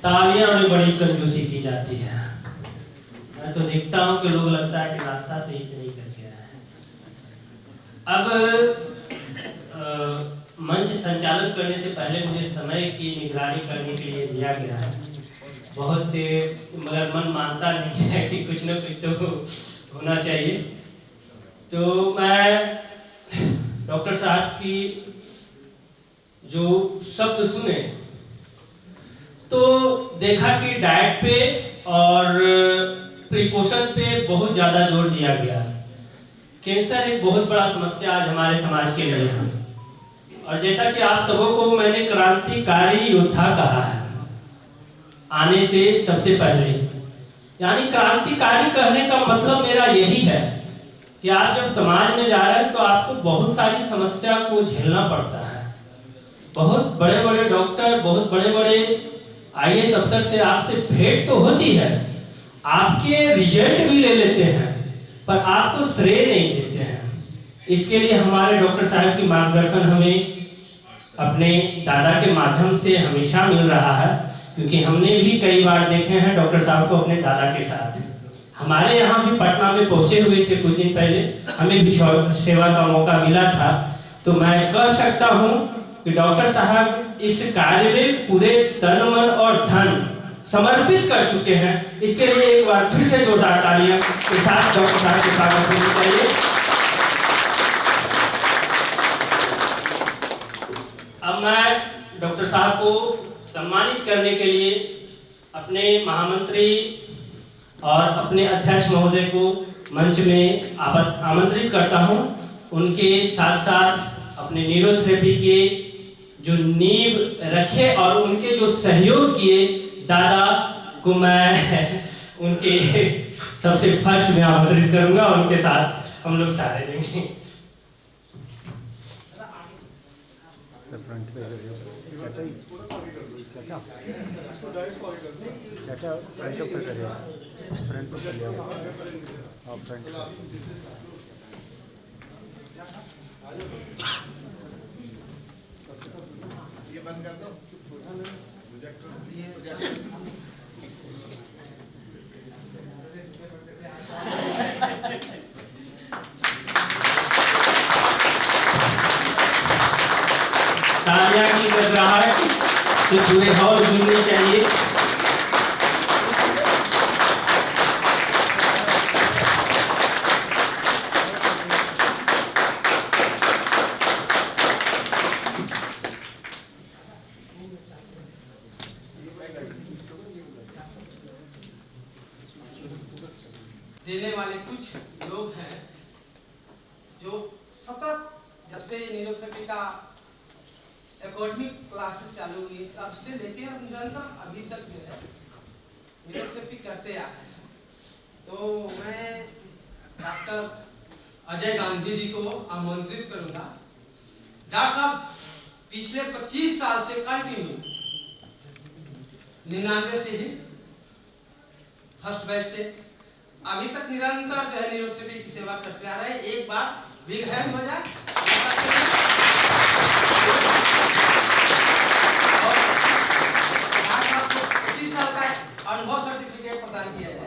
तालियां में बड़ी कंजूसी की जाती है। मैं तो देखता हूँ कि लोग लगता है कि नाश्ता सही से नहीं करके आए हैं। अब मंच संचालन करने से पहले मुझे समय की निगरानी करने के लिए दिया गया है। बहुत मगर मन मानता नहीं है कि कुछ न कुछ तो होना चाहिए। तो मैं डॉक्टर साहब की जो शब्द सुने तो देखा कि डाइट पे और प्रिकॉशन पे बहुत ज़्यादा जोर दिया गया। कैंसर एक बहुत बड़ा समस्या आज हमारे समाज के लिए है और जैसा कि आप सबों को मैंने क्रांतिकारी योद्धा कहा है आने से सबसे पहले, यानी क्रांतिकारी कहने का मतलब मेरा यही है कि आप जब समाज में जा रहे हैं तो आपको बहुत सारी समस्या को झेलना पड़ता है। बहुत बड़े बड़े डॉक्टर, बहुत बड़े बड़े आईएएस अफसर से आपसे भेंट तो होती है, आपके रिजल्ट भी ले लेते हैं, पर आपको श्रेय नहीं देते हैं। इसके लिए हमारे डॉक्टर साहब की मार्गदर्शन हमें अपने दादा के माध्यम से हमेशा मिल रहा है, क्योंकि हमने भी कई बार देखे हैं डॉक्टर साहब को अपने दादा के साथ। हमारे यहाँ भी पटना में पहुँचे हुए थे कुछ दिन पहले, हमें भी सेवा का मौका मिला था। तो मैं कह सकता हूँ कि डॉक्टर साहब इस कार्य में पूरे तन मन और धन समर्पित कर चुके हैं। इसके लिए एक बार फिर से जोरदार तालियां के साथ डॉक्टर साहब के स्वागत होनी चाहिए। अब मैं डॉक्टर साहब को सम्मानित करने के लिए अपने महामंत्री और अपने अध्यक्ष महोदय को मंच में आमंत्रित करता हूं। उनके साथ साथ अपने न्यूरोथेरेपी के जो नींव रखे और उनके जो सहयोग किए दादा को मैं उनके सबसे फर्स्ट में आमंत्रित करूंगा और उनके साथ हम लोग सारे देंगे। ये बंद कर दो। तालियां की गड़गड़ाहट से पूरे हॉल गूंजनी चाहिए। देने वाले कुछ लोग हैं जो सतत जब से न्यूरोथेरेपी का एकेडमिक क्लासेस चालू हुई तब से लेके निरंतर अभी तक जो है न्यूरोथेरेपी करते आ रहे हैं। तो मैं डॉक्टर अजय गांधी जी को आमंत्रित करूंगा। डॉक्टर साहब पिछले 25 साल से कंटिन्यू 99 से ही फर्स्ट बैच से अभी तक निरंतर जो है न्यूरोथेरेपी की सेवा करते आ रहे हैं। एक बार बिग हैंड हो जाए और 25 साल का अनुभव सर्टिफिकेट प्रदान किया जाए।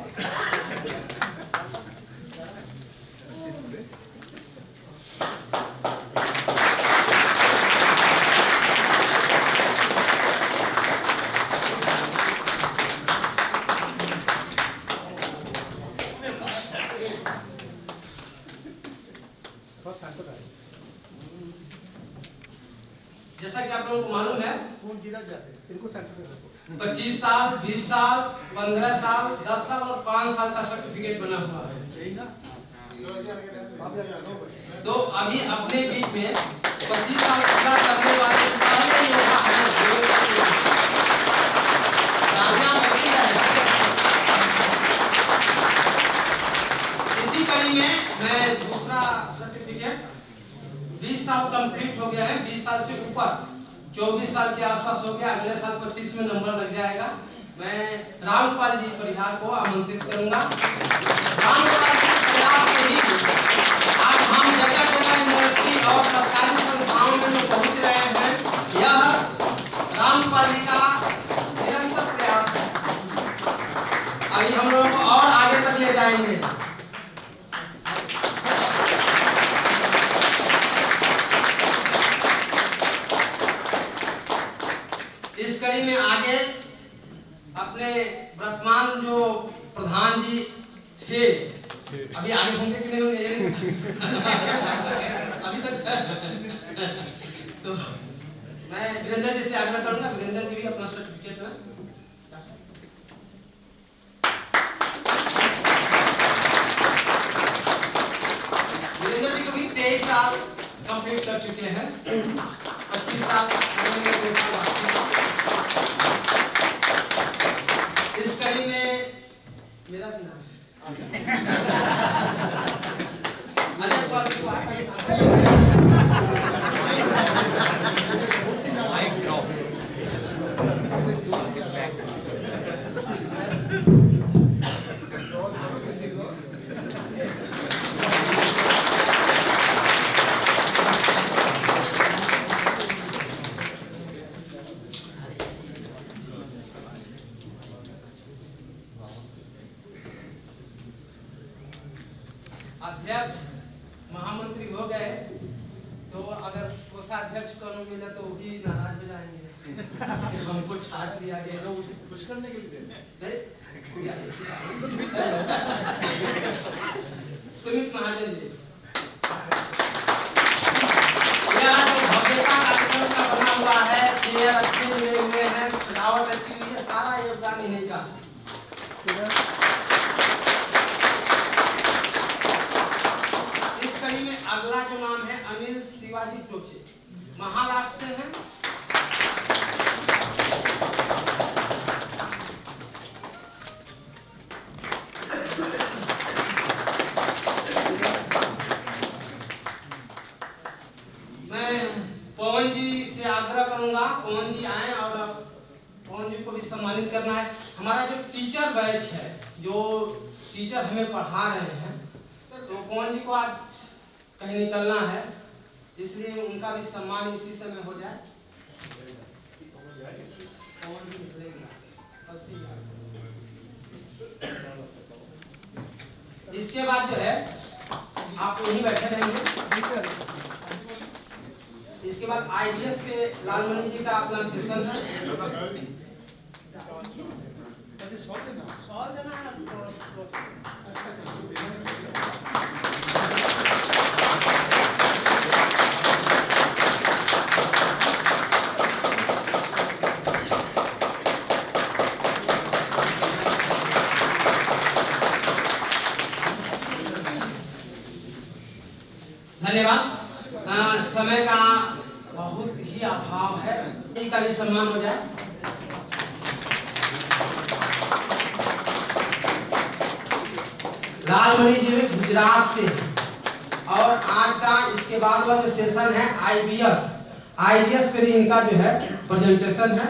जैसा कि आप लोगों को मालूम है 25 साल, 20 साल, 15 साल, 10 साल और 5 साल का सर्टिफिकेट बना हुआ है। तो अभी अपने बीच में 25 साल पूरा करने वाले पहले योद्धा इसी कड़ी में मैं दूसरा सर्टिफिकेट 20 साल कंप्लीट हो गया है, 20 साल से ऊपर 24 साल के आसपास हो गया, अगले साल 25 में नंबर लग जाएगा। मैं रामपाल जी परिहार को आमंत्रित करूंगा। रामपाल जी प्रयास से ही आज हम जगह जगह यूनिवर्सिटी और सरकारी संस्थाओं में जो पहुंच रहे हैं, यह रामपाल जी का निरंतर प्रयास जाएंगे। इस कड़ी में आगे अपने वर्तमान जो प्रधान जी थे, अभी आगे होंगे कि नहीं होंगे अभी तक तो मैं वीरेंद्र जी से आग्रह करूंगा, वीरेंद्र जी भी अपना सर्टिफिकेट ना वीरेंद्र जी को भी 23 साल कंप्लीट कर चुके हैं, 25 साल इस कड़ी में मेरा भी नाम अजय कुमार विश्वास का भी नाम अध्यक्ष महामंत्री हो गए तो अगर कोषाध्यक्ष को न मिले तो भी नाराज हो जाएंगे हमको छाट दिया गया खुश करने के लिए सुमित महाजन जी यह जो भव्यता कार्यक्रम का बना हुआ है, चेयर अच्छे मिले हुए हैं, सजावट अच्छी हुई है, सारा योगदान इन्हीं का। अगला जो नाम है अनिल शिवाजी टोचे, महाराष्ट्र से हैं। मैं पवन जी से आग्रह करूंगा, पवन जी आए और पवन जी को भी सम्मानित करना है। हमारा जो टीचर बैच है, जो टीचर हमें पढ़ा रहे हैं, तो पवन जी को आज कहीं निकलना है, इसलिए उनका भी सम्मान इसी समय हो जाए। इसके बाद जो है आप यहीं बैठे रहेंगे। इसके बाद आईबीएस पे लालमणि जी का अपना सेशन है। धन्यवाद। समय का बहुत ही अभाव है, इनका भी सम्मान हो जाए। लालमणि जी गुजरात से और आज का इसके बाद वाला जो सेशन है आईबीएस पे इनका जो है प्रेजेंटेशन है।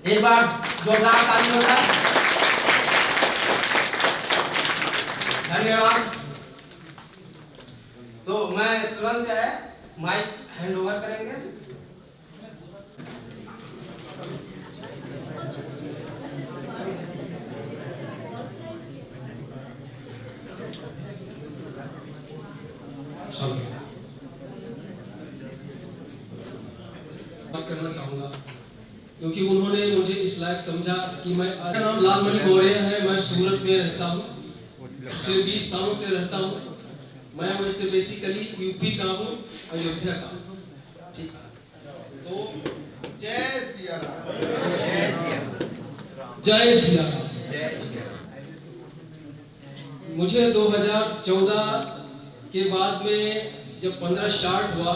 एक बार जोरदार ताली होता है। धन्यवाद। तो मैं तुरंत जो है माइक हैंड ओवर करेंगे। बात करना चाहूंगा क्योंकि उन्होंने मुझे इस लायक समझा कि मेरा नाम लालमणि मौर्य है, मैं सूरत में रहता हूँ, 20 सालों से रहता हूँ। मैं वैसे बेसिकली यूपी का हूँ, अयोध्या का। ठीक, तो जय सिया राम। जय सिया राम। मुझे 2014 के बाद में जब 15 स्टार्ट हुआ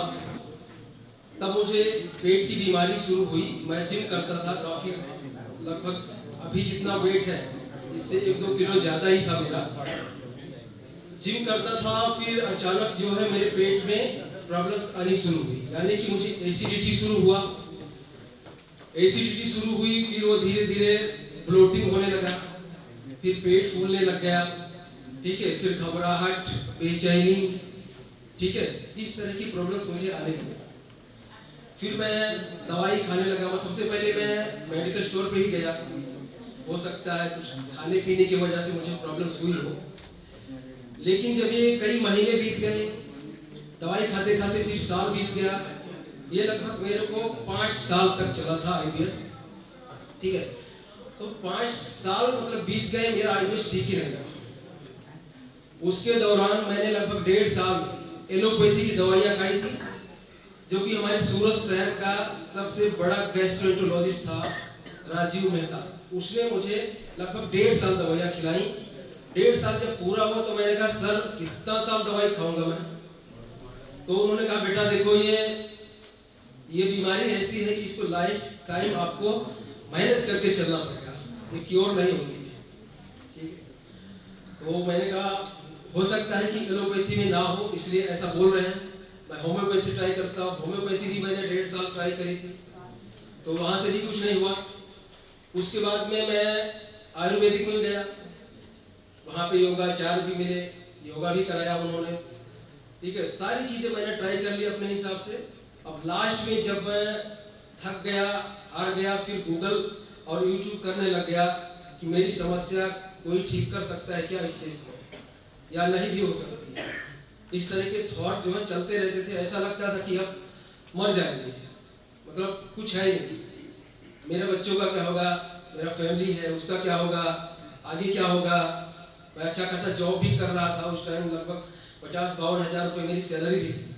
तब मुझे पेट की बीमारी शुरू हुई। मैं जिम करता था काफी, लगभग अभी जितना वेट है इससे 1-2 किलो ज्यादा ही था मेरा। जिम करता था, फिर अचानक जो है मेरे पेट में प्रॉब्लम्स आनी शुरू हुई, यानी कि मुझे एसिडिटी शुरू हुआ। एसिडिटी शुरू हुई, फिर वो धीरे धीरे ब्लोटिंग होने लगा, फिर पेट फूलने लग गया। ठीक है, फिर घबराहट, बेचैनी, ठीक है, इस तरह की प्रॉब्लम मुझे आने लगी। फिर मैं दवाई खाने लगा। सबसे पहले मैं मेडिकल स्टोर पे ही गया, हो सकता है कुछ खाने पीने की वजह से मुझे प्रॉब्लम्स हुई हो, लेकिन जब ये कई महीने बीत गए, दवाई खाते खाते फिर साल बीत गया, ये लगभग मेरे को 5 साल तक चला था IBS, ठीक है। तो 5 साल मतलब बीत गए, मेरा IBS ठीक ही रहेगा। उसके दौरान मैंने लगभग 1.5 साल एलोपैथी की दवाइयाँ खाई थी, जो कि हमारे सूरत शहर का सबसे बड़ा गैस्ट्रोएंटरोलॉजिस्ट था राजीव मेहता, उसने मुझे लगभग 1.5 साल दवाइयाँ खिलाई। 1.5 साल जब पूरा हुआ तो मैंने कहा सर कितना साल दवाई खाऊंगा मैं? तो उन्होंने कहा बेटा देखो ये बीमारी ऐसी है कि इसको लाइफ टाइम आपको मैनेज करके चलना पड़ेगा, ये क्योर नहीं होती है, ठीक है। तो मैंने कहा हो सकता है कि एलोपैथी में ना हो, इसलिए ऐसा बोल रहे हैं, मैं होम्योपैथी ट्राई करता हूँ। होम्योपैथी भी मैंने 1.5 साल ट्राई करी थी, तो वहाँ से भी कुछ नहीं हुआ। उसके बाद में मैं आयुर्वेदिक में गया, वहाँ पे योगाचार्य भी मिले, योगा भी कराया उन्होंने, ठीक है। सारी चीज़ें मैंने ट्राई कर ली अपने हिसाब से। अब लास्ट में जब मैं थक गया, हार गया, फिर गूगल और यूट्यूब करने लग गया कि मेरी समस्या कोई ठीक कर सकता है क्या इस देश में, या नहीं भी हो सकती है। इस तरह के थॉट जो है चलते रहते थे, ऐसा लगता था कि अब मर जाएंगे, मतलब कुछ है ही नहीं, मेरे बच्चों का क्या होगा, मेरा फैमिली है उसका क्या होगा, आगे क्या होगा। मैं अच्छा खासा जॉब भी कर रहा था उस टाइम, लगभग 50-52 हज़ार रुपये मेरी सैलरी भी थी,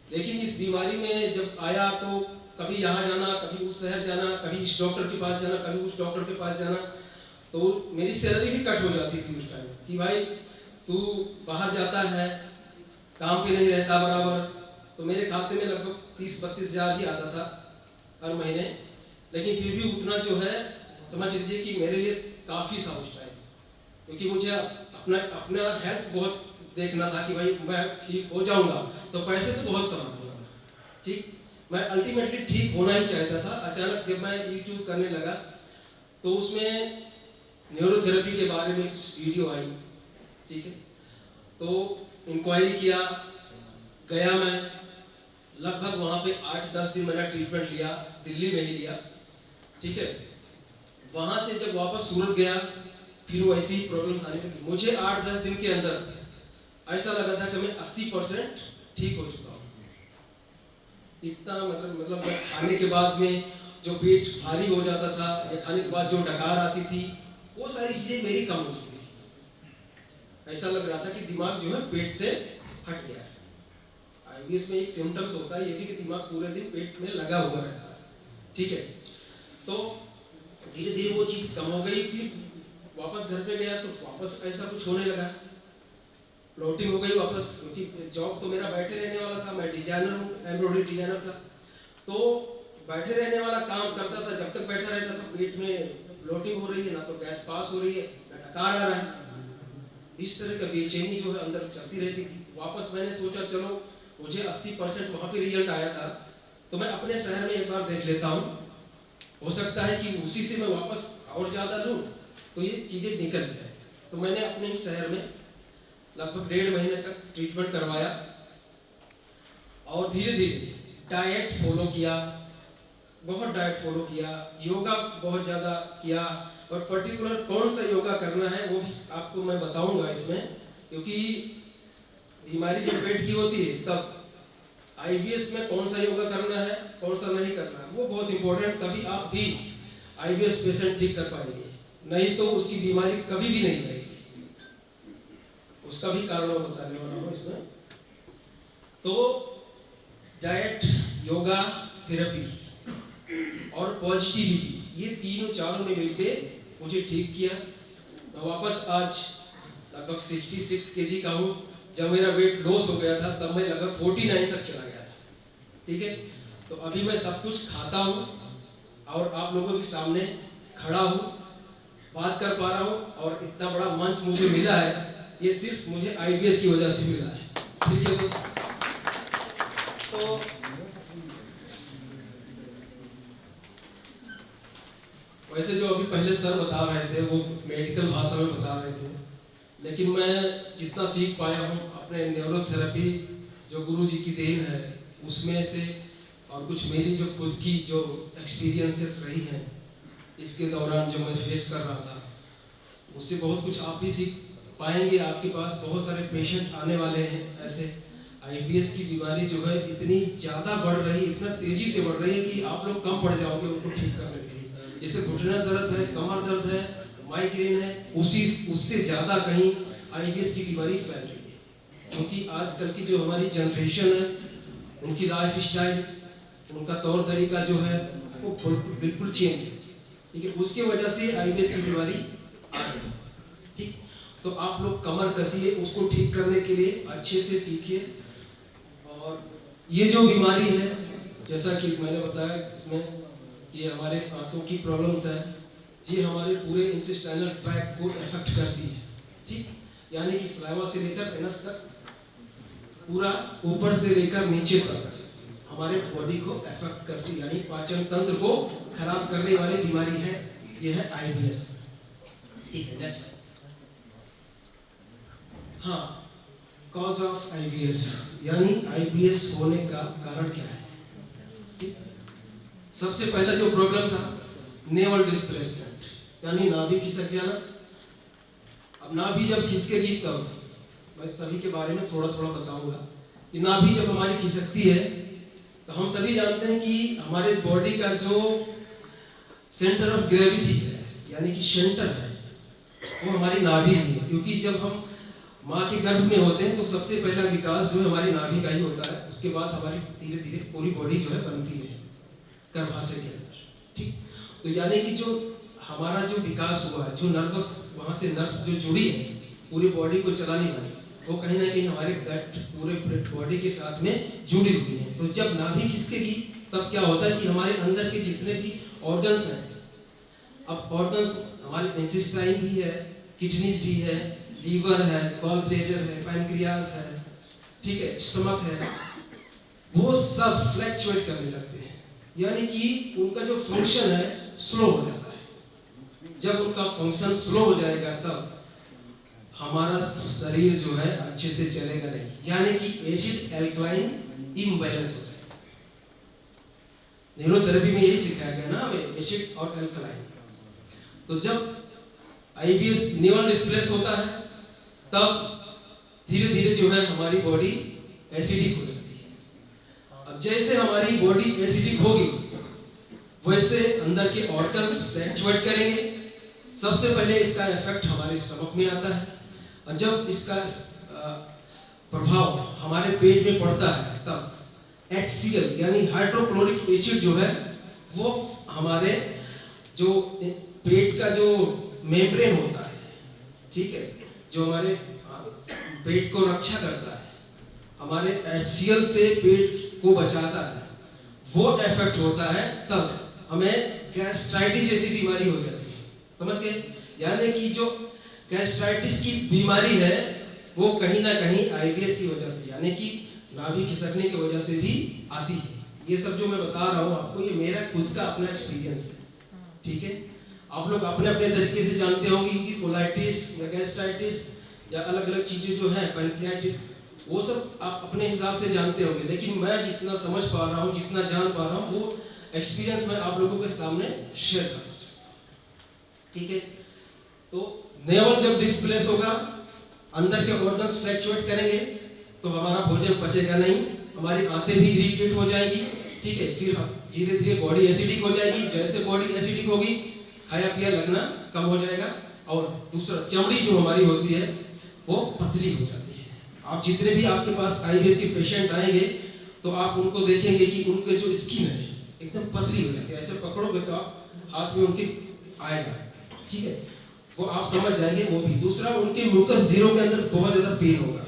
लेकिन इस बीमारी में जब आया तो कभी यहाँ जाना, कभी उस शहर जाना, कभी इस डॉक्टर के पास जाना, कभी उस डॉक्टर के पास जाना, तो मेरी सैलरी भी कट हो जाती थी उस टाइम कि भाई तू बाहर जाता है, काम पे नहीं रहता बराबर। तो मेरे खाते में लगभग 30-32 हज़ार ही आता था हर महीने, लेकिन फिर भी उतना जो है समझ लीजिए कि मेरे लिए काफ़ी था उस टाइम, क्योंकि मुझे अपना हेल्थ बहुत देखना था कि भाई मैं ठीक हो जाऊंगा तो पैसे तो बहुत कमाऊंगा, ठीक। मैं अल्टीमेटली ठीक होना ही चाहता था। अचानक जब मैं यूट्यूब करने लगा तो उसमें न्यूरोथेरेपी के बारे में वीडियो आई, ठीक है। तो इंक्वायरी किया, गया मैं, लगभग वहाँ पे 8-10 दिन मैंने ट्रीटमेंट लिया, दिल्ली में ही लिया, ठीक है। वहाँ से जब वापस सूरत गया फिर वैसी ही प्रॉब्लम आने लगी। मुझे 8-10 दिन के अंदर ऐसा लगा था कि मैं 80% ठीक हो चुका हूँ। इतना मतलब खाने के बाद में जो पेट भारी हो जाता था या खाने के बाद जो डकार आती थी, वो सारी चीज़ें मेरी कम हो चुकी थी। ऐसा लग रहा था कि दिमाग जो है पेट से हट गया है। IBS में एक सिम्टम्स होता है ये भी कि दिमाग पूरे दिन पेट में लगा हुआ रहता है, ठीक है। तो धीरे धीरे वो चीज़ कम हो गई। फिर वापस घर पे गया तो वापस ऐसा कुछ होने लगा, प्लॉटिंग हो गई वापस, क्योंकि जॉब तो मेरा बैठे रहने वाला था, मैं डिजाइनर हूँ, एम्ब्रॉयडरी डिजाइनर था, तो बैठे रहने वाला काम करता था। जब तक बैठा रहता था पेट में ब्लोटिंग हो रही है, ना तो गैस पास हो रही है, ना डकार आ रहा है, इस तरह का बेचैनी जो है अंदर चलती रहती थी। वापस मैंने सोचा चलो मुझे 80% वहाँ पे रिजल्ट आया था, तो मैं अपने शहर में एक बार देख लेता हूँ, हो सकता है कि उसी से मैं वापस और ज़्यादा लूँ तो ये चीज़ें निकल जाए। तो मैंने अपने ही शहर में लगभग 1.5 महीने तक ट्रीटमेंट करवाया और धीरे धीरे डाइट फॉलो किया, बहुत डाइट फॉलो किया, योगा बहुत ज़्यादा किया, और पर्टिकुलर कौन सा योगा करना है वो भी आपको मैं बताऊंगा इसमें, क्योंकि बीमारी जब पेट की होती है तब IBS में कौन सा योगा करना है, कौन सा नहीं करना है, वो बहुत इंपॉर्टेंट, तभी आप भी IBS पेशेंट ठीक कर पाएंगे, नहीं तो उसकी बीमारी कभी भी नहीं जाएगी। उसका भी कारण बताने वाला हूँ इसमें। तो डाइट, योगा, थेरेपी और पॉजिटिविटी, ये तीनों चारों में मिलके मुझे ठीक किया। मैं वापस आज लगभग 66 kg का हूँ। जब मेरा वेट लॉस हो गया था तब मैं लगभग 49 तक चला गया था, ठीक है। तो अभी मैं सब कुछ खाता हूँ और आप लोगों के सामने खड़ा हूँ, बात कर पा रहा हूँ, और इतना बड़ा मंच मुझे मिला है, ये सिर्फ मुझे IBS की वजह से मिला है, ठीक है। तो वैसे जो अभी पहले सर बता रहे थे वो मेडिकल भाषा में बता रहे थे, लेकिन मैं जितना सीख पाया हूँ अपने न्यूरोथेरेपी जो गुरु जी की देन है उसमें से, और कुछ मेरी जो खुद की जो एक्सपीरियंसेस रही हैं इसके दौरान जो मैं फेस कर रहा था, उससे बहुत कुछ आप भी सीख पाएंगे। आपके पास बहुत सारे पेशेंट आने वाले हैं ऐसे। आईबीएस की बीमारी जो है इतनी ज़्यादा बढ़ रही है, इतना तेज़ी से बढ़ रही है कि आप लोग कम पड़ जाओगे उनको ठीक करने के लिए। जैसे घुटना दर्द है, कमर दर्द है, माइग्रेन है, उससे ज़्यादा कहीं आईबीएस की बीमारी फैल रही है। क्योंकि आजकल की जो हमारी जनरेशन है, उनकी लाइफ स्टाइल, उनका तौर तरीका जो है वो बिल्कुल चेंज है। ठीक है, उसके वजह से आईबीएस की बीमारी आ रही है। ठीक, तो आप लोग कमर कसिए, उसको ठीक करने के लिए अच्छे से सीखिए। और ये जो बीमारी है, जैसा कि मैंने बताया इसमें कि हमारे आंतों की प्रॉब्लम्स है, ये हमारे पूरे इंटेस्टाइनल ट्रैक्ट को इफेक्ट करती है। ठीक, यानी कि सलाइवा से लेकर एनस तक, पूरा ऊपर से लेकर नीचे तक हमारे बॉडी को इफेक्ट करती है, यानी पाचन तंत्र को खराब करने वाली बीमारी है, ये है आईबीएस। ठीक है, नेक्स्ट। हाँ, कॉज ऑफ आईबीएस, यानी आईबीएस होने का कारण क्या है। ठीक? सबसे पहला जो प्रॉब्लम था, नेवल डिस्प्लेसमेंट, यानी नाभि खिसक जाना। अब नाभि जब खिसकेगी तब मैं सभी के बारे में थोड़ा थोड़ा बताऊंगा कि नाभि जब हमारी खिसकती है तो हम सभी जानते हैं कि हमारे बॉडी का जो सेंटर ऑफ ग्रेविटी है, यानी कि सेंटर है, वो हमारी नाभि ही है। क्योंकि जब हम माँ के गर्भ में होते हैं तो सबसे पहला विकास जो हमारी नाभि का ही होता है। उसके बाद हमारी धीरे धीरे पूरी बॉडी जो है बनती है गर्भाशय के अंदर। ठीक, तो यानी कि जो हमारा जो विकास हुआ है, जो नर्वस वहाँ से नर्व्स जो जुड़ी है पूरी बॉडी को चलाने वाली, वो कहीं ना कहीं हमारे गट पूरे बॉडी के साथ में जुड़ी हुई है। तो जब नाभि खिसकेगी तब क्या होता है कि हमारे अंदर के जितने भी ऑर्गन्स हैं, अब ऑर्गन्स हमारे इंटेस्टाइन भी है, किडनीज भी है, लीवर है, गॉल ब्लैडर है, पैनक्रियास है, ठीक है, स्टमक है, वो सब फ्लैक्चुएट करने लगते हैं। यानी कि उनका जो फंक्शन है स्लो हो जाता है। जब उनका फंक्शन स्लो हो जाएगा तब हमारा शरीर जो है अच्छे से चलेगा नहीं, यानी कि एसिड एल्कलाइन इम्बैलेंस हो जाएगा। न्यूरोथेरेपी में यही सिखाया गया ना हमें, एसिड और एल्कलाइन। तो जब आईबीएस नेवल डिस्प्लेस होता है तब धीरे धीरे जो है हमारी बॉडी एसिडिक हो जाती है। अब जैसे हमारी बॉडी एसिडिक होगी वैसे अंदर के ऑर्गन्स फ्लैक्चुएट करेंगे। सबसे पहले इसका इफेक्ट हमारे स्टमक में आता है, और जब इसका प्रभाव हमारे पेट में पड़ता है तब HCl यानी हाइड्रोक्लोरिक एसिड जो है वो हमारे जो पेट का जो मेम्ब्रेन होता है, ठीक है, जो हमारे पेट को रक्षा करता है, हमारे HCl से पेट को बचाता है, वो इफेक्ट होता है तब हमें गैस्ट्राइटिस जैसी बीमारी हो जाती है। समझ गए? यानी कि जो गैस्ट्राइटिस की बीमारी है वो कहीं ना कहीं आईबीएस की वजह से, यानी कि नाभि खिसकने की वजह से भी आती है। ये सब जो मैं बता रहा हूँ आपको, ये मेरा खुद का अपना एक्सपीरियंस है। ठीक है, आप लोग अपने अपने तरीके से जानते होंगे कि कोलाइटिस या गैस्ट्राइटिस या अलग अलग चीजें जो हैं, पैनक्रियाटिस, वो सब आप अपने हिसाब से जानते होंगे। लेकिन मैं जितना समझ पा रहा हूँ, जितना जान पा रहा हूँ, वो एक्सपीरियंस मैं आप लोगों के सामने शेयर करना चाहता हूँ। ठीक है, तो नेवल जब डिस्प्लेस होगा, अंदर के ऑर्गन्स फ्लैक्चुएट करेंगे तो हमारा भोजन पचेगा नहीं, हमारी आंतें भी इरिटेट हो जाएगी। ठीक है, फिर धीरे धीरे बॉडी एसिडिक हो जाएगी। जैसे बॉडी एसिडिक होगी, खाया पिया लगना कम हो जाएगा। और दूसरा, चमड़ी जो हमारी होती है वो पतली हो जाती है। आप जितने भी आपके पास आईबीएस के पेशेंट आएंगे तो आप उनको देखेंगे कि उनके जो स्किन है एकदम पतली हो जाती है। ऐसे पकड़ोगे तो आप हाथ में उनके आएगा, ठीक है, वो आप समझ जाएंगे। वो भी दूसरा, उनके म्यूकस जीरो के अंदर बहुत ज्यादा पेन होगा,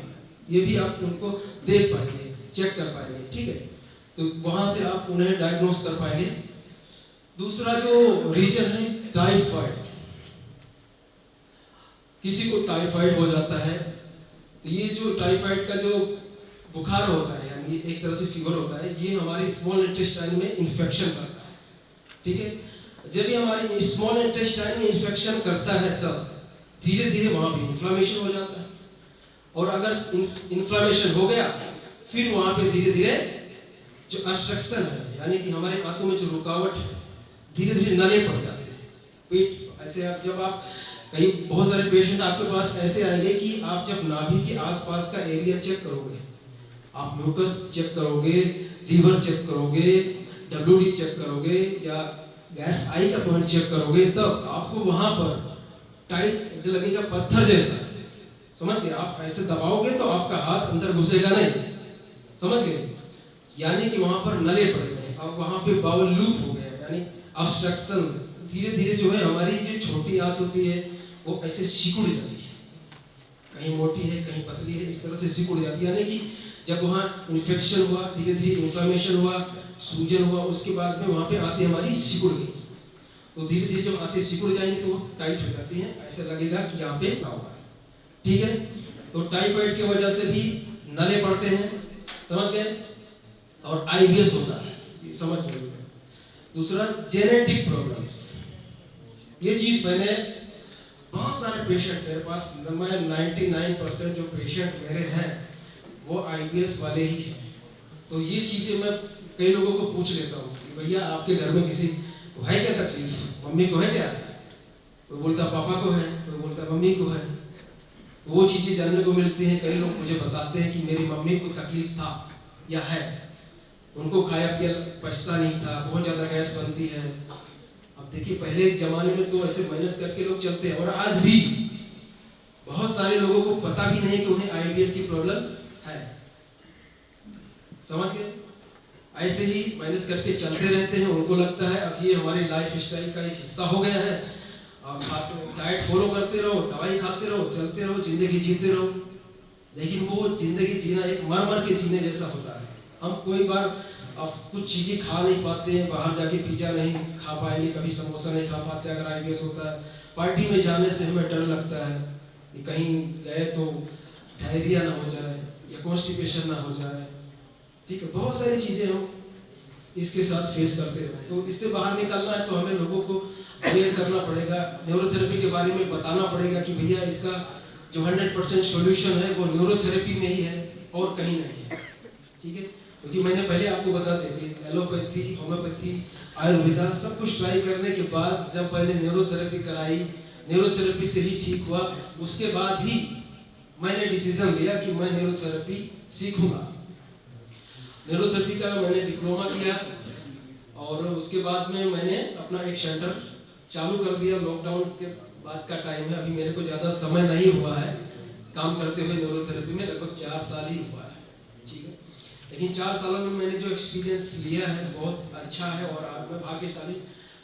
ये भी आप उनको देख पाएंगे, चेक कर पाएंगे। ठीक है, तो वहां से आप उन्हें डायग्नोस कर पाएंगे। दूसरा जो रीजन है टाइफाइड, किसी को टाइफाइड हो जाता है तो ये जो टाइफाइड का जो बुखार होता है, यानी एक तरह से फीवर होता है, ये हमारे स्मॉल इंटेस्टाइन में इन्फेक्शन करता है। ठीक है, जब ये हमारे स्मॉल इंटेस्टाइन में इन्फेक्शन करता है तब धीरे धीरे वहां पे इन्फ्लेमेशन हो जाता है। और अगर इन्फ्लेमेशन हो गया फिर वहां पे धीरे धीरे जो ऑब्स्ट्रक्शन है, यानी कि हमारे आंतों में जो रुकावट है, धीरे धीरे नले पड़ जाते हैं। पेट ऐसे आप जब आप कई बहुत सारे पेशेंट आपके पास ऐसे आएंगे कि आप जब नाभि के आसपास का एरिया चेक करोगे, आप म्यूकस चेक करोगे, लीवर चेक करोगे, WD चेक करोगे या गैस आई का पॉइंट चेक करोगे, तब आपको वहां पर टाइट लगेगा पत्थर जैसा। समझ गए? आप ऐसे दबाओगे तो आपका हाथ अंदर घुसेगा नहीं, समझ गए? यानी कि वहां पर नले पड़ गए, अब वहां पे बाउल लूप हो गया, यानी ऑब्स्ट्रक्शन। धीरे धीरे जो है हमारी जो छोटी आंत होती है वो ऐसे सिकुड़ जाती है, कहीं मोटी है कहीं पतली है, इस तरह से सिकुड़ जाती है। यानी कि जब वहाँ इन्फेक्शन हुआ, धीरे धीरे इन्फ्लेमेशन हुआ, सूजन हुआ, उसके बाद में वहाँ पे आते हमारी सिकुड़ गई। तो धीरे धीरे जब आते सिकुड़ जाएंगे तो वो टाइट हो जाती है, ऐसा लगेगा कि यहाँ पे ना हुआ। ठीक है, तो टाइफाइड की वजह से भी नले पड़ते हैं, समझ गए? और IBS होता है, ये समझ गए? दूसरा जेनेटिक प्रॉब्लम्स, ये चीज मैंने बहुत सारे पेशेंट मेरे पास, मैं 99% जो पेशेंट मेरे हैं वो IBS वाले ही हैं। तो ये चीजें मैं कई लोगों को पूछ लेता हूँ कि भैया आपके घर में किसी को है क्या तकलीफ, मम्मी को है क्या? कोई बोलता पापा को है, कोई बोलता मम्मी को है। तो वो चीजें जानने को मिलती हैं। कई लोग मुझे बताते हैं कि मेरी मम्मी को तकलीफ था या है, उनको खाया पिया पचता नहीं था, बहुत ज्यादा गैस बनती है। अब देखिए पहले जमाने में तो ऐसे मेहनत करके लोग चलते हैं, और आज भी बहुत सारे लोगों को पता भी नहीं कि उन्हें IBS की प्रॉब्लम्स है, समझ गए? ऐसे ही मेहनत करके चलते रहते हैं, उनको लगता है अब ये हमारी लाइफ स्टाइल का एक हिस्सा हो गया है, आप डाइट फॉलो करते रहो, दवाई खाते रहो, चलते रहो, जिंदगी जीते रहो। लेकिन वो जिंदगी जीना एक मर मर के जीने जैसा होता है। हम कोई बार अब कुछ चीजें खा नहीं पाते हैं, बाहर जाके पिज्जा नहीं खा पाएंगे, कभी समोसा नहीं खा पाते अगर IBS होता है। पार्टी में जाने से हमें डर लगता है कि कहीं गए तो डायरिया ना हो जाए या कॉन्स्टिपेशन ना हो जाए। ठीक है, बहुत सारी चीजें हम इसके साथ फेस करते हैं। तो इससे बाहर निकलना है तो हमें लोगों को अवेयर करना पड़ेगा, न्यूरोथेरेपी के बारे में बताना पड़ेगा कि भैया इसका जो 100% सॉल्यूशन है वो न्यूरोथेरेपी में ही है और कहीं नहीं है। ठीक है, क्योंकि मैंने पहले आपको बता दें कि एलोपैथी, होम्योपैथी, आयुर्वेदा सब कुछ ट्राई करने के बाद जब मैंने न्यूरोथेरेपी कराई, न्यूरोथेरेपी से ही ठीक हुआ, उसके बाद ही मैंने डिसीजन लिया कि मैं न्यूरोथेरेपी सीखूंगा। न्यूरोथेरेपी का मैंने डिप्लोमा किया और उसके बाद में मैंने अपना एक सेंटर चालू कर दिया। लॉकडाउन के बाद का टाइम है, अभी मेरे को ज़्यादा समय नहीं हुआ है काम करते हुए न्यूरोथेरेपी में, लगभग 4 साल ही हुआ है। ठीक है, लेकिन 4 सालों में मैंने जो एक्सपीरियंस लिया है बहुत अच्छा है और आज मैं भाग्यशाली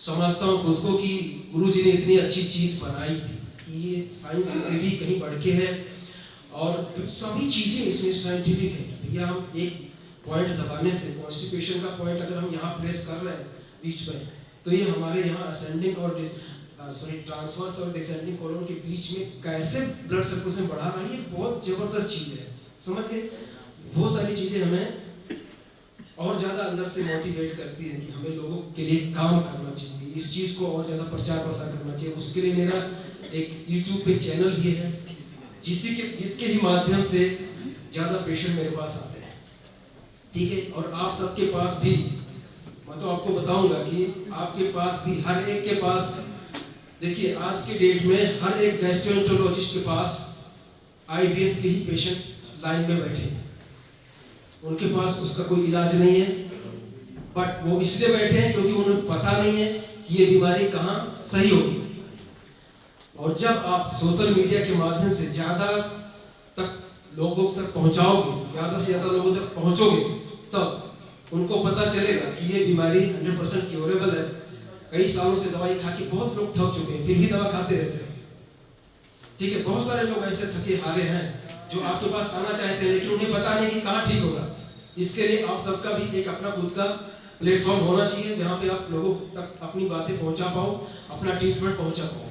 समझता हूँ खुद को कि गुरुजी ने इतनी अच्छी चीज़ बनाई थी कि ये साइंस से भी कहीं बढ़ के है और सभी चीज़ें इसमें साइंटिफिक है। भैया हम एक पॉइंट दबाने से, कॉन्स्टिपेशन का पॉइंट अगर हम यहाँ प्रेस कर रहे हैं बीच में, तो ये हमारे यहाँ असेंडिंग और ट्रांसवर्स और डिसेंडिंग कॉलम के बीच में कैसे ब्लड सर्कुलेशन बढ़ा रहा है, ये बहुत जबरदस्त चीज़ है, समझ गए? बहुत सारी चीज़ें हमें और ज़्यादा अंदर से मोटिवेट करती हैं कि हमें लोगों के लिए काम करना चाहिए, इस चीज़ को और ज़्यादा प्रचार प्रसार करना चाहिए। उसके लिए मेरा एक YouTube पे चैनल भी है जिसके ही माध्यम से ज़्यादा पेशेंट मेरे पास आते हैं। ठीक है, और आप सबके पास भी मैं तो आपको बताऊंगा कि आपके पास भी, हर एक के पास, देखिए आज के डेट में हर एक गैस्ट्रोएंटरोलॉजिस्ट के पास IBS के ही पेशेंट लाइन में बैठे हैं। उनके पास उसका कोई इलाज नहीं है, बट वो इसलिए बैठे हैं क्योंकि उन्हें पता नहीं है कि ये बीमारी कहाँ सही होगी। और जब आप सोशल मीडिया के माध्यम से ज़्यादा तक लोगों तक पहुँचाओगे, ज़्यादा से ज़्यादा लोगों तक पहुँचोगे, तब उनको पता चलेगा कि ये बीमारी 100% क्योरेबल है। कई सालों से दवाई खा के बहुत लोग थक चुके हैं, फिर भी दवा खाते रहते हैं। ठीक है, बहुत सारे लोग ऐसे थके हारे हैं जो आपके पास आना चाहते हैं लेकिन उन्हें पता नहीं कि कहाँ ठीक होगा। इसके लिए आप सबका भी एक अपना खुद का प्लेटफॉर्म होना चाहिए जहाँ पे आप लोगों तक अपनी बातें पहुँचा पाओ, अपना ट्रीटमेंट पहुँचा पाओ।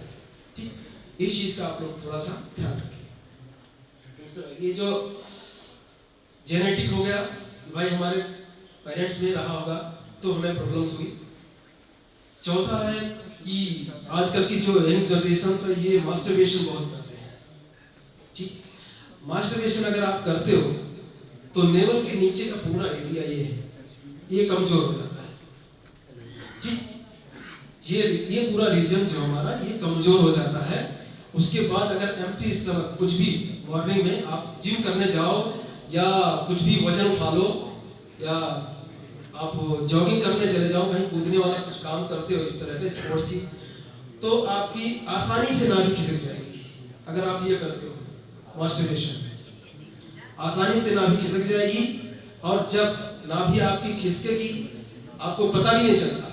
ठीक, इस चीज़ का आप लोग थोड़ा सा ध्यान रखें। ये जो जेनेटिक हो गया, भाई हमारे पेरेंट्स में रहा होगा तो हमें प्रॉब्लम्स हुई। चौथा है कि आजकल की जो यंग जनरेशन है ये मास्टरबेशन बहुत करते हैं। ठीक, मास्टरबेशन अगर आप करते हो तो नेवल के नीचे का पूरा एरिया ये कमजोर हो जाता है। ठीक, ये पूरा रीजन जो हमारा ये कमजोर हो जाता है। उसके बाद अगर एम्प्टी स्टमक कुछ भी मॉर्निंग में आप जिम करने जाओ या कुछ भी वजन उठा लो या आप जॉगिंग करने चले जाओ, कहीं कूदने वाला कुछ काम करते हो इस तरह के स्पोर्ट्स की, तो आपकी आसानी से नाभि खिसक जाएगी। अगर आप ये करते हो मास्टरबेशन में आसानी से नाभि खिसक जाएगी, और जब नाभि आपकी खिसकेगी आपको पता भी नहीं चलता।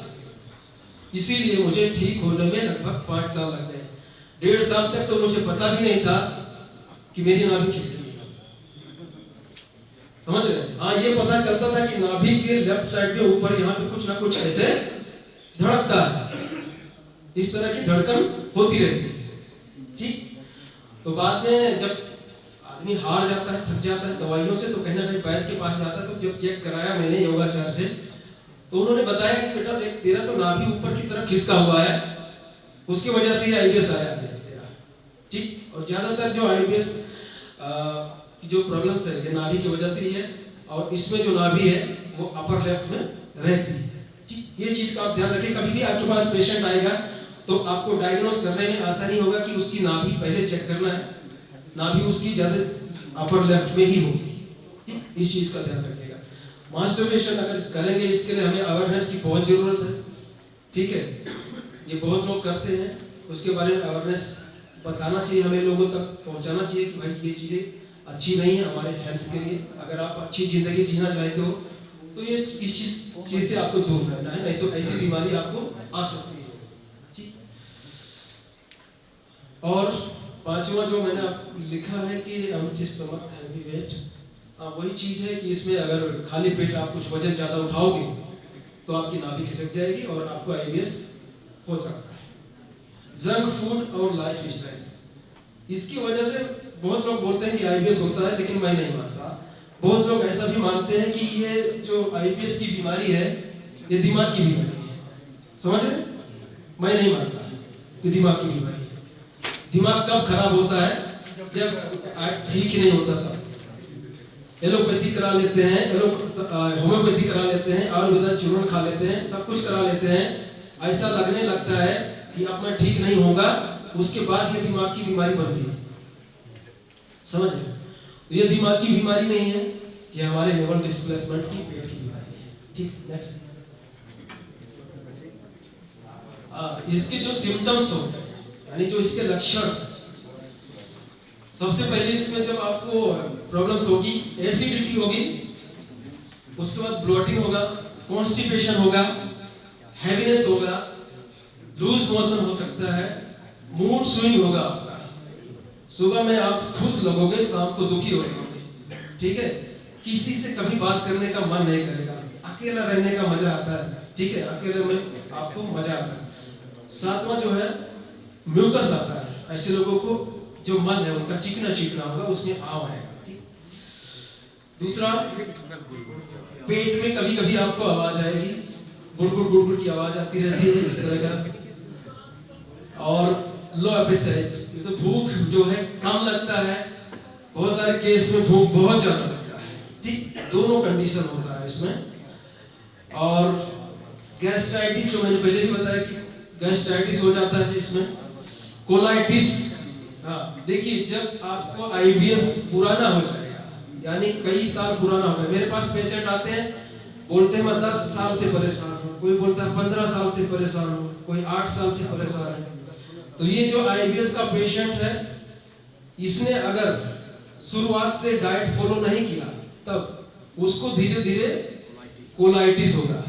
इसीलिए मुझे ठीक होने में लगभग 5 साल लग गए। 1.5 साल तक तो मुझे पता भी नहीं था कि मेरी नाभि खिसकी। समझ रहे हैं? हाँ, ये पता चलता था कि नाभि के लेफ्ट साइड में ऊपर यहाँ पे कुछ ना कुछ ऐसे धड़कता है, इस तरह की धड़कन होती रहती है। ठीक, तो बाद में जब आदमी हार जाता है, थक जाता है दवाइयों से, तो कहीं ना कहीं वैद्य के पास जाता है। तो जब चेक कराया मैंने योगाचार से, तो उन्होंने बताया कि बेटा देख, तेरा तो नाभि ऊपर की तरफ खिसका हुआ है, उसकी वजह से आईबीएस आया है तेरा। ठीक, और ज्यादातर जो आईबीएस की जो प्रॉब्लम्स है ये नाभि की वजह से ही है, और इसमें जो नाभि है वो अपर लेफ्ट में रहती है। ठीक, ये चीज का आप ध्यान रखें। कभी भी आपके पास पेशेंट आएगा तो आपको डायग्नोस करने में आसानी होगा कि उसकी नाभि पहले चेक करना है, नाभि उसकी ज्यादा अपर लेफ्ट में ही होगी। ठीक, इस चीज का ध्यान रखिएगा। मास्टरबेशन अगर करेंगे इसके लिए हमें अवेयरनेस की बहुत जरूरत है। ठीक है, ये बहुत लोग करते हैं, उसके बारे में अवेयरनेस बताना चाहिए, हमें लोगों तक पहुंचाना चाहिए कि भाई ये चीजें अच्छी नहीं है हमारे हेल्थ के लिए। अगर आप अच्छी जिंदगी जीना चाहते हो तो ये इस चीज से आपको दूर रहना है, नहीं तो ऐसी बीमारी आपको आ सकती है। ठीक, और 5वां जो मैंने आपको लिखा है कि एम्प्टी स्टमक हैवी वेट, वही चीज है कि इसमें अगर खाली पेट आप कुछ वजन ज्यादा उठाओगे तो आपकी नाभि खिसक जाएगी और आपको आईबीएस हो सकता है। जंक फूड और लाइफ स्टाइल, इसकी वजह से बहुत लोग बोलते हैं कि आईबीएस होता है, लेकिन मैं नहीं मानता। बहुत लोग ऐसा भी मानते हैं कि ये जो आईबीएस की बीमारी है ये दिमाग की बीमारी है। समझ रहे? मैं नहीं मानता कि दिमाग की बीमारी है। दिमाग कब खराब होता है? जब ठीक ही नहीं होता था। एलोपैथी करा लेते हैं, होम्योपैथी करा लेते हैं, आयुर्वेदा चूर्ण खा लेते हैं, सब कुछ करा लेते हैं, ऐसा लगने लगता है कि अब मैं ठीक नहीं होगा, उसके बाद ये दिमाग की बीमारी बनती है। समझ रहे? तो ये दिमाग की बीमारी नहीं है, ये हमारे नेवल डिस्प्लेसमेंट की पेट की बीमारी है। ठीक, नेक्स्ट। इसके जो सिम्टम्स होते हैं, यानी जो इसके लक्षण, सबसे पहले इसमें जब आपको प्रॉब्लम्स होगी, एसिडिटी होगी, उसके बाद ब्लोटिंग होगा, कॉन्स्टिपेशन होगा, हैवीनेस होगा, लूज मोशन हो सकता है, मूड स्विंग होगा आपका। सुबह में आप खुश लगोगे, शाम को दुखी हो जाओगे। ठीक है, किसी से कभी बात करने का मन नहीं करेगा, अकेला रहने का मजा आता है। ठीक है, अकेले में आपको मजा आता है। 7वां जो है म्यूकस आता है, ऐसे लोगों को जो मन है उनका चिकना चिकना होगा, उसमें आव आएगा। ठीक, दूसरा, पेट में कभी कभी आपको आवाज आएगी, गुड़गुड़ गुड़गुड़ की आवाज आती रहती है, इस तरह का। और लो एपेटाइट, ये तो भूख जो है कम लगता है, बहुत सारे केस में भूख बहुत ज्यादा लगता है। ठीक, दोनों कंडीशन होता है इसमें। और गैस्ट्राइटिस, जो मैंने पहले भी बताया कि गैस्ट्राइटिस हो जाता है इसमें। कोलाइटिस, हाँ देखिए, जब आपको आईबीएस पुराना हो जाएगा, यानी कई साल पुराना होगा। मेरे पास पेशेंट आते हैं, बोलते हैं मैं 10 साल से परेशान हूँ, कोई बोलता है 15 साल से परेशान हूँ, कोई 8 साल से परेशान है। तो ये जो आईबीएस का पेशेंट है, इसने अगर शुरुआत से डाइट फॉलो नहीं किया, तब उसको धीरे धीरे कोलाइटिस होगा।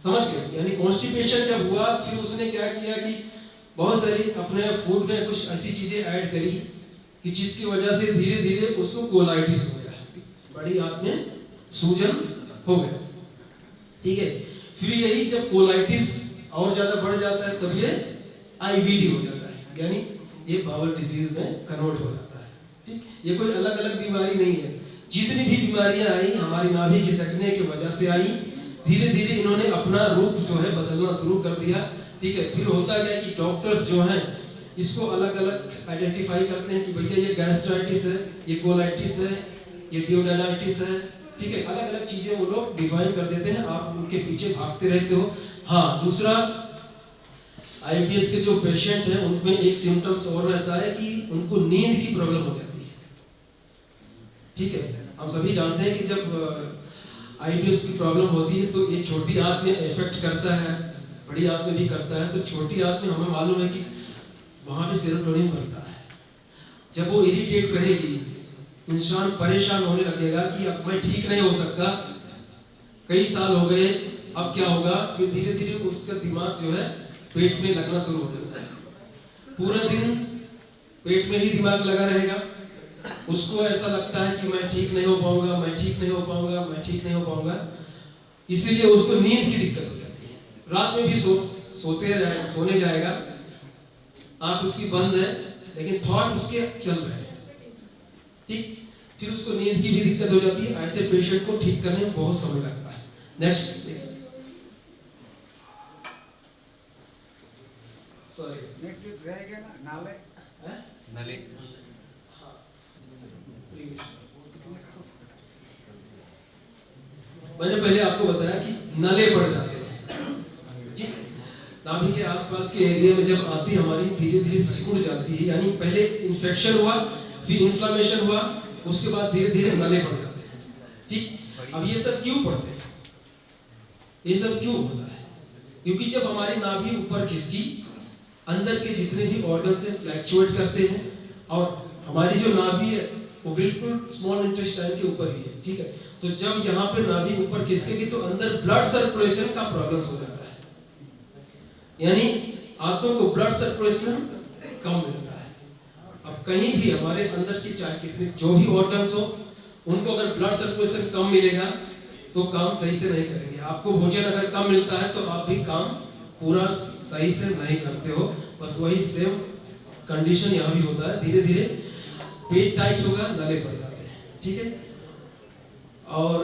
समझ गए? यानी कॉन्स्टिपेशन जब हुआ, फिर उसने क्या किया कि बहुत सारी अपने फूड में कुछ ऐसी चीजें ऐड करी कि जिसकी वजह से धीरे धीरे उसको कोलाइटिस हो गया, बड़ी आंत में सूजन हो गया। ठीक है, फिर यही जब कोलाइटिस और ज्यादा बढ़ जाता है तब ये आईबीडी हो जाता है, यानी ये बाउल डिजीज में कन्वर्ट हो जाता है। ठीक, ये कोई अलग अलग बीमारी नहीं है। जितनी भी बीमारियां आई हमारी नाभि खिसकने की वजह से आई, धीरे धीरे इन्होंने अपना रूप जो है बदलना शुरू कर दिया। ठीक है, फिर होता क्या कि डॉक्टर्स जो हैं इसको अलग अलग आइडेंटिफाई करते हैं कि भैया ये गैस्ट्राइटिस है, ये कोलाइटिस है, ये ड्यूडेनाइटिस है। ठीक है, अलग अलग चीजें वो लोग डिफाइन कर देते हैं, आप उनके पीछे भागते रहते हो। हाँ, दूसरा IBS के जो पेशेंट हैं उनमें एक सिम्टम्स और रहता है कि उनको नींद की प्रॉब्लम हो जाती है। ठीक है, हम सभी जानते हैं कि जब IBS की प्रॉब्लम होती है तो ये छोटी आंत में इफेक्ट करता है, बड़ी आंत में भी करता है। तो छोटी आंत में हमें मालूम है कि वहाँ पे सेरोटोनिन बनता है। जब वो इरिटेट रहेगी, इंसान परेशान होने लगेगा कि अब मैं ठीक नहीं हो सकता, कई साल हो गए, अब क्या होगा। फिर धीरे धीरे उसका दिमाग जो है पेट में लगना शुरू हो जाता है। पूरा दिन पेट में ही दिमाग लगा रहेगा, उसको ऐसा लगता है कि मैं ठीक नहीं हो पाऊंगा, मैं ठीक नहीं हो पाऊंगा, मैं ठीक नहीं हो पाऊंगा। इसीलिए उसको नींद की दिक्कत हो जाती है। रात में भी सोने जाएगा, आंख उसकी बंद है लेकिन थॉट उसके चल रहे हैं। ठीक, फिर उसको नींद की भी दिक्कत हो जाती है। ऐसे पेशेंट को ठीक करने में बहुत समय लगता है। नेक्स्ट, सॉरी, नेक्स्ट रहेगा ना नाले नले मैंने पहले आपको बताया कि नले पड़ जाते हैं जी। नाभि के आसपास के एरिया में जब आती हमारी धीरे धीरे सिकुड़ जाती है, यानी पहले इन्फेक्शन हुआ, फिर इन्फ्लेमेशन हुआ, उसके बाद धीरे धीरे नले पड़ जाते हैं। ठीक, अब ये सब क्यों पड़ते हैं, ये सब क्यों होता है? क्योंकि जब हमारी नाभि ऊपर खिसकी, अंदर के जितने भी ऑर्गन से फ्लैक्चुएट करते हैं, और हमारी जो नाभि है वो बिल्कुल स्मॉल इंटेस्टाइन के ऊपर ही है। ठीक है, तो जब यहाँ पे नाभि ऊपर खिसकेगी तो अंदर ब्लड सर्कुलेशन का प्रॉब्लम हो जाता है, यानी आंतों को ब्लड सर्कुलेशन कम मिलता है। अब कहीं भी हमारे अंदर की चाहे कितने जो भी ऑर्गन्स हो, उनको अगर ब्लड सर्कुलेशन कम मिलेगा तो काम सही से नहीं करेंगे। आपको भोजन अगर कम मिलता है तो आप भी काम पूरा सही से नहीं करते हो। बस वही सेम कंडीशन यहाँ भी होता है। धीरे धीरे पेट टाइट होगा, नले पड़ जाते हैं। ठीक है, और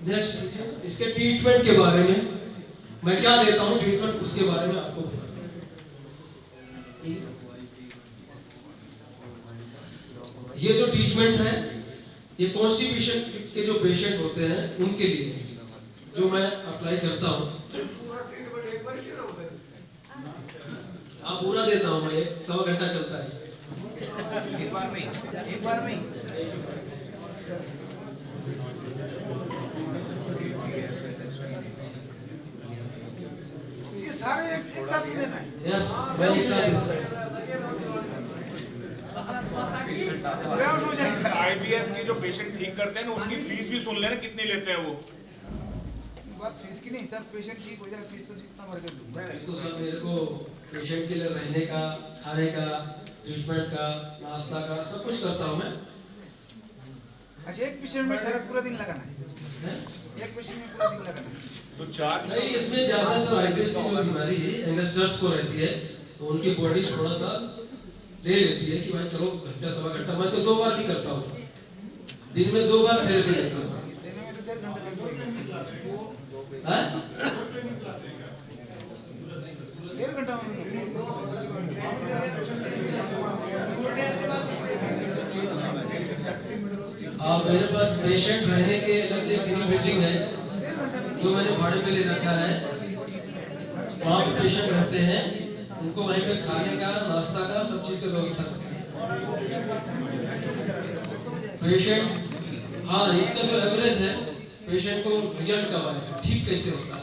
नेक्स्ट इसके ट्रीटमेंट के बारे में मैं क्या देता हूँ ट्रीटमेंट, उसके बारे में आपको ये जो ट्रीटमेंट है ये कॉन्स्टिपेशन के जो पेशेंट होते हैं उनके लिए जो मैं अप्लाई करता हूँ। हाँ, पूरा देता हूँ मैं, 1.25 घंटा चलता है। एक बार में ये सारे एक साथ लेना है। यस, मैं एक साथ देता हूँ। IBS की जो पेशेंट ठीक करते हैं ना, उनकी फीस भी सुन लेना कितनी लेते हैं वो। बात फीस की नहीं सर, पेशेंट ठीक हो जाए फीस तो जितना भर के दूंगा। तो सर मेरे को पेशेंट के लिए रहने का, खाने का, ट्रीटमेंट का, नाश्ता का सब कुछ करता हूँ मैं। अच्छा, एक पेशेंट में सर पूरा दिन लगाना है, एक पेशेंट में पूरा दिन लगाना है तो चार्ज नहीं, इसमें ज्यादातर IBS की जो बीमारी है यंगस्टर्स को रहती है, तो उनकी बॉडी थोड़ा सा ले लेती है कि भाई चलो घंटा सवा घंटा। मैं तो 2 बार भी करता हूँ, दिन में 2 बार थेरेपी लेता हूँ। देने में तो 1.5 घंटा लगेगा। 1.5 घंटा में मेरे पास पेशेंट रहने के अलग से पूरी बिल्डिंग है जो मैंने भाड़े पे ले रखा है। वहाँ पे पेशेंट रहते हैं, उनको वहीं पे खाने का, नाश्ता का, सब चीज का व्यवस्था करते हैं। पेशेंट, हाँ, इसका जो एवरेज है पेशेंट को रिजल्ट कब आएगा, ठीक कैसे होता है।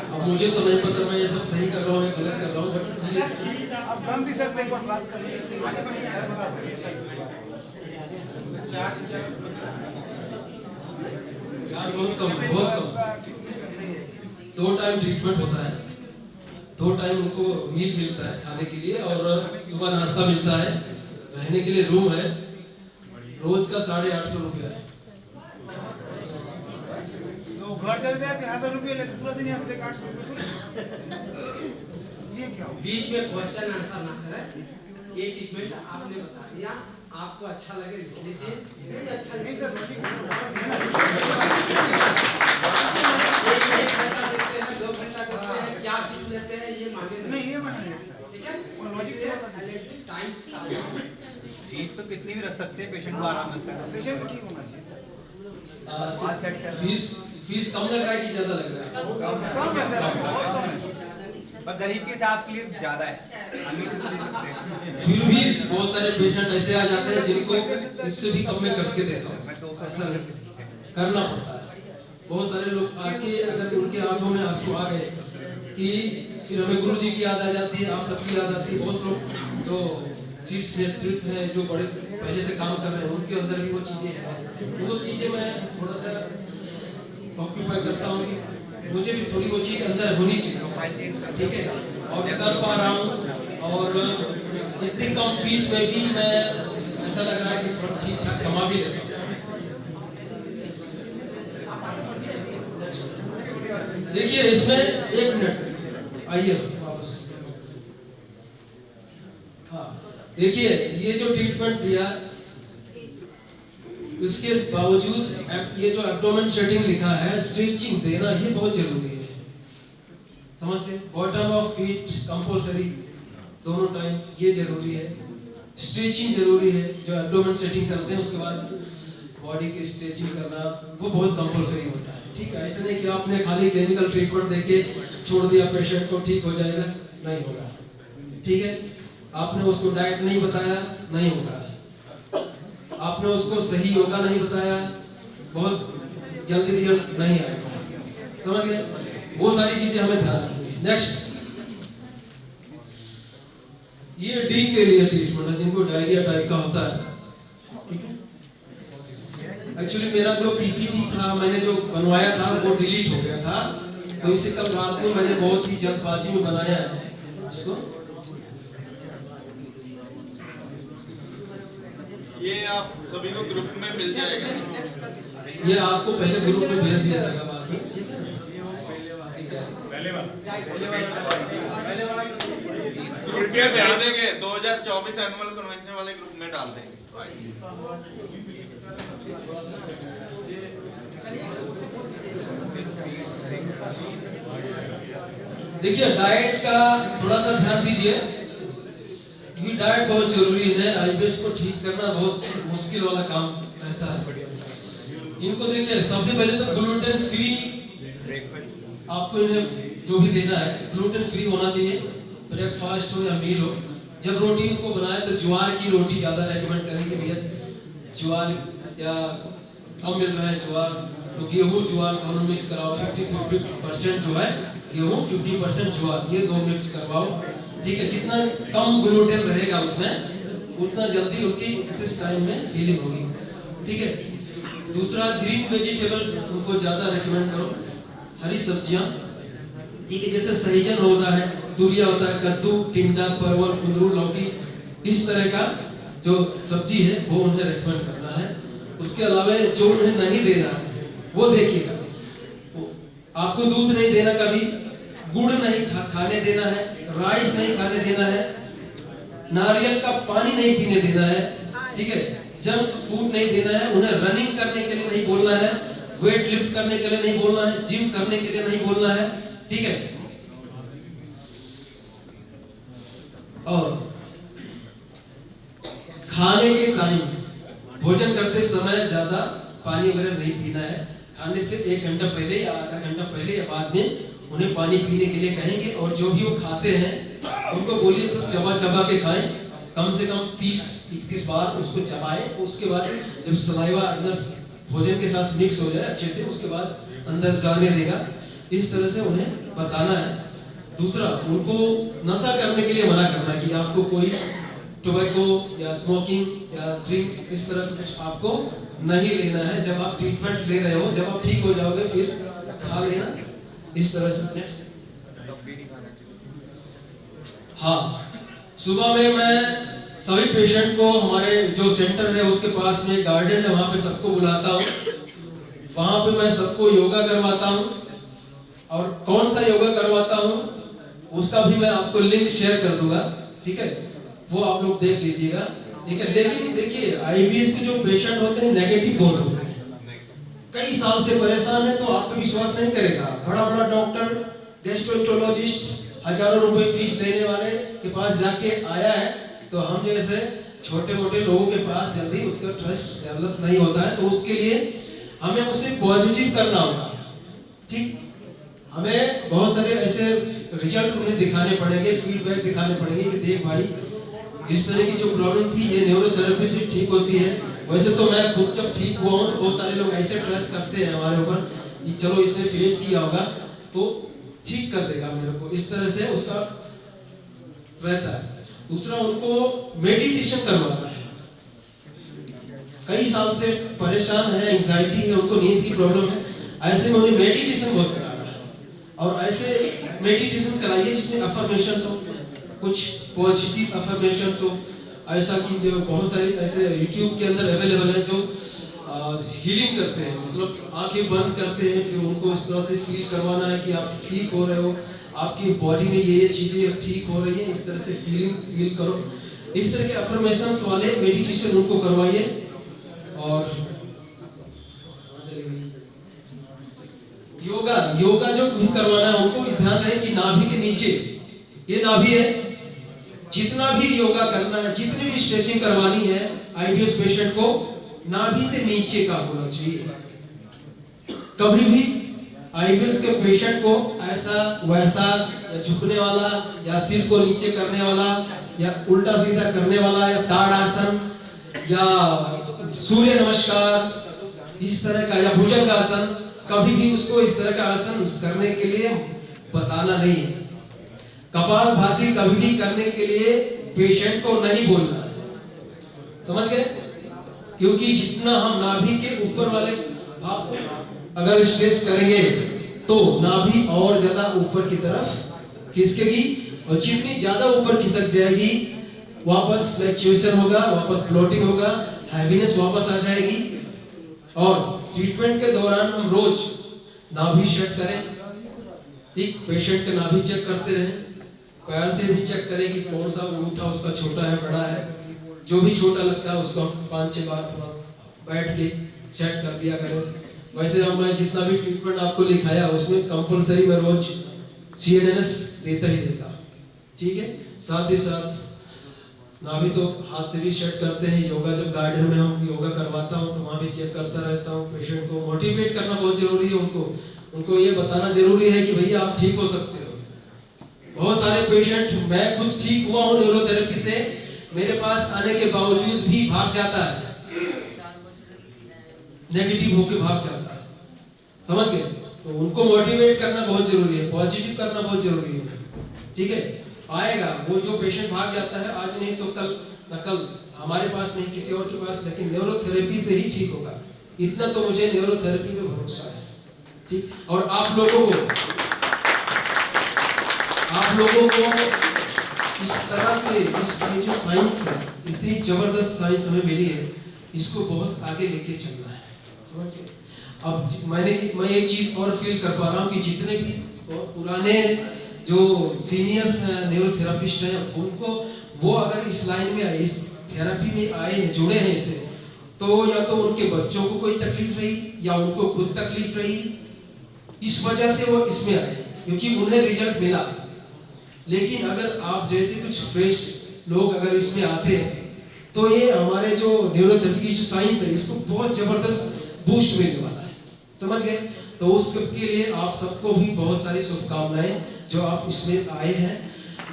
अब मुझे तो नहीं पता मैं ये सब सही कर रहा हूँ या गलत कर रहा हूँ, बट अब गांधी सर से एक बार बात कर लीजिए। चार्ज बहुत कम, बहुत कम। 2 टाइम ट्रीटमेंट होता है, 2 टाइम उनको मील मिलता है खाने के लिए, और सुबह नाश्ता मिलता है, रहने के लिए रूम है। रोज का 850 रुपया है। तो घर चल जाए 1000 रुपये लेते, पूरा दिन यहाँ से 800 रुपये। ये क्या हो? बीच में क्वेश्चन आंसर ना करें। ये ट्रीटमेंट आपने बता दिया, आपको अच्छा लगे लिख लीजिए, नहीं अच्छा नहीं नहीं सर, एक घंटा देते हैं, 2 घंटा देते हैं, क्या फीस लेते हैं ये मांगे नहीं, ये मानेंगे। ठीक है। और लॉजिक टाइम फीस तो कितनी भी रख सकते हैं, पेशेंट को आराम मिलता है, पेशेंट को ठीक होना चाहिए सर। फीस कम लग रहा है कि ज्यादा लग रहा है? कम है सर, बहुत कम है, पर गरीब के हिसाब के लिए ज्यादा है, अमीर से तो दे सकते हैं। फिर भी बहुत सारे पेशेंट ऐसे आ जाते हैं जिनको इससे भी कम में करके देता हूँ, मैं 200 ऐसा करना पड़ता है। बहुत सारे लोग आके अगर उनके आंखों में आंसू आ गए कि फिर हमें गुरु जी की याद आ जाती है, आप सबकी याद आती है। बहुत लोग जो शीर्ष नेतृत्व है, जो बड़े पहले से काम कर रहे हैं, उनके अंदर भी वो चीजें हैं। वो चीजें मैं थोड़ा सा ऑक्यूपाई करता हूँ, मुझे भी थोड़ी वो चीज अंदर होनी चाहिए, ठीक है, और कर पा रहा हूँ। और इतनी कम फीस में भी मैं ऐसा लग रहा है कि थोड़ा ठीक ठाक कमा भी लेता हूँ। देखिए इसमें 1 मिनट आइए वापस। हाँ देखिए, ये जो ट्रीटमेंट दिया उसके बावजूद ये जो एब्डोमेन सेटिंग लिखा है, स्ट्रेचिंग देना ये बहुत जरूरी है, समझ गए? बॉटम ऑफ फीट कंपल्सरी दोनों टाइम ये जरूरी है, स्ट्रेचिंग जरूरी है। जो एब्डोमेन सेटिंग करते हैं उसके बाद बॉडी की स्ट्रेचिंग करना वो बहुत कंपल्सरी होता है, ठीक है। ऐसे नहीं कि आपने खाली क्लिनिकल ट्रीटमेंट देके छोड़ दिया पेशेंट को, ठीक हो जाएगा, नहीं होगा, ठीक है। आपने उसको डाइट नहीं बताया, नहीं होगा। आपने उसको सही योगा नहीं बताया, बहुत जल्दी रिजल्ट नहीं आएगा, समझ गए? वो सारी चीजें हमें ध्यान रखनी। नेक्स्ट, ये डी के लिए ट्रीटमेंट है, जिनको डायरिया टाइप का होता है, ठीक है। एक्चुअली मेरा जो पीपीटी था, मैंने जो बनवाया था वो डिलीट हो गया था, तो इसे कल रात को मैंने बहुत ही जल्दबाजी में बनाया है इसको। ये आप सभी को ग्रुप में मिल जाएगा, ये आपको पहले ग्रुप में भेज दिया जाएगा बाद में, कृपया ध्यान देंगे 2024 एनुअल कन्वेंशन वाले ग्रुप में डाल देंगे। देखिए डाइट का थोड़ा सा ध्यान दीजिए, क्योंकि डाइट बहुत जरूरी है। आईबीएस को ठीक करना बहुत मुश्किल वाला काम रहता है। इनको देखिए, सबसे पहले तो ग्लूटेन फ्री आपको इन्हें जो भी देना है ग्लूटेन फ्री होना चाहिए, ब्रेकफास्ट हो या मील हो। जब रोटी इनको बनाए तो ज्वार की रोटी ज्यादा रेकमेंड करेंगे भैया, ज्वार या कम मिल रहा है ज्वार तो गेहूं ज्वार दोनों मिक्स कराओ, 50% जो है गेहूं, 50% ज्वार, ये दो मिक्स करवाओ, ठीक है। जितना कम ग्लूटेन रहेगा उसमें उतना जल्दी उनकी इस टाइम में हीलिंग होगी, ठीक है। दूसरा, ग्रीन वेजिटेबल्स उनको ज्यादा रेकमेंड करो, हरी सब्जियां, ठीक है, जैसे सहजन होता है, तुरिया होता है, कद्दू, टिंडा, परवल, कुंदरू, लौकी, इस तरह का जो सब्जी है वो उन्हें रेकमेंड करना है। उसके अलावा जो उन्हें नहीं देना है वो देखिएगा, आपको दूध नहीं देना, कभी गुड़ नहीं खाने देना है, राइस नहीं खाने देना है, नारियल का पानी नहीं पीने देना है, ठीक है। जंक फूड नहीं देना है, उन्हें रनिंग करने के लिए नहीं बोलना है, वेट लिफ्ट करने के लिए नहीं बोलना है, जिम करने के लिए नहीं बोलना है, ठीक है। और खाने के टाइम, भोजन करते समय ज्यादा पानी वगैरह नहीं पीना है। खाने से 1 घंटा पहले या आधा घंटा पहले या बाद में उन्हें पानी पीने के लिए कहेंगे। और जो भी वो खाते हैं उनको बोलिए तो चबा चबा के खाएं, कम से कम 30-31 बार उसको चबाएं। उसके बाद जब सलाइवा अंदर भोजन के साथ मिक्स हो जाए अच्छे से, उसके बाद अंदर जाने देगा। इस तरह से उन्हें बताना है। दूसरा, उनको नशा करने के लिए मना करना कि आपको कोई टोबैको या स्मोकिंग या ड्रिंक इस तरह कुछ आपको नहीं लेना है। जब आप ट्रीटमेंट ले रहे हो, जब आप ठीक हो जाओगे फिर खा लेना, इस तरह से। हाँ, सुबह में मैं सभी पेशेंट को हमारे जो सेंटर है उसके पास में गार्डन है, वहां पे सबको बुलाता हूँ। वहां पे मैं सबको योगा करवाता हूँ, और कौन सा योगा करवाता हूँ उसका भी मैं आपको लिंक शेयर कर दूंगा, ठीक है, वो आप लोग देख लीजिएगा, ठीक है। लेकिन देखिए, आईबीएस के जो पेशेंट होते हैं नेगेटिव बहुत होते हैं, कई साल से परेशान है, तो आप पे विश्वास नहीं करेगा। बड़ा बड़ा डॉक्टर, गैस्ट्रोएंटरोलॉजिस्ट, हजारों रुपए फीस देने वाले के पास जाके आया है, तो हम जैसे छोटे मोटे लोगों के पास जल्दी उसका ट्रस्ट डेवलप नहीं होता है। तो उसके लिए हमें उसे पॉजिटिव करना होगा, ठीक। हमें बहुत सारे ऐसे रिजल्ट उन्हें दिखाने पड़ेंगे, फीडबैक दिखाने पड़ेंगे कि देख भाई इस तरह की जो प्रॉब्लम थी ये न्यूरोथेरेपी से ठीक होती है। वैसे तो मैं खुद जब ठीक हुआ हूँ तो बहुत सारे लोग ऐसे ट्रस्ट करते हैं हमारे ऊपर कि चलो इसने फेस किया होगा तो ठीक कर देगा मेरे को, इस तरह से उसका रहता है। दूसरा, उनको मेडिटेशन करवाना है। कई साल से परेशान है, एंजाइटी है, उनको नींद की प्रॉब्लम है, ऐसे में उन्हें मेडिटेशन बहुत कराना है। और ऐसे मेडिटेशन कराइए जिसमें अफर्मेशंस हो, कुछ पॉजिटिव अफर्मेशंस हो। ऐसा कि जो बहुत सारे ऐसे यूट्यूब के अंदर अवेलेबल है जो हीलिंग करते हैं, मतलब आंखें बंद करते हैं, फिर उनको इस तरह से फील करवाना है कि आप ठीक हो रहे हो, आपकी बॉडी में ये चीजें ठीक हो रही है, इस तरह से फील करो। इस तरह के अफर्मेशंस वाले मेडिटेशन उनको करवाइए। और योगा जो भी करवाना है उनको ध्यान रहे कि नाभि के नीचे, ये नाभि है, जितना भी योगा करना है, जितनी भी स्ट्रेचिंग करवानी है आईबीएस पेशेंट को, नाभि से नीचे का होना चाहिए। कभी भी आईबीएस के पेशेंट को ऐसा वैसा या झुकने वाला या सिर को नीचे करने वाला या उल्टा सीधा करने वाला या ताड़ासन या सूर्य नमस्कार इस तरह का या भुजंगासन, कभी भी उसको इस तरह का आसन करने के लिए बताना नहीं। कपालभाति कभी भी करने के लिए पेशेंट को नहीं बोलना है, समझ गए? क्योंकि जितना हम नाभि के ऊपर वाले भाग को अगर स्ट्रेच करेंगे तो नाभि और ज्यादा ऊपर की तरफ खिसकेगी, और जितनी ज्यादा ऊपर खिसक जाएगी वापस फ्लैक्चुएशन होगा, वापस ब्लोटिंग होगा, हैवीनेस वापस आ जाएगी। और ट्रीटमेंट के दौरान हम रोज नाभि चेक करें, एक पेशेंट का नाभि चेक करते रहें, पैर से भी चेक करें कि कौन सा अंगूठा उसका छोटा है बड़ा है, जो भी छोटा लगता है उसको हम 5-6 बार थोड़ा बैठ के चेक कर दिया करें। वैसे हमने जितना भी ट्रीटमेंट आपको लिखाया उसमें कंपलसरी मैं रोज CNNS देता ही देता, ठीक है। साथ ही साथ नाभि तो हाथ से भी चेक करते हैं, योगा जब गार्डन में हम योगा करवाता हूँ तो वहाँ भी चेक करता रहता हूँ। पेशेंट को मोटिवेट करना बहुत जरूरी है, उनको ये बताना जरूरी है कि भैया आप ठीक हो सकते हो। बहुत सारे पेशेंट, मैं खुद ठीक हुआ हूँ न्यूरोथेरेपी से, मेरे पास आने के बावजूद भी भाग जाता है, नेगेटिव होकर भाग जाता है, समझ गए? तो उनको मोटिवेट करना बहुत जरूरी है, पॉजिटिव करना बहुत जरूरी है, ठीक है। आएगा वो जो पेशेंट भाग जाता है, आज नहीं तो कल न कल हमारे पास नहीं किसी और के पास, लेकिन न्यूरोथेरेपी से ही ठीक होगा, इतना तो मुझे न्यूरोथेरेपी पे भरोसा है, ठीक। और आप लोगों को इस तरह से इस जो साइंस है, इतनी जबरदस्त साइंस हमें मिली है, इसको बहुत आगे लेके चलना है, समझ गए? अब मैं एक चीज और फील कर पा रहा हूँ कि जितने भी पुराने जो सीनियर्स हैं न्यूरोथेरापिस्ट हैं, उनको वो अगर इस लाइन में आए, इस थेरेपी में आए हैं, जुड़े हैं इससे, तो या तो उनके बच्चों को कोई तकलीफ रही या उनको खुद तकलीफ रही, इस वजह से वो इसमें आए क्योंकि उन्हें रिजल्ट मिला। लेकिन अगर आप जैसे कुछ फ्रेश लोग अगर इसमें आते हैं तो ये हमारे जो न्यूरोथेरेपी की जो साइंस है इसको बहुत जबरदस्त बूस्ट मिलने वाला है, समझ गए? तो उसके लिए आप सबको भी बहुत सारी शुभकामनाएं जो आप इसमें आए हैं,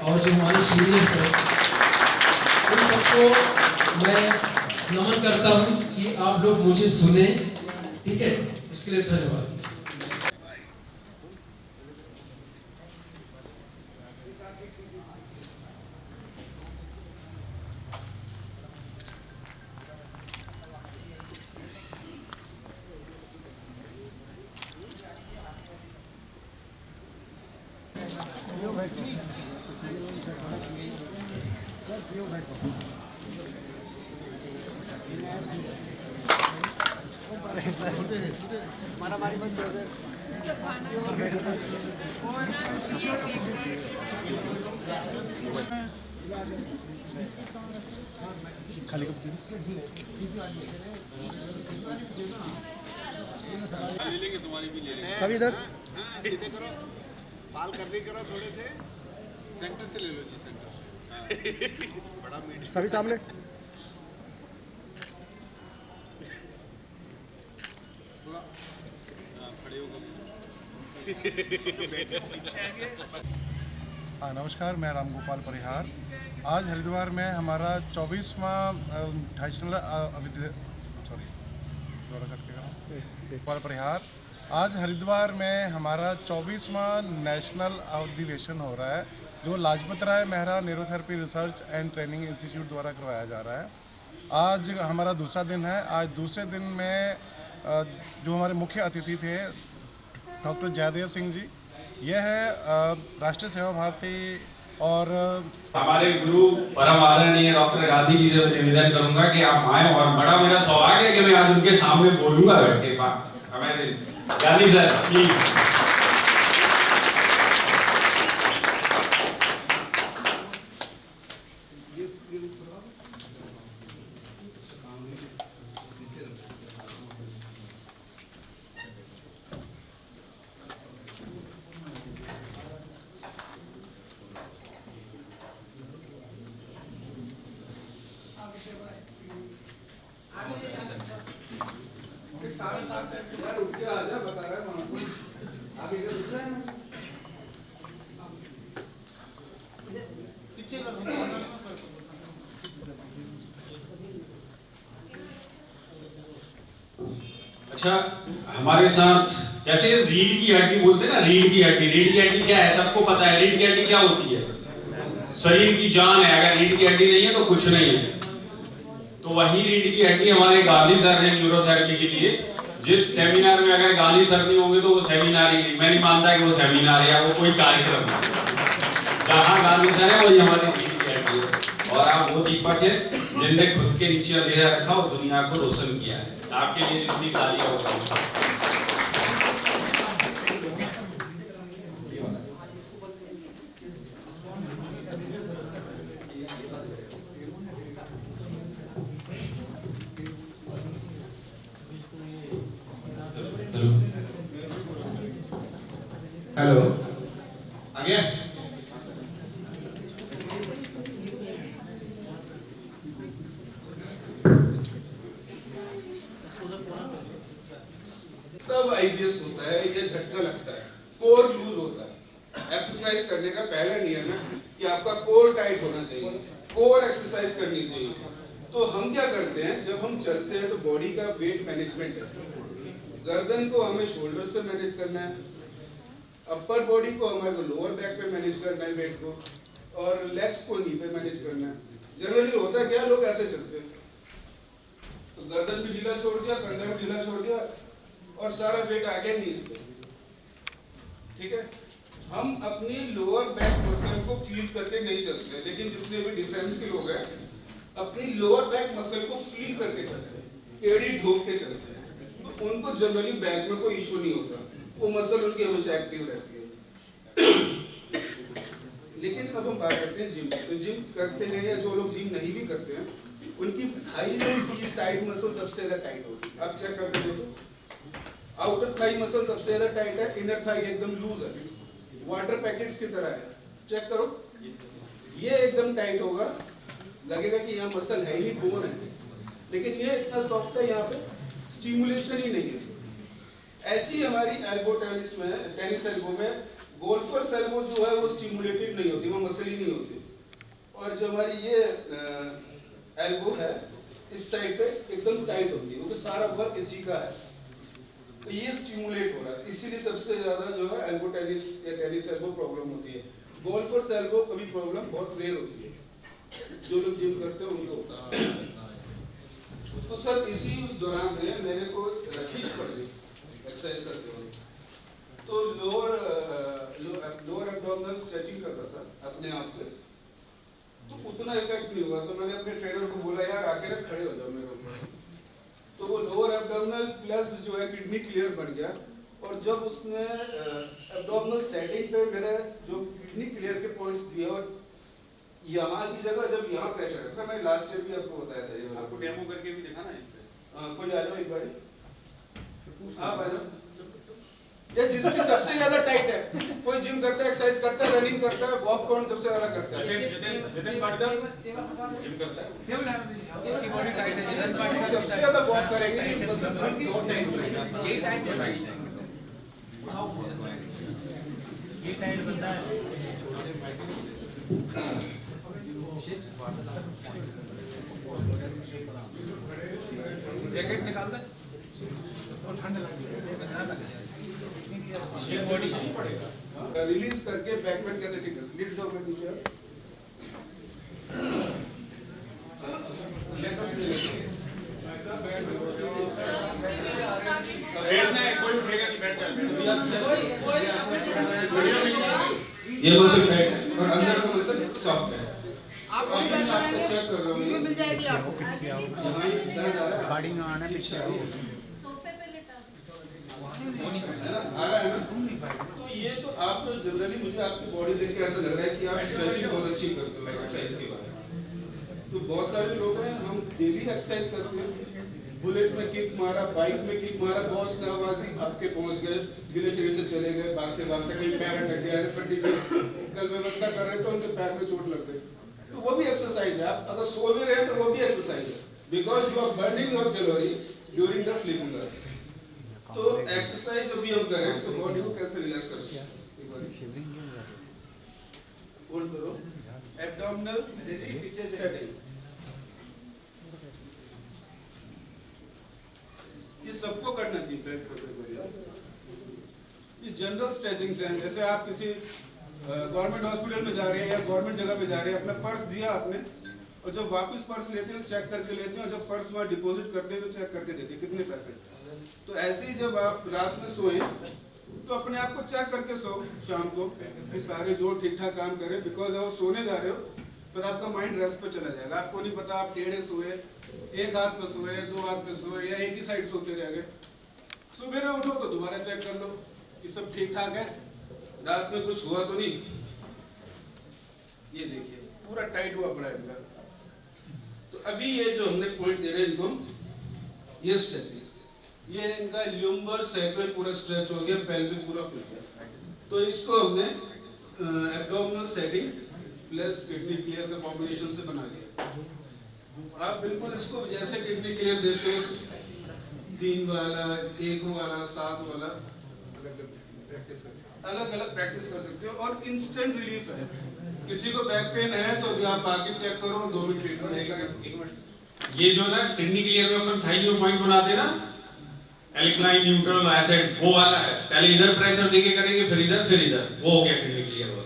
और जो हमारे सीनियर्स हैं उन सबको मैं नमन करता हूं कि आप लोग मुझे सुने, ठीक है? इसके लिए धन्यवाद। सभी इधर सीधे करो, बाल कर्ली करो थोड़े से, सेंटर से ले लो जी, सेंटर से बड़ा मीडियम सभी सामने। जो बैठे वो पीछे आएंगे। हाँ नमस्कार, मैं राम गोपाल परिहार। आज हरिद्वार में हमारा 24वां गोपाल परिहार। आज हरिद्वार में हमारा 24वां नेशनल अधिवेशन हो रहा है, जो Lajpat Rai Mehra neurotherapy research and training institute द्वारा करवाया जा रहा है। आज हमारा दूसरा दिन है। आज दूसरे दिन में जो हमारे मुख्य अतिथि थे डॉक्टर जयदेव सिंह जी, यह है राष्ट्रीय सेवा भारती और हमारे गुरु परम आदरणीय डॉक्टर गांधी जी से निवेदन करूंगा कि आप आए, और बड़ा मेरा सौभाग्य है कि मैं आज उनके सामने बोलूंगा बैठ के। Gandhi sir please. अच्छा, हमारे साथ जैसे रीढ़ की हड्डी बोलते हैं ना, रीढ़ की हड्डी क्या है? सबको पता है रीढ़ की हड्डी क्या होती है। शरीर की जान है। अगर रीढ़ की हड्डी नहीं है तो कुछ नहीं है। तो वही रीढ़ की हड्डी हमारे गांधी सर है न्यूरोथेरेपी के लिए। जिस सेमिनार में अगर गांधी सर नहीं होंगे तो वो सेमिनार ही नहीं। मैं नहीं मानता कि वो सेमिनार है या वो कोई कार्यक्रम है। जहाँ गांधी सर है वही हमारी रीढ़ की हड्डी है। और आप वो दीपक है जिनने खुद के नीचे अंधेरा रखा और दुनिया को रोशन किया है। आपके लिए जितनी तालियां होगी। हेलो, आ गया? तब आईबीएस होता है, ये झटका लगता है, कोर लूज होता है। एक्सरसाइज करने का पहला नियम है कि आपका कोर टाइट होना चाहिए, कोर एक्सरसाइज करनी चाहिए। तो हम क्या करते हैं, जब हम चलते हैं तो बॉडी का वेट मैनेजमेंट है। गर्दन को हमें शोल्डर्स पे मैनेज करना है, अपर बॉडी को हमारे को लोअर बैक पे मैनेज करना है वेट को, और लेग्स को नी पे मैनेज करना है। जनरली होता क्या, लोग ऐसे चलते हैं तो गर्दन भी ढीला छोड़ दिया, कंधे भी ढीला छोड़ दिया और सारा वेट आ गया नीज पे। ठीक है, हम अपनी लोअर बैक मसल को फील करके नहीं चलते, लेकिन जितने भी डिफेंस के लोग हैं अपनी लोअर बैक मसल को फील करके चलते हैं, एड़ी ढोक के चलते हैं। तो उनको जनरली बैक में कोई इशू नहीं होता, वो मसल उनकी हमेशा एक्टिव रहती है। लेकिन अब हम बात करते हैं जिम की। तो जिम करते हैं या जो लोग जिम नहीं भी करते हैं, उनकी थाई की साइड मसल सबसे ज्यादा टाइट होती है। आप चेक करके देखो, आउटर थाई मसल सबसे ज्यादा टाइट है, इनर थाई एकदम लूज है, वाटर पैकेट्स की तरह है। चेक करो, ये एकदम टाइट होगा, लगेगा कि यहाँ मसल है ही नहीं, बोन है, लेकिन ये इतना सॉफ्ट है, यहाँ पे स्टिमुलेशन ही नहीं है। ऐसी हमारी एल्बो टेनिस में, टेनिस एल्बो में गोल्फर्स एल्बो जो है वो स्टिमुलेटेड नहीं होती, वो मसल ही नहीं होती। और जो हमारी ये एल्बो है इस साइड पे एकदम टाइट होती है, क्योंकि सारा वर्क इसी का है, तो ये स्टिमुलेट हो रहा है। इसीलिए सबसे ज्यादा जो है एल्बो टेनिस या टेनिस एल्बो प्रॉब्लम होती है। गोल्फर्स एल्बो कभी प्रॉब्लम बहुत रेयर होती है, जो लोग जिम करते हैं उनको होता है। तो सर इसी उस दौरान में मेरे को खींच पड़ गई एक्सरसाइज करते हुए, तो लोअर एब्डोमिनल स्ट्रेचिंग करता था अपने आप से, तो उतना इफेक्ट नहीं हुआ। तो मैंने अपने ट्रेनर को बोला यार आके ना खड़े हो जाओ मेरे ऊपर, तो वो लोअर एब्डोमिनल प्लस जो है किडनी क्लियर बन गया। और जब उसने एब्डोमिनल सेटिंग पे मेरे जो किडनी क्लियर के पॉइंट्स दिए, और यहाँ की जगह जब यहाँ प्रेशर रखा, मैंने लास्ट ईयर भी आपको बताया था, ये आपको डेमो करके भी देखा ना इस पे। कोई आ जाओ एक बार, आप आ जाओ। ये जिसकी सबसे ज्यादा टाइट है, कोई जिम करता है, एक्सरसाइज करता है, रनिंग करता है, वॉक कौन सबसे ज्यादा करता है? जितेन पाटीदार जिम करता है, इसकी बॉडी टाइट है, सबसे ज्यादा वॉक करेंगे, मतलब बहुत टाइट रहेगा। यही टाइट है। ये टाइट बंदा है। जैकेट निकाल दे और ठंड लग जाएगी। बॉडी चाहिए पड़ेगा। रिलीज करके बैकबेंड कैसे ठीक करते? लीड दो मैं नीचे। बैठना है, कोई उठेगा नहीं, बैठ जाए। ये मसल टाइट है और अंदर का मसल सॉफ्ट है। आप वही बैठ जाएंगे, चेक कर रहा हूँ, वीडियो मिल जाएगी आपको। यहाँ दर्द आ रहा है, गाड़ी में आना पीछे है ना? आ रहा है ना? तो ये तो आप जनरली मुझे आपकी बॉडी देख के ऐसा लग रहा है कि आप स्ट्रेचिंग बहुत अच्छी करते हो एक्सरसाइज के बारे में। तो बहुत सारे लोग हैं, हम डेली एक्सरसाइज करते हैं, बुलेट में किक मारा, बाइक में किक मारा, बहुत से आवाज दी, भाग के पहुंच गए, गिले शरीर से चले गए, भागते भागते कहीं पैर अटक गया, पंडित जी कल व्यवस्था कर रहे थे, उनके पैर में चोट लग गई। तो वो भी एक्सरसाइज है। आप अगर सो भी रहे तो वो भी एक्सरसाइज है, because you are burning your calorie during the sleeping hours. तो एक्सरसाइज जब भी हम करें तो बॉडी को कैसे रिलैक्स कर सकते हैं? होल्ड करो, एब्डोमिनल पीछे सेटिंग। ये सबको करना चाहिए पेट पकड़ कर। ये जनरल स्ट्रेचिंग्स हैं। जैसे आप किसी गवर्नमेंट हॉस्पिटल में जा रहे हैं या गवर्नमेंट जगह पे जा रहे हैं, अपना पर्स दिया आपने, और जब वापस पर्स लेते हैं चेक करके लेते हैं, और जब पर्स वहाँ डिपॉजिट करते हैं तो चेक करके देते हैं कितने पैसे। तो ऐसे ही जब आप रात में सोए तो अपने आप को चेक करके सो शाम को कि सारे जोड़ ठीक ठाक काम करें, बिकॉज आप सोने जा रहे हो फिर आपका माइंड रेस्ट पे चला जाएगा। आपको नहीं पता आप टेढ़े सोए, एक हाथ पे सोए, दो हाथ पे सोए, या एक ही साइड सोते रह गए। सुबह उठो तो दोबारा चेक कर लो कि सब ठीक ठाक है, रात में कुछ हुआ तो नहीं। ये देखिए पूरा टाइट हुआ पड़ा है इनका। तो अभी ये जो हमने पॉइंट दे रहे हैं इनको, ये स्ट्रेचिंग, ये इनका ल्यूम्बर सैक्रल पूरा स्ट्रेच हो गया, पेल्विक पूरा खुल गया। तो इसको हमने abdominal setting plus kidney clear का कॉम्बिनेशन से बना लिया। आप बिल्कुल इसको जैसे किडनी क्लियर देते हो, 3 वाला, 1 वाला, 7 वाला, अलग अलग प्रैक्टिस कर सकते हो और इंस्टेंट रिलीफ है। किसी को बैक पेन है तो अभी आप आके चेक करो, 2 मिनट ट्रीटमेंट देगा। ये जो ना किडनी क्लियर में अपन थाई जो पॉइंट बनाते हैं ना, एल्कलाइन न्यूट्रल एसिड, वो वाला है। पहले इधर प्रेशर देके करेंगे, फिर इधर, वो हो गया किडनी क्लियर वाला।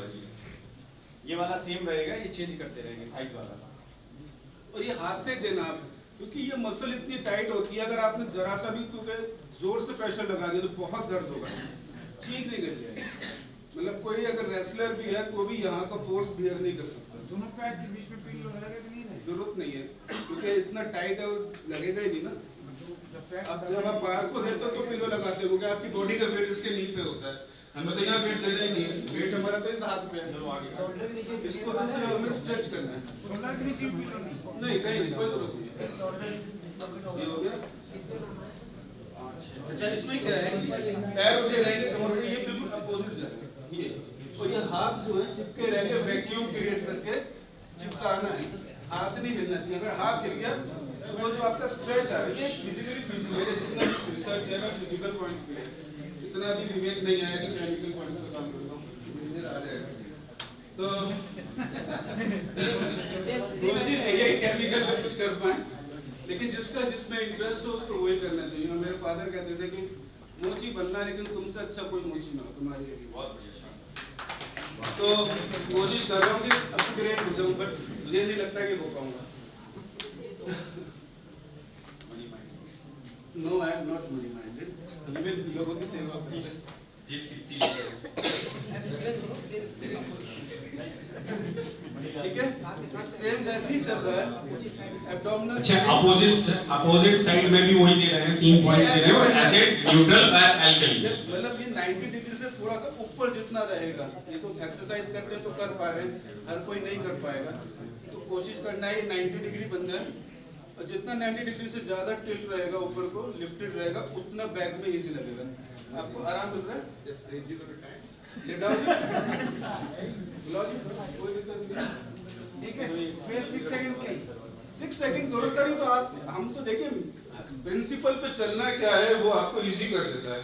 ये वाला सेम रहेगा, ये चेंज करते रहेंगे थाई वाला। और ये हाथ से देना आप, क्योंकि ये मसल इतनी टाइट होती है, अगर आपने जरा सा भी क्योंकि जोर से प्रेशर लगा दिया तो बहुत दर्द होगा, चीख निकल जाएगी। मतलब कोई अगर रेसलर भी है तो भी यहाँ का फोर्स बियर नहीं कर सकता। दोनों पैर के बीच में पिन लगा के नहीं है, जरूरत नहीं है क्योंकि इतना टाइट है, लगेगा ही नहीं ना। अब जब आप पैर को देते हो तो पिलो लगाते हो, क्योंकि आपकी बॉडी का वेट इसके नी पे होता है। हमें तो यहाँ वेट देना ही नहीं है, वेट हमारा तो इस हाथ पे है। इसको सिर्फ हमें स्ट्रेच करना है, नहीं कहीं नहीं, कोई जरूरत नहीं है। ये हो गया। अच्छा इसमें क्या है, पैर उठे रहेंगे, कमर उठे, ये बिल्कुल अपोजिट जाएगा ये, और ये हाथ जो है चिपके रहेंगे, वैक्यूम क्रिएट करके चिपकाना है, हाथ नहीं हिलना चाहिए। अगर हाथ हिल गया तो वो जो आपका स्ट्रेच है, ये फिजिकली जितना रिसर्च है ना फिजिकल पॉइंट पे, इतना भी विवेक नहीं आया कि केमिकल पॉइंट पे काम करता हूँ, आ जाएगा। तो कोशिश यही केमिकल पे कुछ कर पाए, लेकिन जिसका जिसमें इंटरेस्ट हो उसको वही करना चाहिए। और मेरे फादर कहते थे कि मोची बनना, लेकिन तुमसे अच्छा कोई मोची ना हो तुम्हारी एरिया। बहुत बढ़िया। तो कोशिश कर रहा हूँ कि अपग्रेड हो जाऊँ, बट मुझे नहीं लगता कि हो पाऊंगा। No I am not money minded, हमें लोगों की सेवा करते हैं। ठीक है, सेम वैसे ही चल रहा है। एब्डोमिनल, अच्छा अपोजिट साइड में भी वही दे रहे हैं, 3 पॉइंट दे रहे हैं, एसिड, न्यूट्रल और एल्कली। मतलब ये 90 डिग्री से थोड़ा सा ऊपर जितना रहेगा, ये तो एक्सरसाइज करते हैं तो कर पा रहे हैं, हर कोई नहीं कर पाएगा। तो कोशिश करना है 90 डिग्री बन जाए, और जितना 90 डिग्री से ज्यादा टिल्ट रहेगा ऊपर को, लिफ्टेड रहेगा, उतना बैक में इजी लगेगा। आपको आराम मिल रहा है, जस्ट ब्रेक जी को टाइम लेट डाउन जी, बुलाओ जी, कोई दिक्कत नहीं। ठीक है, 6 सेकंड के 6 सेकंड करो सर। तो आप हम तो देखिए प्रिंसिपल पे चलना क्या है वो आपको इजी कर देता है।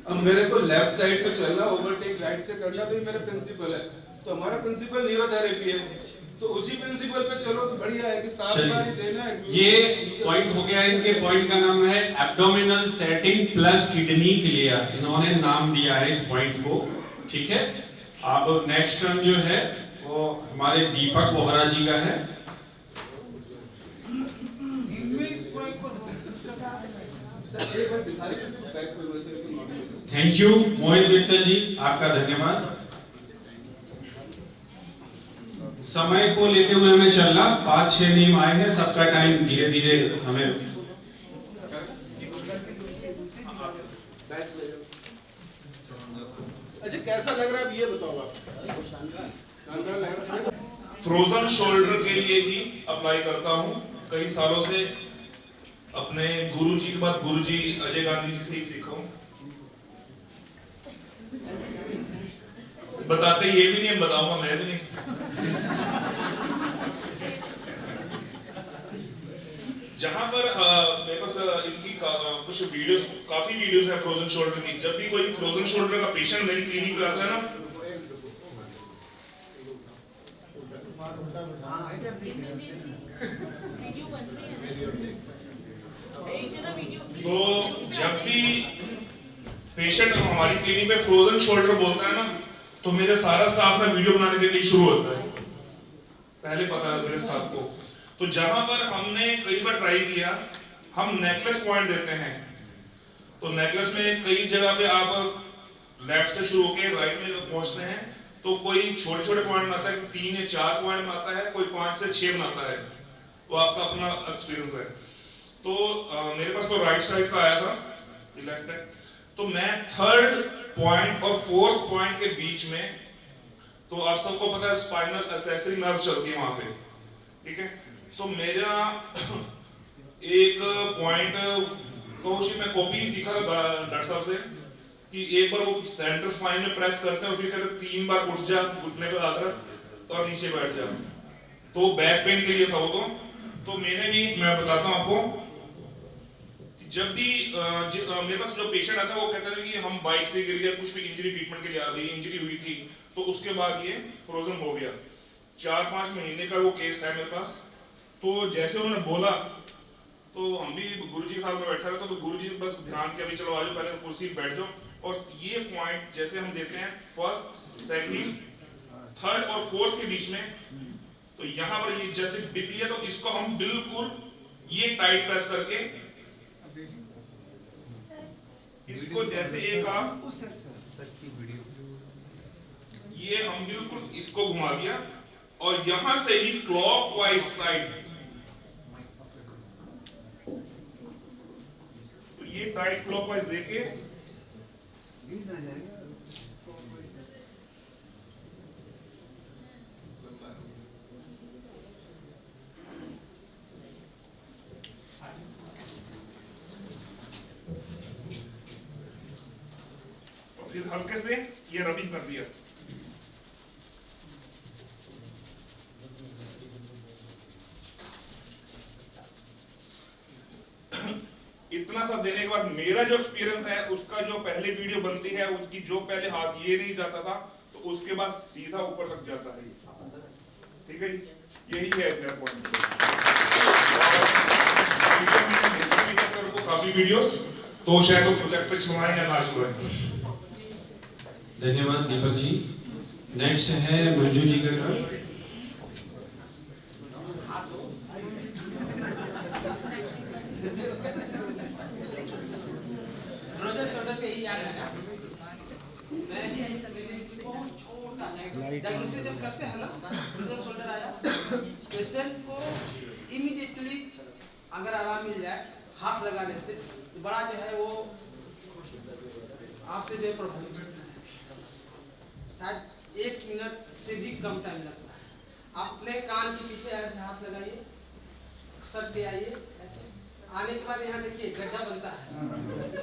अब मेरे को लेफ्ट साइड पे चलना, ओवरटेक राइट से करना, तो ये मेरा प्रिंसिपल है। तो हमारा प्रिंसिपल न्यूरोथेरेपी है, तो उसी प्रिंसिपल पे चलो तो बढ़िया है कि साफ बारी देना है। ये पॉइंट हो गया। इनके पॉइंट का नाम है abdominal setting plus kidney clear, इन्होंने नाम दिया है इस पॉइंट को, ठीक है। अब नेक्स्ट टर्न जो है वो हमारे दीपक बोहरा जी का है। थैंक यू मोहित मित्तल जी, आपका धन्यवाद। समय को लेते हुए हमें चलना, 5-6 टीम आए हैं, सबका टाइम धीरे धीरे हमें। अच्छा कैसा लग रहा है ये बताओ आप? शानदार लग रहा है। फ्रोजन शोल्डर के लिए ही अप्लाई करता हूँ कई सालों से। अपने गुरुजी के बाद गुरुजी अजय गांधी जी से ही सीखा हूँ। बताते ये भी नहीं, बताऊंगा मैं भी नहीं। जहां पर मेरे पास इनकी कुछ वीडियोस, काफी वीडियोस हैं फ्रोजन शोल्डर की। जब भी कोई फ्रोजन शोल्डर का पेशेंट मेरी क्लिनिक पे आता है ना, तो जब भी पेशेंट हमारी क्लिनिक पे फ्रोजन शोल्डर बोलता है ना, तो मेरे सारा स्टाफ ना वीडियो बनाने के लिए शुरू होता है। पहले पता है मेरे स्टाफ को। तो जहां पर हमने कई बार ट्राई किया, हम नेकलेस पॉइंट देते हैं। तो नेकलेस में कई जगह पे आप लेफ्ट से शुरू होकर राइट में पहुंचते हैं, तो कोई छोटे छोटे पॉइंट बनाता है, 3 या 4 पॉइंट बनाता है, कोई 5 से 6 बनाता है। तो आपका अपना एक्सपीरियंस है। तो मेरे पास तो राइट साइड का आया था, लेफ्ट है। तो मैं 3rd पॉइंट और 4th पॉइंट के बीच में, तो आप सबको पता है स्पाइनल एक्सेसरी नर्व चलती है वहां पे, ठीक है। तो मेरा एक पॉइंट तो मैं कॉपी सीखा था डॉक्टर साहब से कि एक बार वो सेंटर स्पाइन में प्रेस करते हैं और फिर कहते 3 बार उठ जा, घुटने पे हाथ रख और नीचे बैठ जा। तो बैक पेन के लिए था वो। तो मैंने भी, मैं बताता हूँ आपको, जब भी मेरे पास जो पेशेंट आता है वो कहता है कि हम बाइक से गिर गए, कुछ भी इंजरी ट्रीटमेंट के लिए अभी इंजरी हुई थी, तो उसके बाद ये फ्रोजन हो गया। 4-5 महीने का वो केस है मेरे पास। तो जैसे उन्होंने बोला, तो हम भी गुरुजी के साथ में बैठा रहता, तो गुरुजी बस ध्यान के अभी चलो आ जाओ, पहले कुर्सी पे बैठ जाओ। और ये पॉइंट जैसे हम देते हैं 1st, 2nd, 3rd और 4th के बीच में, तो यहाँ पर ये जैसे डिप लिया, तो इसको हम बिल्कुल ये टाइट प्रेस करके इसको जैसे एक आप ये हम बिल्कुल इसको घुमा दिया और यहां से ही क्लॉकवाइज टाइट। तो ये टाइट क्लॉकवाइज देके फिर हल्के से ये रबिंग कर दिया। इतना सा देने के बाद मेरा जो एक्सपीरियंस है, उसका जो पहले वीडियो बनती है, उनकी जो पहले हाथ ये नहीं जाता था, तो उसके बाद सीधा ऊपर तक जाता है, ठीक है। यही है मेरा पॉइंट। काफी वीडियोस तो शायद वो प्रोजेक्ट पे छुड़ाएं या ना छुड़ाएं। धन्यवाद दीपक जी। नेक्स्ट है मंजू जी का टर्न। फ्रोजन शोल्डर पे ही याद आया, मैं भी बहुत छोटा डायग्नोसिस जब करते हैं ना, फ्रोजन शोल्डर आया, पेशेंट को इमीडिएटली अगर आराम मिल जाए हाथ लगाने से, बड़ा जो है वो आपसे जो है प्रभावित होता है। शायद 1 मिनट से भी कम टाइम लगता है। आप अपने कान के पीछे ऐसे हाथ लगाइए, सट के आइए, ऐसे आने के बाद यहाँ देखिए गड्ढा बनता है,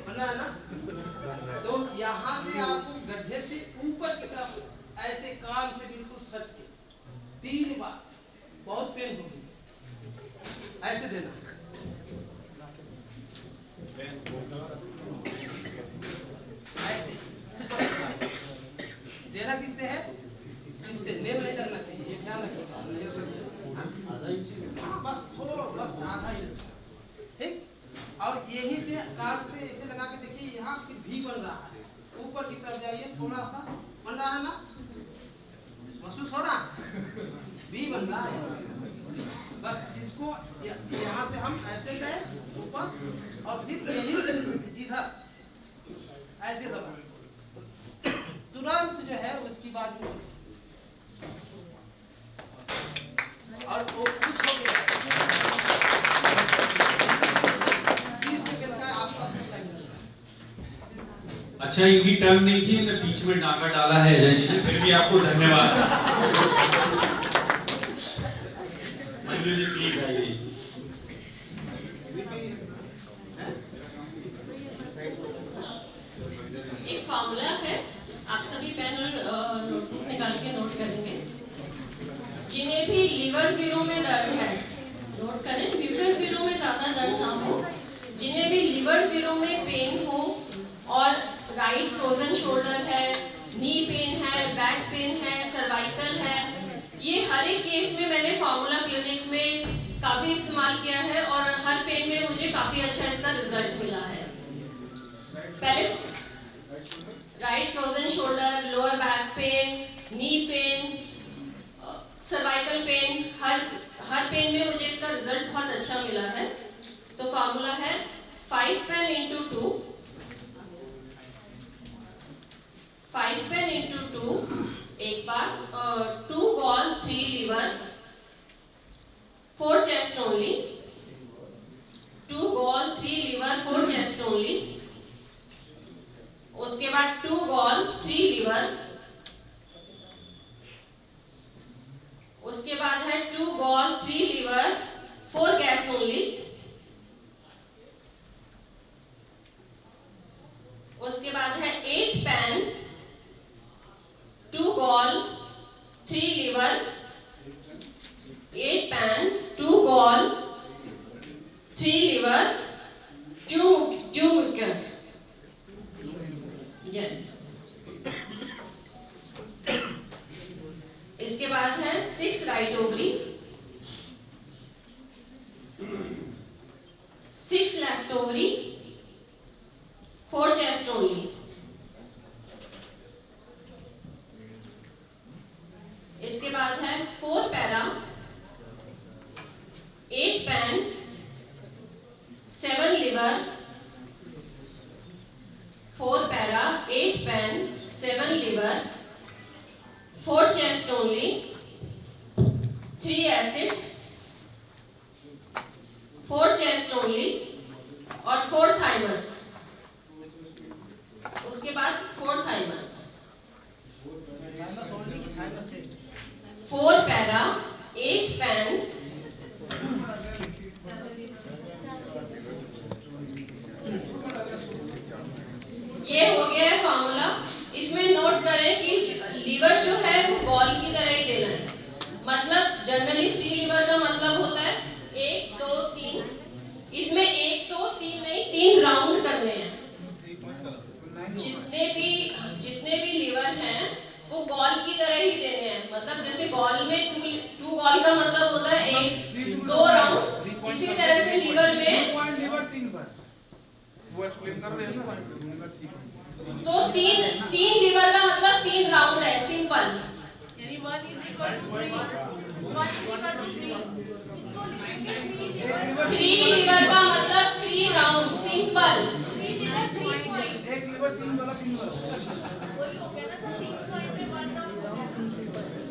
बना है ना। तो यहाँ से आपको गड्ढे से ऊपर की तरफ ऐसे कान से बिल्कुल सट के 3 बार, बहुत पेन होगी, ऐसे देना। ऐसे से ऐसे लगा के देखिए, यहाँ फिर भी बन रहा है, ऊपर की तरफ जाइए थोड़ा सा, बन रहा है ना, महसूस हो रहा है, भी बन रहा है। बस इसको यहाँ से हम ऐसे गए ऊपर और फिर यही इधर ऐसे दबा, तुरंत जो है उसकी बाजू और वो कुछ हो गया 30 सेकंड का आसपास में टाइम लगता है। अच्छा, इनकी टर्न नहीं थी, हमने बीच में डाका डाला है अजय जी ने, फिर भी आपको धन्यवाद। मंजू जी प्लीज आइए। एक फॉर्मूला है, आप सभी पेन और नोटबुक निकाल के नोट करेंगे। जिन्हें भी लिवर जीरो में दर्द है, नोट करें, म्यूकस जीरो में ज्यादा दर्द ना हो, जिन्हें भी लिवर जीरो में पेन हो और राइट फ्रोजन शोल्डर है, नी पेन है, बैक पेन है, सर्वाइकल है, ये हर एक केस में मैंने फार्मूला क्लिनिक में काफी इस्तेमाल किया है और हर पेन में मुझे काफी अच्छा इसका रिजल्ट मिला है। पहले right frozen shoulder, lower back pain, knee pain, cervical pain, हर पेन में मुझे इसका रिजल्ट बहुत अच्छा मिला है। तो फार्मूला है 5 पेन into 2, 5 पेन into 2 एक बार, 2 gall 3 liver, 4 chest only, 2 gall 3 liver 4 chest only, उसके बाद 2 gall 3 liver, उसके बाद है 2 gall 3 liver 4 gas only, उसके बाद है 8 pan 2 gall 3 liver, 8 pan 2 gall 3 liver 2 mucus, yes। इसके बाद है 6 right ovary, 6 left ovary, 4 chest only. इसके बाद है 4 para, 8 pan, 7 liver, 4 para, 8 pan, 7 liver, 4 chest only, 3 acid, 4 chest only और 4 thymus। उसके बाद 4 thymus, 4 para, 8 pan, ये हो गया है फॉर्मूला। इसमें नोट करें कि लीवर जो है वो गॉल की तरह ही देना है, मतलब जनरली 3 लीवर का मतलब होता है 1 2 3, इसमें 1 2 3 नहीं, 3 राउंड करने हैं। जितने भी लीवर हैं वो गॉल की तरह ही देने हैं, मतलब जैसे गॉल में 2 गॉल का मतलब होता है 1 2 राउंड, इसी तरह से लीवर में वो एक्सप्लेन कर रहे हैं ना, तो 3 लीवर का मतलब 3 राउंड है, सिंपल। 3 लीवर का मतलब 3 राउंड, सिंपल।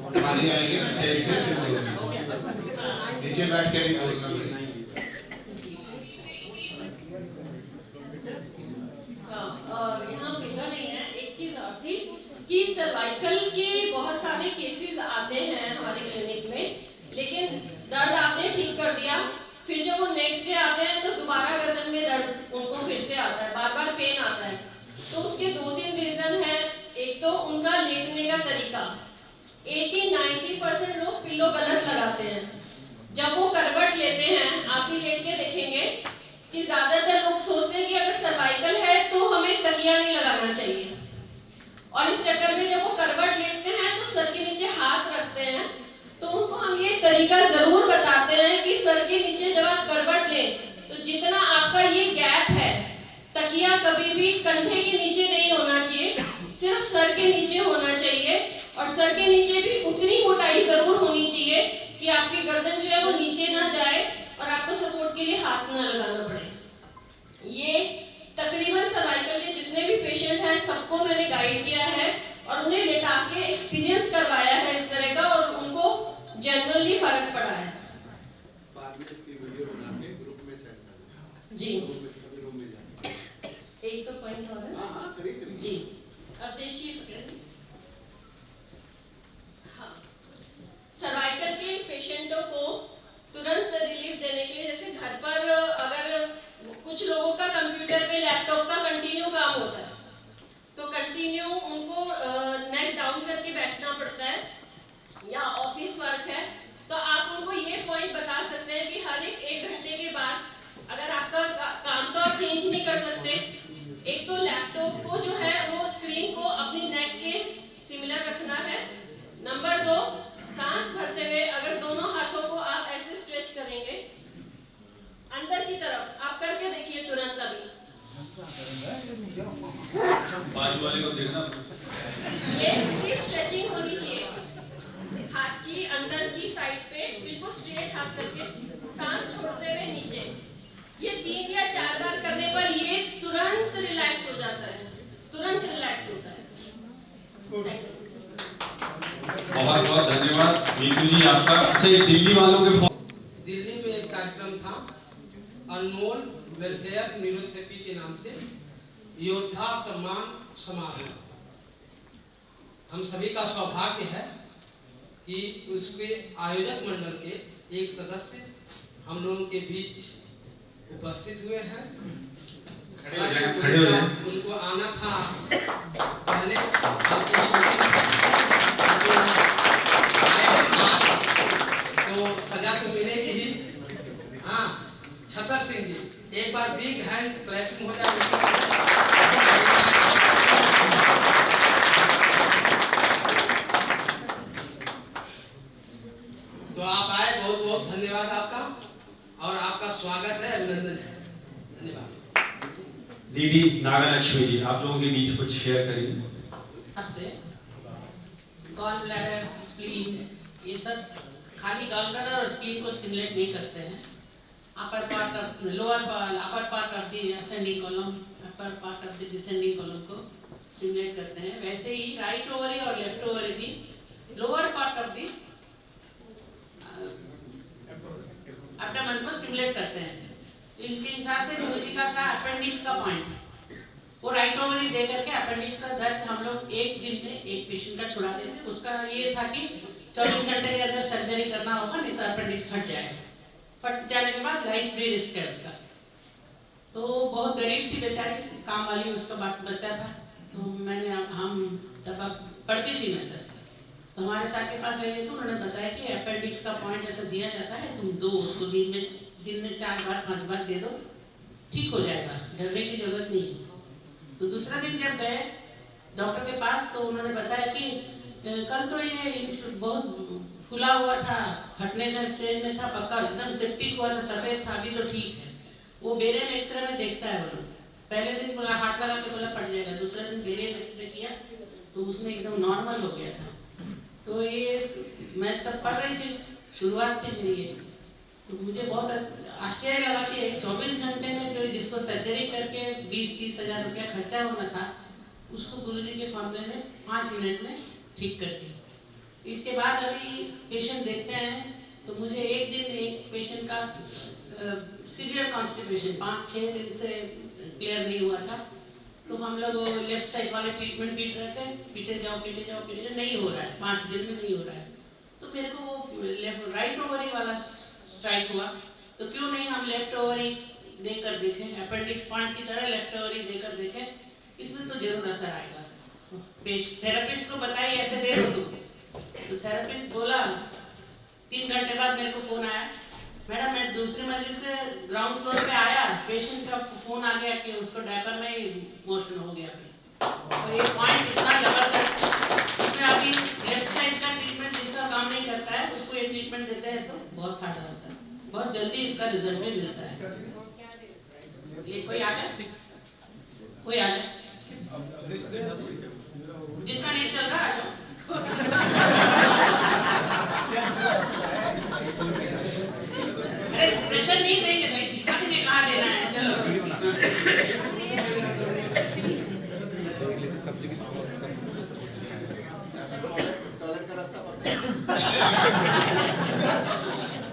हमारी आएगी ना स्टेज पे, फिर बोलूंगी, नीचे बैठ के नहीं बोलना। और यहाँ फिंगर नहीं है, एक चीज और थी कि सर्वाइकल के बहुत सारे केसेस आते हैं हमारे क्लिनिक में, लेकिन दर्द आपने ठीक कर दिया, फिर जब वो नेक्स्ट डे आते हैं तो दोबारा गर्दन में दर्द उनको फिर से आता है, बार बार पेन आता है। तो उसके 2-3 रीजन है। एक तो उनका लेटने का तरीका, 80-90% लोग पिल्लो गलत लगाते हैं। जब वो करवट लेते हैं, आप भी लेट के देखेंगे कि ज्यादातर लोग सोचते हैं कि अगर सर्वाइकल है तो हमें तकिया नहीं लगाना चाहिए, और इस चक्कर में जब वो करवट लेटते हैं तो सर के नीचे हाथ रखते हैं। तो उनको हम ये तरीका जरूर बताते हैं कि सर के नीचे जब आप करवट लें तो जितना आपका ये गैप है तकिया कभी भी कंधे के नीचे नहीं होना चाहिए, सिर्फ सर के नीचे होना चाहिए। और सर के नीचे भी उतनी मोटाई जरूर होनी चाहिए कि आपकी गर्दन जो है वो नीचे ना जाए और आपको सपोर्ट के लिए हाथ ना लगाना पड़े। ये तकरीबन सर्वाइकल के जितने भी पेशेंट हैं सबको मैंने गाइड किया है और उन्हें लेटा के एक्सपीरियंस करवाया है इस तरह का, और उनको जनरली फर्क पड़ा है। बाद में इसकी वीडियो बना के ग्रुप में सेंड करना जी, रूम में जाके एक तो पॉइंट और है। हाँ करिए जी, अब देखिए सर्वाइकल के पेशेंटों को तुरंत रिलीफ देने के लिए, जैसे घर पर अगर कुछ लोगों का कंप्यूटर पे लैपटॉप का कंटिन्यू काम होता है तो कंटिन्यू उनको नेक डाउन करके बैठना पड़ता है, या ऑफिस वर्क है तो आप उनको ये पॉइंट बता सकते हैं कि हर एक घंटे के बाद अगर आपका काम का चेंज नहीं कर सकते, एक तो लैपटॉप को जो है वो स्क्रीन को अपनी नेक के सिमिलर रखना है। नंबर 2, सांस भरते हुए अगर दोनों हाथों को आप ऐसे स्ट्रेच करेंगे अंदर की तरफ, आप करके देखिए तुरंत अभी। बाजू वाले को देखना, ये स्ट्रेचिंग होनी चाहिए हाथ की अंदर की साइड पे, बिल्कुल स्ट्रेट हाथ करके सांस छोड़ते हुए नीचे। ये 3 या 4 बार करने पर ये तुरंत रिलैक्स हो जाता है, तुरंत रिलैक्स होता है। बहुत बहुत धन्यवाद नीतू जी आपका। अच्छा, ये दिल्ली वालों के दिल्ली में एक कार्यक्रम था अनमोल वेलफेयर न्यूरोथेरेपी के नाम से, योद्धा सम्मान समारोह। हम सभी का सौभाग्य है कि उसके आयोजक मंडल के एक सदस्य हम लोगों के बीच उपस्थित हुए हैं। खड़े हो जाएं। उनको आना था पहले, तो सजा तो मिलेगी ही। हाँ, छतर सिंह जी, एक बार बिग हैंड क्लैपिंग हो जाए। तो आप आए, बहुत बहुत धन्यवाद आपका, और आपका स्वागत है, अभिनंदन है। धन्यवाद। दीदी नागलक्ष्मी जी, आप लोगों के बीच कुछ शेयर करिए। गॉल ब्लैडर, स्प्लीन, ये सब खाली गॉल ब्लैडर और स्प्लीन को स्टिमुलेट नहीं करते हैं। Upper part of lower part, upper part of the ascending column, upper part of the descending column को स्टिमुलेट करते हैं। वैसे ही राइट ओवरी और लेफ्ट ओवरी भी lower part of the abdomen को स्टिमुलेट करते हैं। इसके हिसाब से गुरुजी का था अपेंडिक्स का पॉइंट, वो राइट ओवरी दे करके अपेंडिक्स का दर्द हम लोग एक दिन में एक पेशेंट का छुड़ा देते। उसका ये था कि 24 घंटे के अंदर सर्जरी करना होगा, नहीं तो अपेंडिक्स फट जाएगा। फट जाने के बाद लाइफ भी रिस्क है उसका। तो बहुत गरीब थी बेचारी, काम वाली उसका बच्चा था। तो हम तब पढ़ती थी मैं तब, तो हमारे साथ के पास ले गए तो उन्होंने बताया कि अपेंडिक्स का पॉइंट ऐसा दिया जाता है, तुम दो उसको दिन में 4 बार 5 बार दे दो, ठीक हो जाएगा, डरने की जरूरत नहीं है। तो दूसरा दिन जब गए डॉक्टर के पास तो उन्होंने बताया कि कल तो ये बहुत फूला हुआ था, फटने का स्टेज में था, पक्का एकदम सेप्टिक हुआ था, सफेद था, अभी तो ठीक है। वो बेरे में एक्सरे में देखता है, वो पहले दिन बोला हाथ लगा के बोला फट जाएगा, दूसरे दिन बेरे में एक्सरे किया तो उसमें एकदम नॉर्मल हो गया था। तो ये मैं तब पढ़ रही थी, शुरुआत थी मेरी ये, तो मुझे बहुत आश्चर्य लगा कि 24 घंटे में जो जिसको सर्जरी करके 20-30 हज़ार रुपया खर्चा होना था, उसको गुरुजी के फॉर्मूले में 5 मिनट में ठीक कर दिया। इसके बाद अभी पेशेंट देखते हैं तो मुझे एक दिन एक पेशेंट का सीवियर कॉन्स्टिपेशन 5-6 दिन से क्लियर नहीं हुआ था, तो हम लोग लेफ्ट साइड वाले ट्रीटमेंट पीट रहे थे, पीटे जाओ नहीं हो रहा है, 5 दिन में नहीं हो रहा है। तो मेरे को वो राइट ओवरी वाला स्ट्राइक हुआ, तो क्यों नहीं हम लेफ्ट ओवरी देकर देखें, अपेंडिक्स पॉइंट की तरह लेफ्ट ओवरी देकर देखें, इसमें तो जरूर असर आएगा। थेरेपिस्ट को बताइए ऐसे दे दो तुम, तो थेरेपिस्ट बोला 3 घंटे बाद मेरे को फोन आया, मैडम मैं दूसरी मंजिल से ग्राउंड फ्लोर पे आया, पेशेंट का फोन आ गया कि उसको डायपर में ही मोशन हो गया। तो ये पॉइंट इतना जबरदस्त, इसमें अभी लेफ्ट साइड का ट्रीटमेंट जिसका काम नहीं करता है उसको ये ट्रीटमेंट देते हैं तो बहुत फायदा होता है, बहुत जल्दी इसका रिजल्ट भी मिलता है। ये कोई आ जाए कोई आ जाए, जिसका नहीं चल रहा आ जाओ। अरे प्रेशर नहीं देंगे भाई, दिखा दीजिए कहाँ देना है, चलो।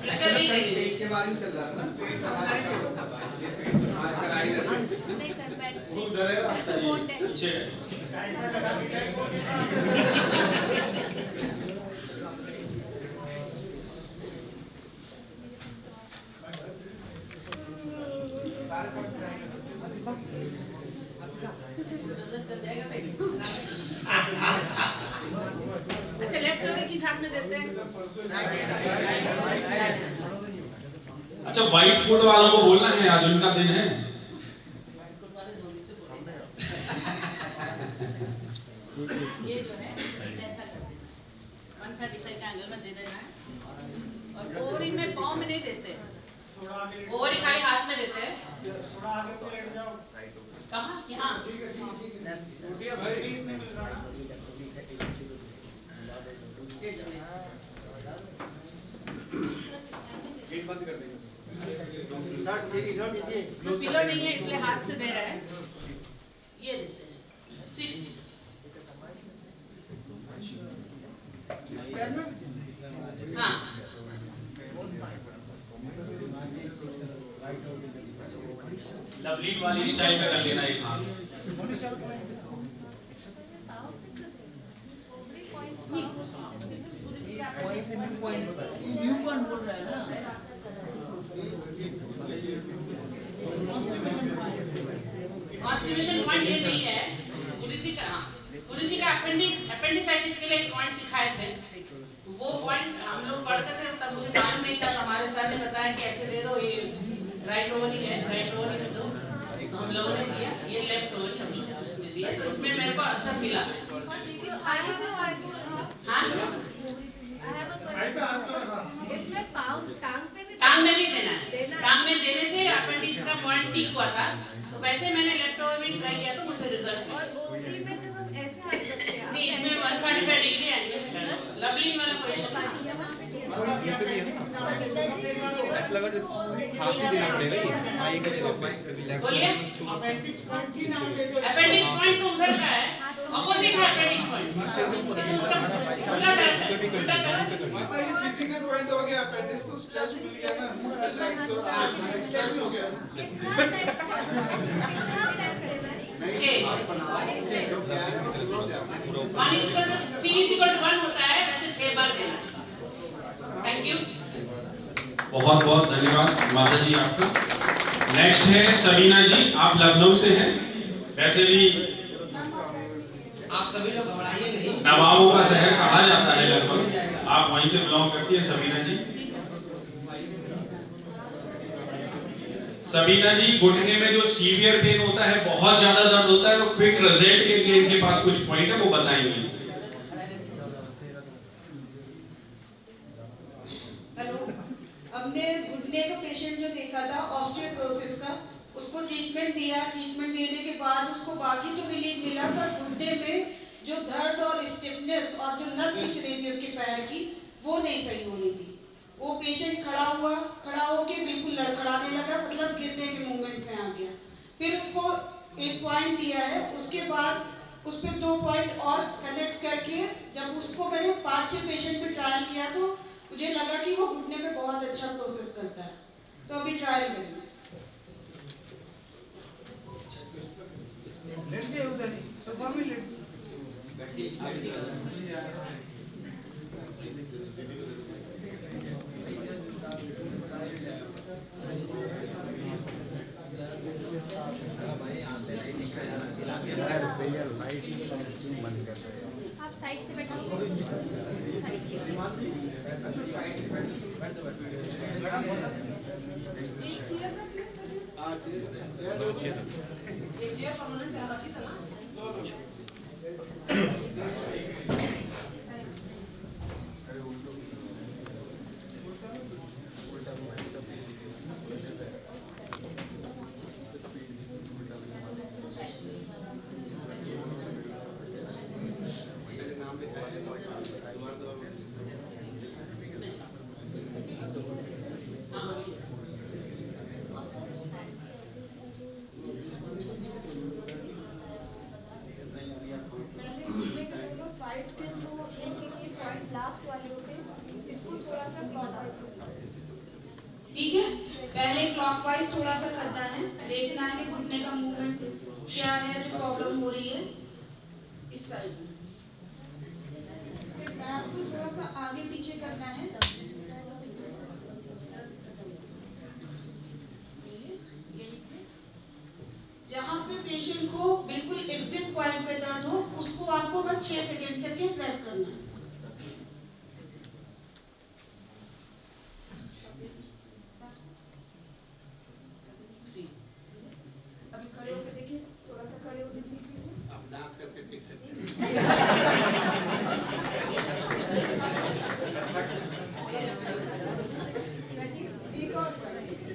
प्रेशर नहीं देंगे। के बारे में चल रहा था ना, वो उधर है रास्ता, ये पीछे है। अच्छा लेफ्ट करके किस हाथ में देते हैं? अच्छा व्हाइट कोट वालों को बोलना है, आज उनका दिन है। ये जो है ऐसा करते हैं, 135 का एंगल में दे देना है। और ओवरी में पाँव में नहीं देते, ओवरी खाली हाथ में देते हैं। कहाँ? यहाँ। इसमें पिलो नहीं है इसलिए हाथ से दे रहा है। ये देते हैं 6। हाँ लवलीन वाली स्टाइल में कर लेना एक हाथ। कॉन्स्टिपेशन पॉइंट ये नहीं है, गुरुजी का अपेंडिसाइटिस के लिए एक पॉइंट सिखाए थे। वो पॉइंट हम लोग पढ़ते थे तब मुझे मालूम नहीं था, हमारे सर ने बताया कि ऐसे दे दो, ये राइट ओवरी है, राइट ओवरी में दो, हम लोगों ने दिया, ये लेफ्ट ओवरी हम लोग इसमें दिया, तो इसमें मेरे को असर मिला। टांग में भी देना है, टांग में देने से अपेंडिक्स का पॉइंट ठीक हुआ था, तो वैसे मैंने लेफ्ट ओवरी में ट्राई किया तो मुझे रिजल्ट मिला। नहीं इसमें 135 डिग्री एंगल है, लवलीन वाला पोजीशन ऐसा लगा जैसे फांसी देना पड़ेगा ये। हाँ ये कैसे बोलिए। अपेंडिक्स पॉइंट तो उधर का है, ऑपोजिट है अपेंडिक्स पॉइंट, तो उसका उल्टा दर्द है, उल्टा दर्द। माता ये फिजिकल पॉइंट हो गया, अपेंडिक्स को स्ट्रेच मिल गया ना, स्ट्रेच हो गया। 1:3:1 होता है, वैसे 6 बार देना। Thank you. बहुत बहुत धन्यवाद माता जी आपका। नेक्स्ट है सबीना जी, आप लखनऊ से हैं, वैसे भी आप सभी लोग घबराइए नहीं, नवाबों का शहर कहा जाता है लगभग, आप वहीं से बिलोंग करती है सबीना जी। सबीना जी घुटने में जो सीवियर पेन होता है, बहुत ज्यादा दर्द होता है, तो क्विक रिजल्ट के लिए इनके पास कुछ पॉइंट है, वो बताएंगे। हेलो, हमने घुटने का पेशेंट जो देखा था ऑस्टियोपोरोसिस का, उसको ट्रीटमेंट दिया, ट्रीटमेंट देने के बाद उसको बाकी तो रिलीफ मिला, पर घुटने में जो दर्द और स्टिफनेस और जो नस खिंच रही थी उसके पैर की, वो नहीं सही हो रही थी। वो पेशेंट खड़ा होके बिल्कुल लड़खड़ाने लगा, मतलब गिरने के मूवमेंट में आ गया। फिर उसको एक पॉइंट दिया है, उसके बाद उस पर 2 पॉइंट और कनेक्ट करके जब उसको मैंने 5-6 पेशेंट पे ट्रायल किया तो मुझे लगा कि वो घुटने पे बहुत अच्छा प्रोसेस करता है, तो अभी ट्रायल करेंगे। आप साइड से बैठो। पहले क्लॉकवाइज थोड़ा सा करना है, देखना है कि घुटने का मूवमेंट क्या है जो प्रॉब्लम हो रही है इस साइड में। फिर पैर को थोड़ा सा आगे पीछे करना है, जहाँ पे पेशेंट को बिल्कुल एग्जिट पॉइंट पे दर्द हो उसको आपको बस 6 सेकंड करके प्रेस करना है। अभी खड़े होकर देखिए, थोड़ा सा खड़े होकर देखिए। आप डांस करके देख सकते हैं। एक और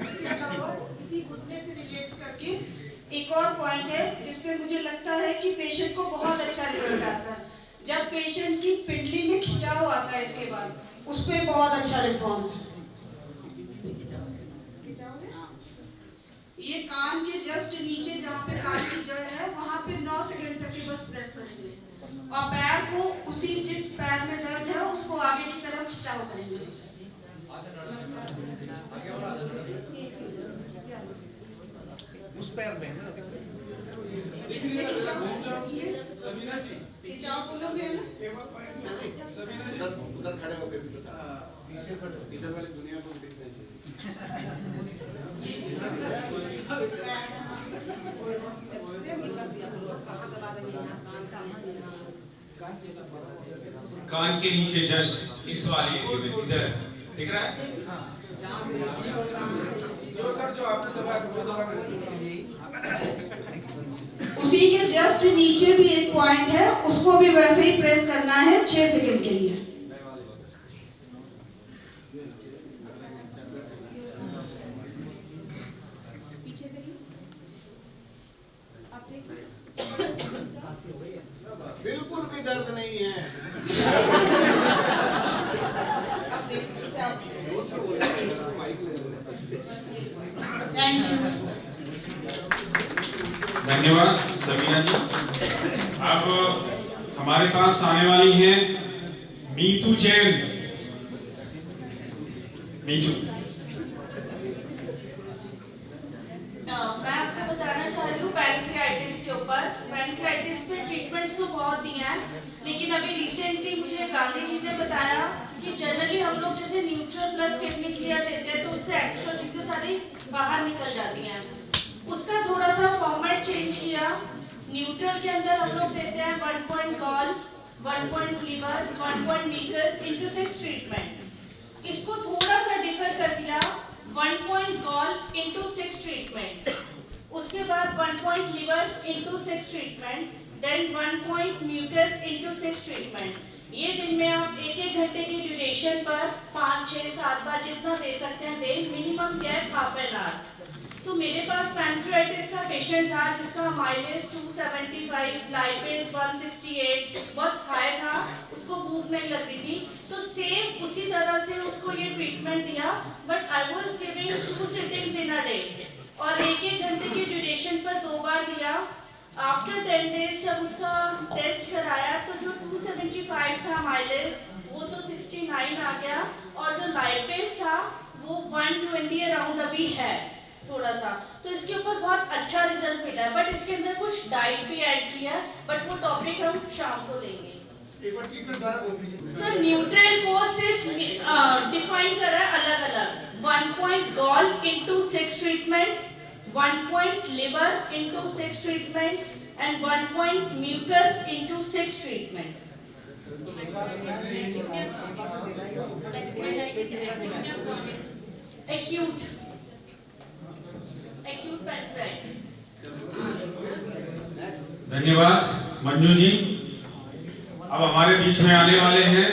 इसके अलावा इसी घुटने से रिलेट करके एक और पॉइंट है जिसपे मुझे लगता है कि पेशेंट को बहुत अच्छा रिजल्ट आता है। जब पेशेंट की पिंडली में खिंचाव आता है इसके बाद उस पे बहुत अच्छा रिस्पॉन्स है। ये कान के जस्ट नीचे जहाँ पे कान की जड़ है वहाँ पे 9 सेकंड तक की बस प्रेस करेंगे और पैर को उसी जिस पैर में दर्द है उसको आगे की तरफ खिंचाव करेंगे। उस पैर में उधर खड़े होकर भी बता, इधर वाली दुनिया को देखना चाहिए। कान के नीचे जस्ट इस वाले एरिया में इधर दिख रहा है? उसी के जस्ट नीचे भी एक पॉइंट है, उसको भी वैसे ही प्रेस करना है 6 सेकंड के लिए। बिल्कुल भी दर्द नहीं है। धन्यवाद समीना जी। अब हमारे पास आने वाली हैं मीतू जैन। मीतू, मैं आपको बताना चाह रही हूँ पैनक्रियाटिस के ऊपर। पैनक्रियाटिस पे ट्रीटमेंट्स तो बहुत दिए हैं, लेकिन अभी रिसेंटली मुझे गांधी जी ने बताया कि जनरली हम लोग जैसे न्यूट्रल प्लस किडनी क्लियर देते हैं तो उससे एक्स्ट्रा चीजें सारी बाहर निकल जाती हैं। उसका थोड़ा सा फॉर्मेट चेंज किया। न्यूट्रल के अंदर हम लोग देते हैं 1 point gall, 1 point liver, 1 point mucus into 6 treatment. इसको थोड़ा सा डिफर कर दिया, 1 पॉइंट गॉल इनटू 6 ट्रीटमेंट, उसके बाद 1 point liver into 6 treatment, then 1 point mucus into 6 treatment. ये दिन में आप 1-1 घंटे की ड्यूरेशन पर 5, 6, 7 बार जितना दे सकते हैं दें, minimum gap half an hour. तो मेरे पास पैनक्रियाटिस का पेशेंट था जिसका माइलेज 275, लाइपेज 168 बहुत हाई था, उसको भूख नहीं लग रही थी, तो सेम उसी तरह से उसको ये ट्रीटमेंट दिया, but I was giving 2 sittings in a day और 1-1 घंटे की ड्यूरेशन पर 2 बार दिया। आफ्टर 10 डेज जब उसका टेस्ट कराया तो जो 275 था माइलेज वो तो 69 आ गया और जो लाइपेज था वो 120 अराउंड अभी है थोड़ा सा। तो इसके ऊपर बहुत अच्छा रिजल्ट मिला है, बट इसके अंदर कुछ डाइट भी ऐड किया है, बट वो टॉपिक हम शाम को लेंगे। सर न्यूट्रल को सिर्फ डिफाइन करा है अलग अलग, 1 point gall into 6 treatment, 1 point liver into 6 treatment and 1 point mucus into 6 treatment. Acute pancreatitis. धन्यवाद मंजू जी। अब हमारे बीच में आने वाले हैं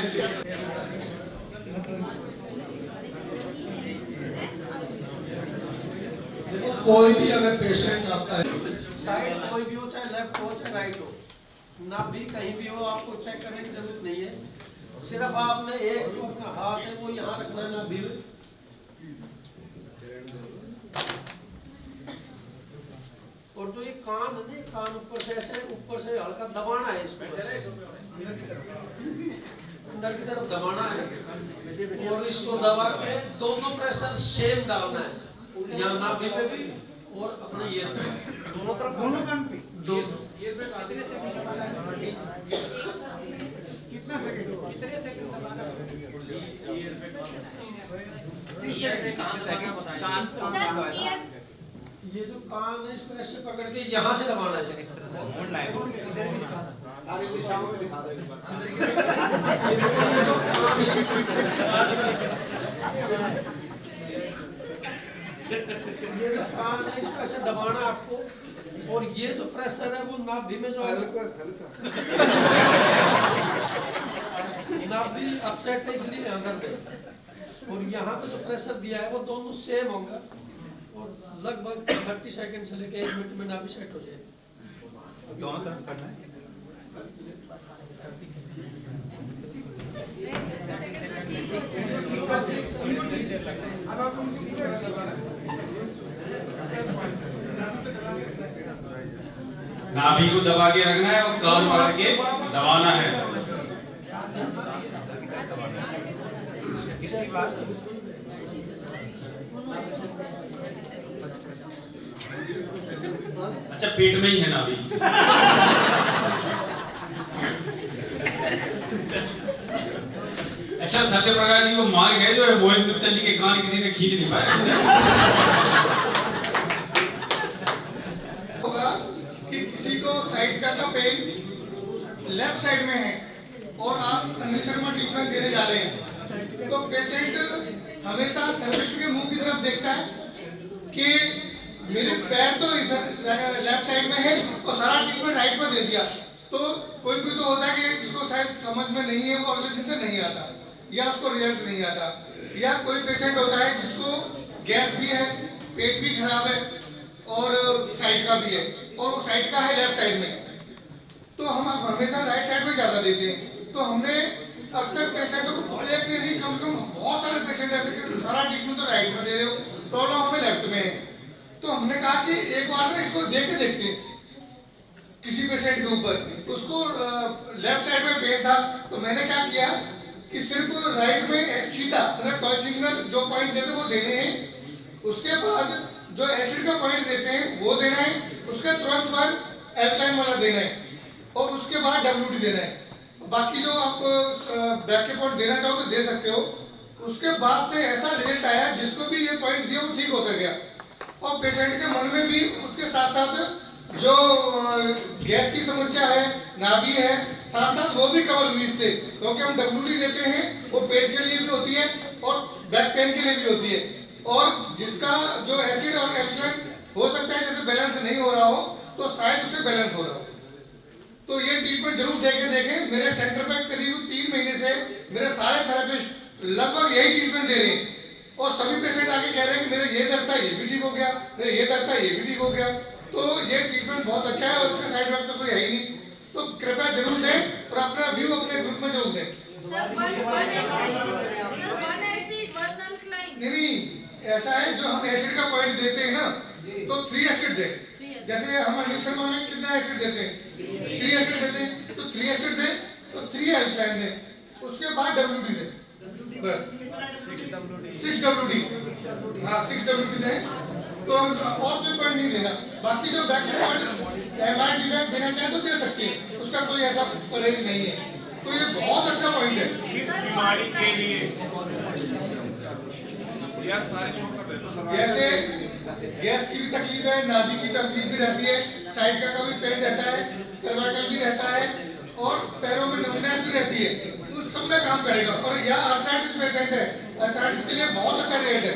देखो, कोई भी अगर पेशेंट आता है, साइड कोई भी हो, चाहे लेफ्ट हो चाहे राइट हो, ना भी कहीं भी हो, आपको चेक करने की जरूरत नहीं है। सिर्फ आपने एक जो अपना हाथ है वो यहाँ रखना है, ना भी और जो ये कान है ना, कान ऊपर से ऐसे ऊपर से हल्का दबाना है, इसको अंदर की तरफ दबाना है और इसको दबा के दोनों प्रेशर सेम डालना है। यहाँ नाभि पे भी और अपने ईयर पे दोनों तरफ दोनों कान पे दो कितने सेकंड कितने सेकंड दबाना ये जो कान है इसको ऐसे पकड़ के यहाँ से दबाना है सारी दिशाओं में दिखा दो ये जो कान है इसको ऐसे दबाना आपको और ये जो प्रेशर है वो नाभि में जो है नाभि अपसेट है इसलिए अंदर से और यहाँ पे जो प्रेशर दिया है वो दोनों सेम होगा और लगभग 30 सेकंड से लेके 1 मिनट में नाभि सेट हो जाएगी। दोनों तरफ करना है। नाभि को दबा के रखना है और कान पकड़ के दबाना है। अच्छा पेट में ही है नाभि। अच्छा सत्यप्रकाश जी को मार गए जो है मोहित मित्तल जी के कान किसी ने खींच नहीं पाया। होगा कि किसी को साइड का पेन लेफ्ट साइड में है और आप अग्निशर्मा ट्रीटमेंट देने जा रहे हैं तो पेशेंट हमेशा थेरेपिस्ट के मुंह की तरफ देखता है कि मेरे पैर तो इधर लेफ्ट साइड में है और सारा ट्रीटमेंट राइट में दे दिया। तो कोई तो होता है कि जिसको शायद समझ में नहीं है वो अगले दिन से नहीं आता या उसको रिजल्ट नहीं आता, या कोई पेशेंट होता है जिसको गैस भी है, पेट भी खराब है और साइड का भी है और वो साइड का है लेफ्ट साइड में, तो हम हमेशा राइट साइड में ज़्यादा देते हैं। तो हमने अक्सर पेशेंटों को एक नहीं कम से कम बहुत सारे पेशेंट ऐसे कि सारा ट्रीटमेंट तो राइट में दे रहे हो, प्रॉब्लम हमें लेफ्ट में है। तो हमने कहा कि एक बार ना इसको देख के देखते हैं किसी पेशेंट के ऊपर, उसको लेफ्ट साइड में पेन था तो मैंने क्या किया कि सिर्फ राइट में सीधा मतलब टॉय फिंगर जो पॉइंट देते वो देने हैं, उसके बाद जो एसिड का पॉइंट देते हैं वो देना है, उसके तुरंत बाद एल्कलाइन वाला देना है और उसके बाद WD देना है। बाकी जो आप बैक के पॉइंट देना चाहो तो दे सकते हो। उसके बाद से ऐसा रिजल्ट आया जिसको भी ये पॉइंट दिया वो ठीक होता गया और पेशेंट के मन में भी उसके साथ साथ जो गैस की समस्या है, नाभि है, साथ साथ वो भी कवर हुई इससे, क्योंकि हम WD देते हैं वो पेट के लिए भी होती है और बैक पेन के लिए भी होती है। और जिसका जो एसिड और एल्कलाइन हो सकता है जैसे बैलेंस नहीं हो रहा हो तो शायद उससे बैलेंस हो रहा हो। तो ये ट्रीटमेंट जरूर देखें। मेरे सेंटर पे करीब 3 महीने से मेरे सारे थेरेपिस्ट लगभग यही ट्रीटमेंट दे रहे हैं और सभी पेशेंट आके कह रहे हैं कि मेरे ये दर्द था ये भी ठीक हो गया, मेरे ये दर्द था ये भी ठीक हो गया। तो ये ट्रीटमेंट बहुत अच्छा है और इसका साइड इफेक्ट तो कोई है ही नहीं। तो कृपया जरूर दें और अपना व्यू अपने ग्रुप में जरूर दें। नहीं ऐसा है जो हम एसिड का पॉइंट देते हैं ना तो 3 एसिड दें। जैसे हम अग्निशर्मा में कितना एसिड देते हैं 3 एसिड देते हैं तो 3 एसिड दें तो 3 एल्कलाइन दें, उसके बाद WD दें, बस 6 WD, हाँ 6 WD दें। तो और कोई पॉइंट नहीं देना। बाकी जो बैक पॉइंट MRD बैक देना चाहे तो दे सकते हैं, उसका कोई ऐसा परहेज नहीं है। तो ये बहुत अच्छा पॉइंट है। किस बीमारी के लिए यार सारे शो कर रहे हो? जैसे गैस की भी तकलीफ है, नाभि की तकलीफ भी रहती है, साइड का भी पेन रहता है, सर्वाइकल भी रहता है और पैरों में नमनेस भी रहती है, उस सब में काम करेगा। और यह आर्थराइटिस पेशेंट है, आर्थराइटिस के लिए बहुत अच्छा रिजल्ट है।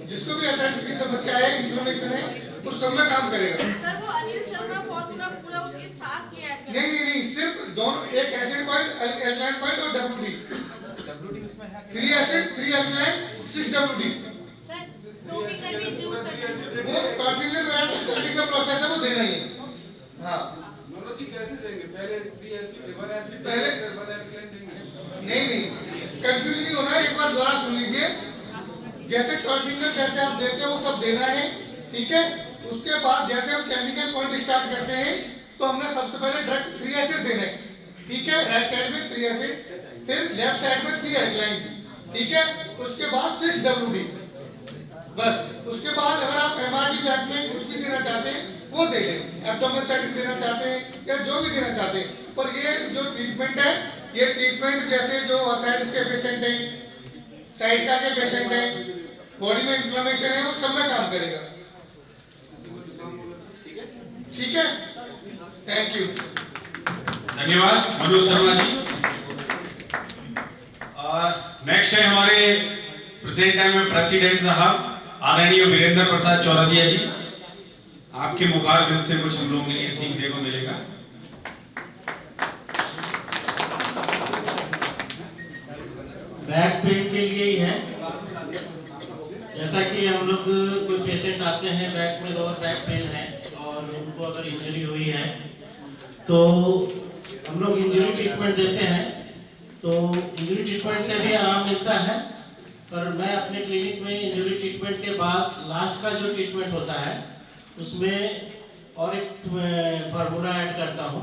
जिसको भी आर्थराइटिस की समस्या है, इन्फ्लेमेशन है, उस सब में काम करेगा। सर वो अनिल शर्मा फॉर्मूला पूरा उसके साथ ही ऐड कर। नहीं सिर्फ दोनों, एक एसिड पॉइंट, एल्कलाइन पॉइंट और WD। 3 acid 3 alkaline 6 WD। वो कॉन्फिगर में स्टार्टिंग का प्रोसेस है वो देना ही है। हाँ मनोज जी कैसे देंगे? पहले 3 एसिड 1 एसिड पहले 1 एल्कलाइन देंगे? नहीं कंफ्यूज नहीं होना, एक बार दोबारा सुन लीजिए। जैसे टॉर्टिंगर जैसे आप देते हैं वो सब देना है, ठीक है। उसके बाद जैसे हम केमिकल पॉइंट स्टार्ट करते हैं तो हमने सबसे पहले डायरेक्ट 3 एसिड देना है, ठीक है। राइट साइड में 3 एसिड, फिर लेफ्ट साइड में 3 एल्कलाइन, ठीक है। उसके बाद 6 WD, बस। उसके बाद अगर आप MRT बैक में कुछ भी देना चाहते हैं वो दे लें, एब्डोमेन सेटिंग देना चाहते हैं या जो भी देना चाहते हैं। पर ये जो ट्रीटमेंट है, ये ट्रीटमेंट जैसे जो आर्थराइटिस के पेशेंट हैं, साइटिका के पेशेंट हैं, बॉडी में इन्फ्लेमेशन है, उस सब में काम करेगा। ठीक है, थैंक यू। धन्यवाद मनोज शर्मा जी। नेक्स्ट है हमारे प्रेजेंट टाइम में प्रेसिडेंट साहब आदरणीय वीरेंद्र प्रसाद चौरसिया जी। आपके मुखारबिंद से कुछ हम लोगों के लिए सीखने को मिलेगा। बैक पेन के लिए ही है। जैसा कि हम लोग कोई पेशेंट आते हैं बैक में लोअर बैक पेन है और उनको अगर इंजरी हुई है तो हम लोग इंजरी ट्रीटमेंट देते हैं। तो इंजरी ट्रीटमेंट से भी आराम मिलता है, पर मैं अपने क्लिनिक में इंजरी ट्रीटमेंट के बाद लास्ट का जो ट्रीटमेंट होता है उसमें और एक फार्मूला ऐड करता हूँ।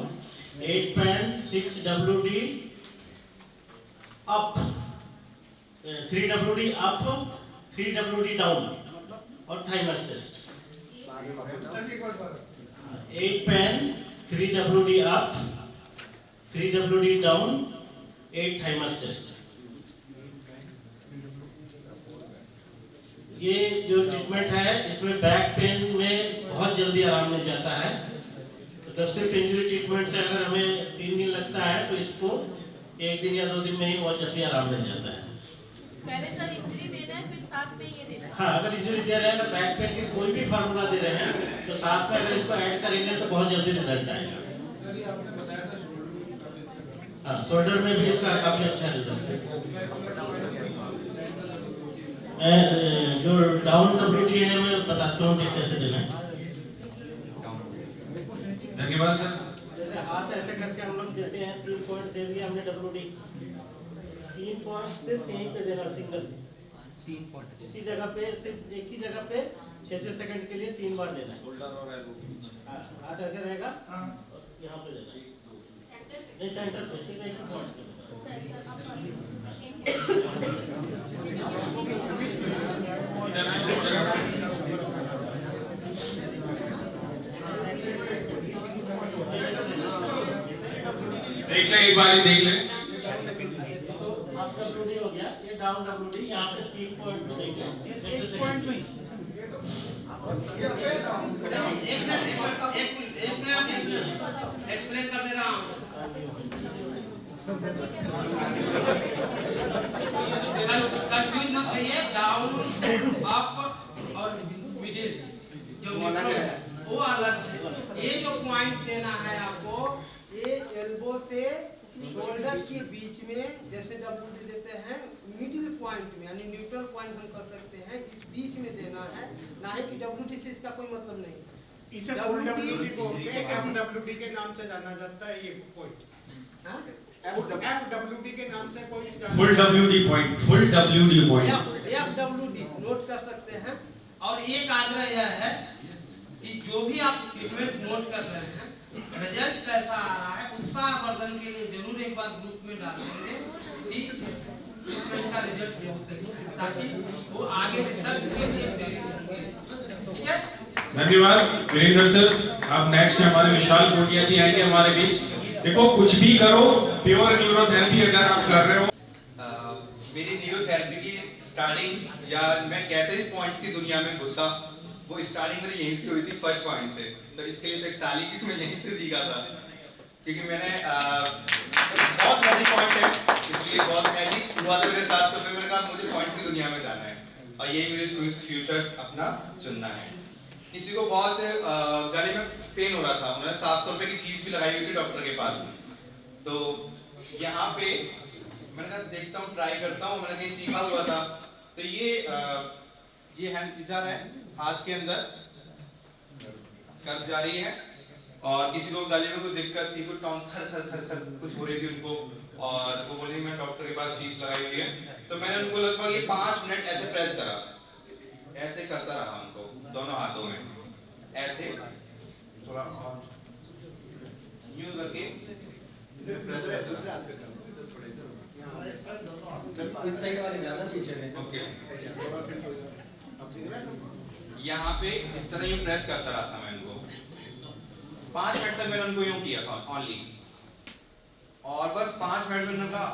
8.6 WD up, 3 WD up, 3 WD down और thymus chest. 8.3 WD up, 3 WD down, 8 thymus chest. ये जो ट्रीटमेंट है इसमें बैक पेन में बहुत जल्दी आराम मिल जाता है। तो जब सिर्फ इंजरी ट्रीटमेंट से अगर हमें 3 दिन लगता है तो इसको 1 दिन या 2 दिन में ही बहुत जल्दी आराम मिल जाता है। पहले सर इंजरी देना है, फिर साथ में ये देना है। हाँ, अगर इंजरी दे रहे हैं, अगर बैक पेन के कोई भी फार्मूला दे रहे हैं तो साथ में अगर इसको ऐड करेंगे तो बहुत जल्दी रिजल्ट आएगा। हाँ, शोल्डर में भी इसका काफी अच्छा रिजल्ट है। जो डाउन WD है मैं बताता हूँ कि कैसे देना है। धन्यवाद सर। जैसे हाथ ऐसे करके हम लोग देते हैं, 3 पॉइंट दे दिया हमने WD, 3 पॉइंट सिर्फ यहीं पे देना, सिंगल 3 पॉइंट इसी जगह पे, सिर्फ एक ही जगह पे 6-6 सेकंड के लिए 3 बार देना है। हाथ ऐसे रहेगा और यहाँ पे देना है, नहीं सेंटर पे, सिर्फ एक ही पॉइंट पे। देख ले, एक बार देख ले। तो आपका WD हो गया, ये डाउन WD, यहाँ पे 3 पॉइंट में देंगे, 6 सेकंड में। एक मिनट एक्सप्लेन कर दे रहा हूँ। कंफ्यूज मत होइए, डाउन अप और मिडिल जो वो अलग है। ये जो पॉइंट देना है आपको, ये एल्बो से शोल्डर के बीच में जैसे WD देते हैं, मिडिल पॉइंट में यानी न्यूट्रल पॉइंट हम कर सकते हैं, इस बीच में देना है, ना ही कि WD से इसका कोई मतलब नहीं। इसे फुल WD को FWD के नाम से जाना जाता है। ये पॉइंट FWD के नाम से कोई full WD point, full WD point, FWD note कर सकते हैं। और एक आग्रह यह है कि जो भी आप ट्रीटमेंट नोट कर रहे हैं, रिजल्ट कैसा आ रहा है, उत्साहवर्धन के लिए जरूर एक बार ग्रुप में डाल देंगे कि इस ट्रीटमेंट का रिजल्ट बहुत अच्छा है, ताकि वो आगे रिसर्च के लिए प्रेरित होंगे। ठीक है, धन्यवाद वीरेंद्र सर। अब नेक्स्ट हमारे विशाल कोटिया जी आएंगे हमारे बीच। देखो, कुछ भी करो, प्योर न्यूरोथेरेपी अगर आप कर रहे हो। मेरी न्यूरोथेरेपी की स्टार्टिंग या मैं कैसे इस पॉइंट्स की दुनिया में घुसा, वो स्टार्टिंग मेरी यहीं से हुई थी, फर्स्ट पॉइंट से। तो इसके लिए तो एक ताली की मैं यहीं से सीखा था, क्योंकि मैंने बहुत मैजिक पॉइंट है, इसलिए बहुत मैजिक हुआ था मेरे साथ। तो फिर मैंने कहा मुझे पॉइंट्स की दुनिया में जाना है और यही मेरे फ्यूचर अपना चुनना है। किसी को बहुत गले में पेन हो रहा था, उन्होंने 700 रुपए की फीस भी लगाई हुई थी डॉक्टर के पास। तो यहाँ पे मैंने कहा देखता हूँ, ट्राई करता हूँ, मैंने कहीं सीखा हुआ था। तो ये हैंड जा रहा है, हाथ के अंदर कर्व जा रही है, और किसी को गले में कोई दिक्कत थी, कोई टॉन्स खर खर खर खर कुछ हो रही थी उनको, और वो बोली मैं डॉक्टर के पास फीस लगाई हुई है। तो मैंने उनको लगभग ये 5 मिनट ऐसे प्रेस करा, ऐसे करता रहा उनको दोनों हाथों में, ऐसे थोड़ा यूं करके प्रेस दूसरे हाथ पे इस साइड वाले ज्यादा पीछे है। ओके, यहाँ पे इस तरह यूँ प्रेस करता रहा था मैं इनको 5 मिनट तक मैंने उनको यूँ किया था ऑनली, और बस 5 मिनट में उनका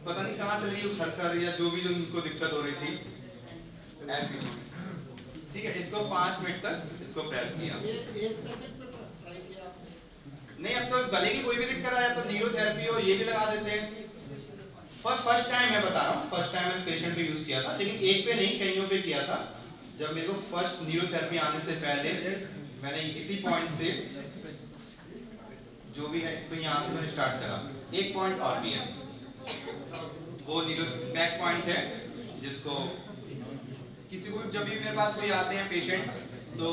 पता नहीं कहाँ चली गई खटखट या जो भी उनको दिक्कत हो रही थी ऐसी। ठीक है, इसको 5 मिनट तक इसको प्रेस किया। नहीं, अब तो गले की कोई भी दिक्कत आया तो न्यूरोथेरेपी हो ये भी लगा देते हैं। फर्स्ट टाइम मैं बता रहा हूँ, फर्स्ट टाइम मैंने पेशेंट पे यूज किया था, लेकिन एक पे नहीं कईयों पे किया था। जब मेरे को फर्स्ट न्यूरोथेरेपी आने से पहले मैंने इसी पॉइंट से जो भी है इसको यहाँ से मैंने स्टार्ट करा। एक पॉइंट और भी है, वो न्यूरो बैक पॉइंट है, जिसको किसी को जब भी मेरे पास कोई आते हैं पेशेंट तो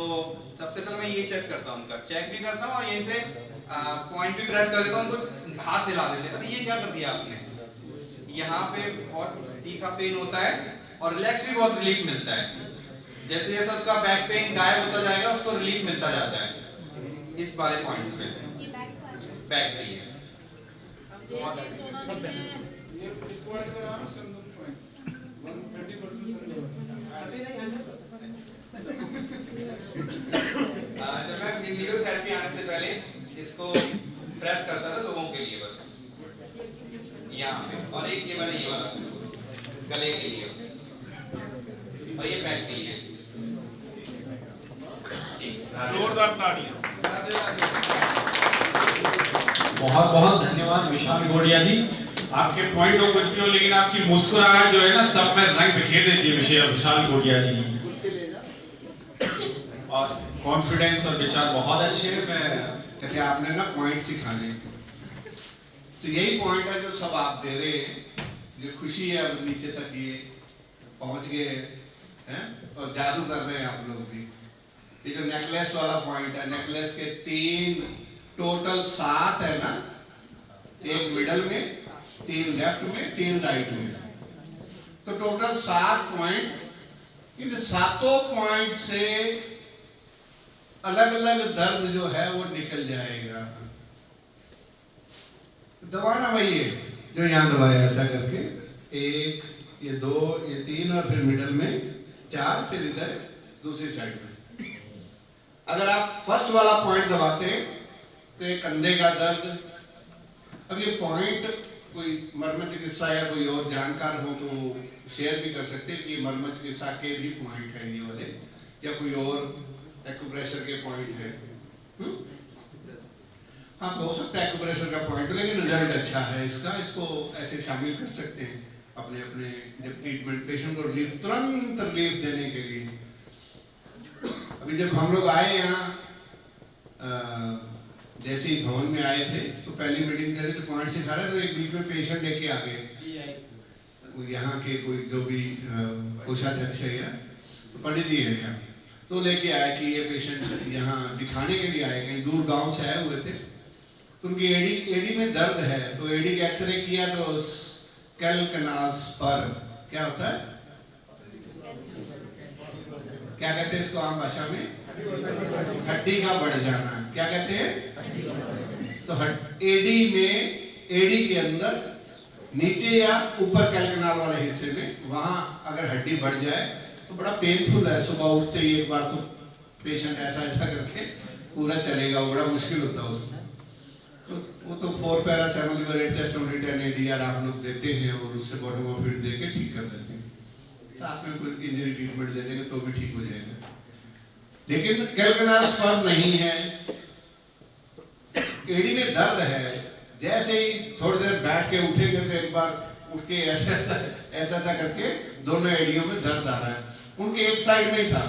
सबसे पहले मैं ये चेक करता हूँ, उनका चेक भी करता हूँ और यहीं से पॉइंट भी प्रेस कर देता हूँ, उनको हाथ दिला देते हैं, अरे ये क्या कर दिया आपने। यहाँ पे बहुत तीखा पेन होता है और रिलैक्स भी बहुत रिलीफ मिलता है। जैसे जैसे उसका बैक पेन गायब होता जाएगा उसको रिलीफ मिलता जाता है इस वाले पॉइंट्स पे। बैक पे जब मैं न्यूरोथेरेपी आने से पहले इसको प्रेस करता था लोगों के लिए बस यहाँ पे, और एक ये मैंने ये वाला गले के लिए और ये बैक के लिए। जोरदार तालियां। बहुत बहुत धन्यवाद विशाल गोड़िया जी। आपके पॉइंट हो कुछ भी हो, लेकिन आपकी मुस्कुराहट जो है ना सब में रंग बिखेर देती है विशाल गोड़िया जी। और कॉन्फिडेंस और विचार बहुत अच्छे हैं। मैं देखिए आपने ना पॉइंट सिखाने, तो यही पॉइंट है जो सब आप दे रहे हैं। जो खुशी है अब नीचे तक ये पहुंच गए हैं और जादू कर रहे हैं आप लोग भी। ये जो नेकलेस वाला पॉइंट है, नेकलेस के 3 टोटल 7 है ना, एक मिडल में, 3 लेफ्ट में, 3 राइट में, तो टोटल 7 पॉइंट। इन 7 पॉइंट से अलग अलग दर्द जो है वो निकल जाएगा। दबाना वही है जो यहाँ दबाया ऐसा करके, 1, ये 2, ये 3 और फिर मिडल में 4, फिर इधर दूसरी साइड में। अगर आप फर्स्ट वाला पॉइंट दबाते हैं तो ये कंधे का दर्द। अब ये पॉइंट कोई मर्म चिकित्सा या कोई और जानकार हो तो शेयर भी कर सकते हैं कि मर्म चिकित्सा के भी पॉइंट है ये वाले, या कोई और एक्यूप्रेशर के पॉइंट है। हाँ, हो सकता है एक्यूप्रेशर का पॉइंट, लेकिन रिजल्ट अच्छा है इसका, इसको ऐसे शामिल कर सकते हैं अपने अपने जब ट्रीटमेंट पेशेंट को रिलीफ, तुरंत रिलीफ देने के लिए। अभी जब हम लोग आए यहाँ, जैसे ही भवन में आए थे तो पहली मीटिंग से तो पॉइंट सिखा रहे, तो एक बीच में पेशेंट लेके आ गए, यहाँ के कोई जो भी कोषाध्यक्ष है या तो पंडित जी है यहाँ, तो लेके आए कि ये पेशेंट यहाँ दिखाने के लिए आए, कहीं दूर गांव से आए हुए थे, तो उनकी एडी में दर्द है, तो एडी का एक्सरे किया तो स्कैल कनाल्स पर क्या होता है, क्या कहते हैं इसको आम भाषा में, हड्डी का बढ़ जाना। क्या कहते हैं, तो एडी में, एडी के अंदर नीचे या ऊपर कैलकनाल वाले हिस्से में, वहां अगर हड्डी बढ़ जाए तो बड़ा पेनफुल है। सुबह उठते ही एक बार तो पेशेंट ऐसा ऐसा करके पूरा चलेगा, बड़ा मुश्किल होता है उसको। तो वो तो 4 पैरासेटामोल लिबरेट सेस्टोमेटिन एडीआर आप लोग देते हैं और उससे बॉटम ऑफ फिट देके ठीक कर देते हैं, साथ में कोई इंजरी ट्रीटमेंट दे देंगे तो भी ठीक हो जाएगा। लेकिन कैलकनाल स्पर नहीं है, एडी में दर्द है, जैसे ही थोड़ी देर बैठ के उठेंगे तो एक बार उठ के ऐसा ऐसा करके दोनों एडियों में दर्द आ रहा है। उनके एक साइड में ही था,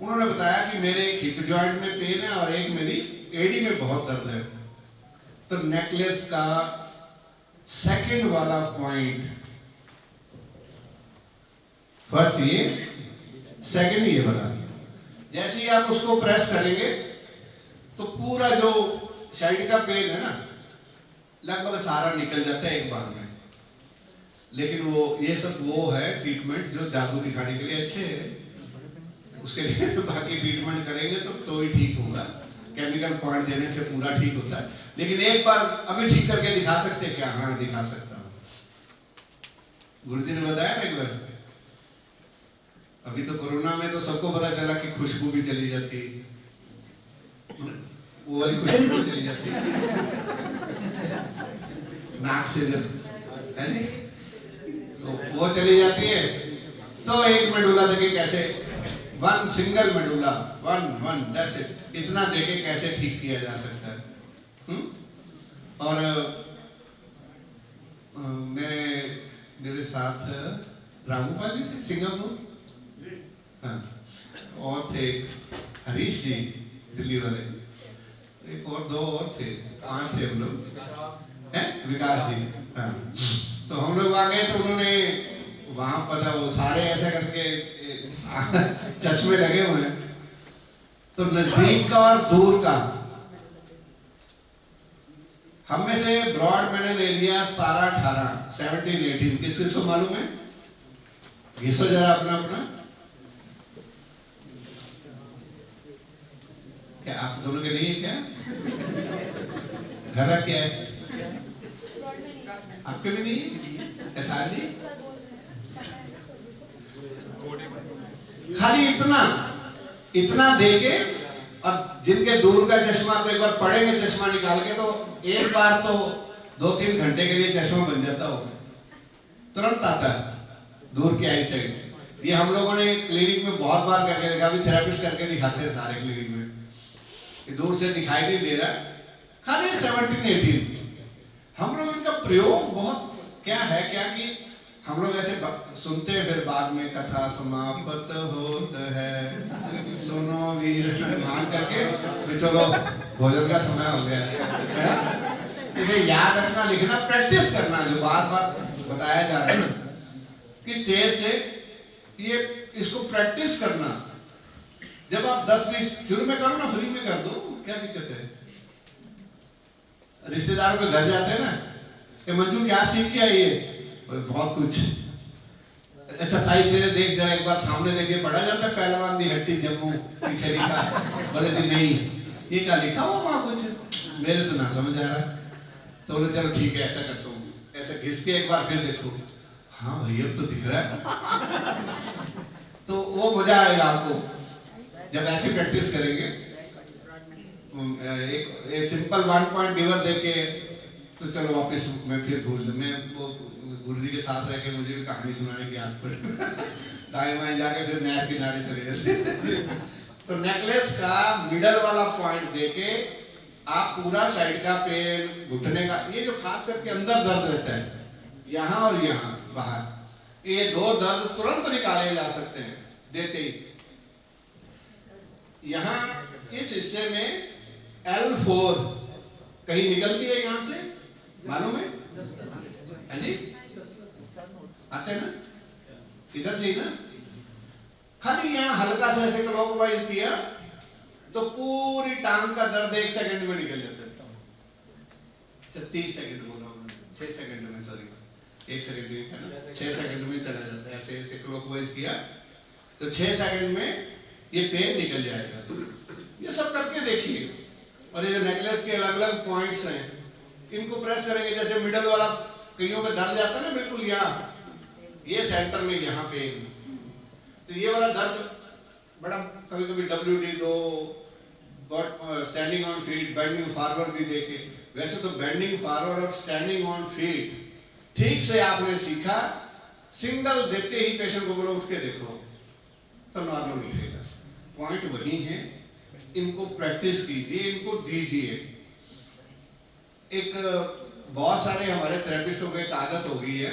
उन्होंने बताया कि मेरे एक हिप जॉइंट में पेन है और एक मेरी एडी में बहुत दर्द है। तो नेकलेस का सेकंड वाला पॉइंट, फर्स्ट ये, सेकंड ये वाला, जैसे ही आप उसको प्रेस करेंगे तो पूरा जो साइड का पेन है ना लगभग सारा निकल जाता है एक बार में। लेकिन वो ये सब वो है ट्रीटमेंट जो जादू दिखाने के लिए अच्छे है, उसके लिए बाकी ट्रीटमेंट करेंगे तो ही ठीक होगा। केमिकल पॉइंट देने से पूरा ठीक होता है, लेकिन एक बार अभी ठीक करके दिखा सकते क्या? हाँ, दिखा सकता हूँ। गुरुजी ने बताया ना एक बार, अभी तो कोरोना में तो सबको पता चला कि खुशबू भी चली जाती, वो वाली खुशबू चली जाती नाक से जब, है नहीं, तो वो चली जाती है। तो एक मेडुला देके कैसे, one single medulla, one that's it, इतना देके कैसे ठीक किया जा सकता है। और मैं, मेरे साथ रामूपाल जी थे सिंगापुर, हाँ, और थे हरीश जी दिल्ली वाले, एक और दो और थे, 5 थे हम लोग, हैं विकास जी, हाँ। तो हम लोग वहाँ गए तो उन्होंने वहाँ पता वो सारे ऐसा करके चश्मे लगे हुए हैं, तो नजदीक का और दूर का, हम में से ब्रॉड मैंने ले लिया 17, 18, 17, 18, किसको मालूम है? घिसो जरा अपना अपना, क्या आप दोनों के लिए क्या घर क्या है? आपके भी नहीं? ऐसा जी खाली इतना देके, और जिनके दूर का चश्मा तो एक बार पढ़ेंगे चश्मा निकाल के, तो एक बार तो 2-3 घंटे के लिए चश्मा बन जाता हो, तुरंत आता है दूर की आई साइड। ये हम लोगों ने क्लिनिक में बहुत बार करके देखा, अभी थेरेपिस्ट करके दिखाते हैं सारे क्लिनिक में, कि दूर से दिखाई नहीं दे रहा, खाली 17, 18। हम लोग इनका प्रयोग बहुत क्या है, क्या कि हम लोग ऐसे सुनते हैं, फिर बाद में कथा समाप्त होता है, सुनो वीर मान करके, तो चलो भोजन का समय हो गया। इसे याद रखना, लिखना, प्रैक्टिस करना, जो बार बार बताया जा रहा है कि स्टेज से ये इसको प्रैक्टिस करना। जब आप 10-20 शुरू में करो ना, फ्री में कर दो, क्या दिक्कत है? रिश्तेदारों के घर जाते हैं ना, कि मंजू क्या सीख के आई है? बहुत कुछ। अच्छा ताई तेरे देख जरा एक बार सामने देखिए, पढ़ा जाता है पहलवान दी हट्टी जम्मू, पीछे लिखा, बोले जी नहीं ये क्या लिखा हुआ वहाँ कुछ, मेरे तो ना समझ आ रहा। तो बोले चलो ठीक है ऐसा करता हूँ, ऐसा घिस के एक बार फिर देखो, हाँ भाई अब तो दिख रहा है। तो वो मजा आएगा आपको जब ऐसी प्रैक्टिस करेंगे। एक सिंपल 1 पॉइंट डिवर देके, तो चलो वापस मैं फिर भूल, मैं वो गुरुजी के साथ रह के मुझे भी कहानी सुनाने की आदत पड़ी, दाएं बाएं जाके फिर नहर किनारे चले जाते। तो नेकलेस का मिडल वाला पॉइंट देके आप पूरा साइड का पेन, घुटने का, ये जो खास करके अंदर दर्द रहता है, यहाँ और यहाँ बाहर, ये 2 दर्द तुरंत निकाले जा सकते हैं देते ही। यहाँ इस हिस्से में L4 कहीं निकलती है, यहाँ से मालूम है? हाँ जी आते हैं ना, इधर से ही ना, खाली यहाँ हल्का सा ऐसे क्लॉकवाइज किया तो पूरी टांग का दर्द 1 सेकंड में निकल जाता है। 30 सेकंड बोला उन्होंने, 6 सेकंड में, सॉरी 1 सेकंड में, 6 सेकंड में चला जाता है। ऐसे ऐसे क्लॉकवाइज किया तो 6 सेकंड में ये पेन निकल जाएगा। ये सब करके देखिए। और ये जो नेकलेस के अलग अलग पॉइंट्स हैं, इनको प्रेस करेंगे, जैसे मिडल वाला कईयों पे दर्द जाता है ना, बिल्कुल यहाँ ये सेंटर में यहाँ पेन, तो ये वाला दर्द बड़ा कभी कभी WD दो, standing on feet, bending forward भी देके। वैसे तो बेंडिंग फॉरवर्ड और स्टैंडिंग ऑन फीट ठीक से आपने सीखा, सिंगल देते ही पेशेंट को बोलो उठ के देखो तो नॉर्मल उठेगा। पॉइंट वही है, इनको प्रैक्टिस कीजिए, इनको दीजिए। एक बहुत सारे हमारे थेरेपिस्टों को एक आदत हो गई है,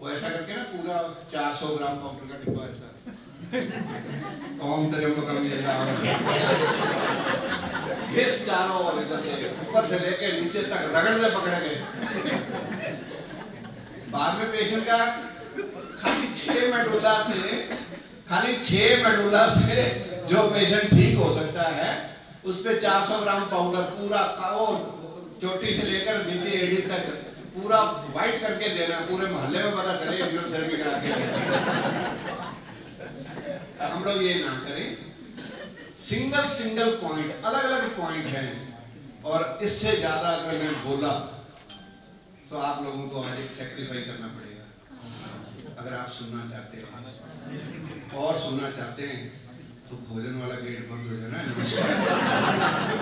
वो ऐसा करके ना पूरा 400 ग्राम पाउडर का डिब्बा ऐसा ओम त्र्यंबकम इस चारों वाले इधर से ऊपर से लेके नीचे तक रगड़ दे पकड़ के। बाद में पेशेंट का खाली 6 मेडुला से जो पेशेंट ठीक हो सकता है, उस पे 400 ग्राम पाउडर पूरा चोटी से लेकर नीचे एड़ी तक पूरा वाइट करके देना, पूरे मोहल्ले में पता चले एंजियोथेरेपी करा के। हम लोग ये ना करें, सिंगल पॉइंट, अलग अलग पॉइंट हैं। और इससे ज्यादा अगर मैं बोला तो आप लोगों को आज एक सैक्रिफाइस करना पड़ेगा। अगर आप सुनना चाहते हैं और सुनना चाहते हैं तो भोजन वाला गेट बंद हो जाना। नमस्कार।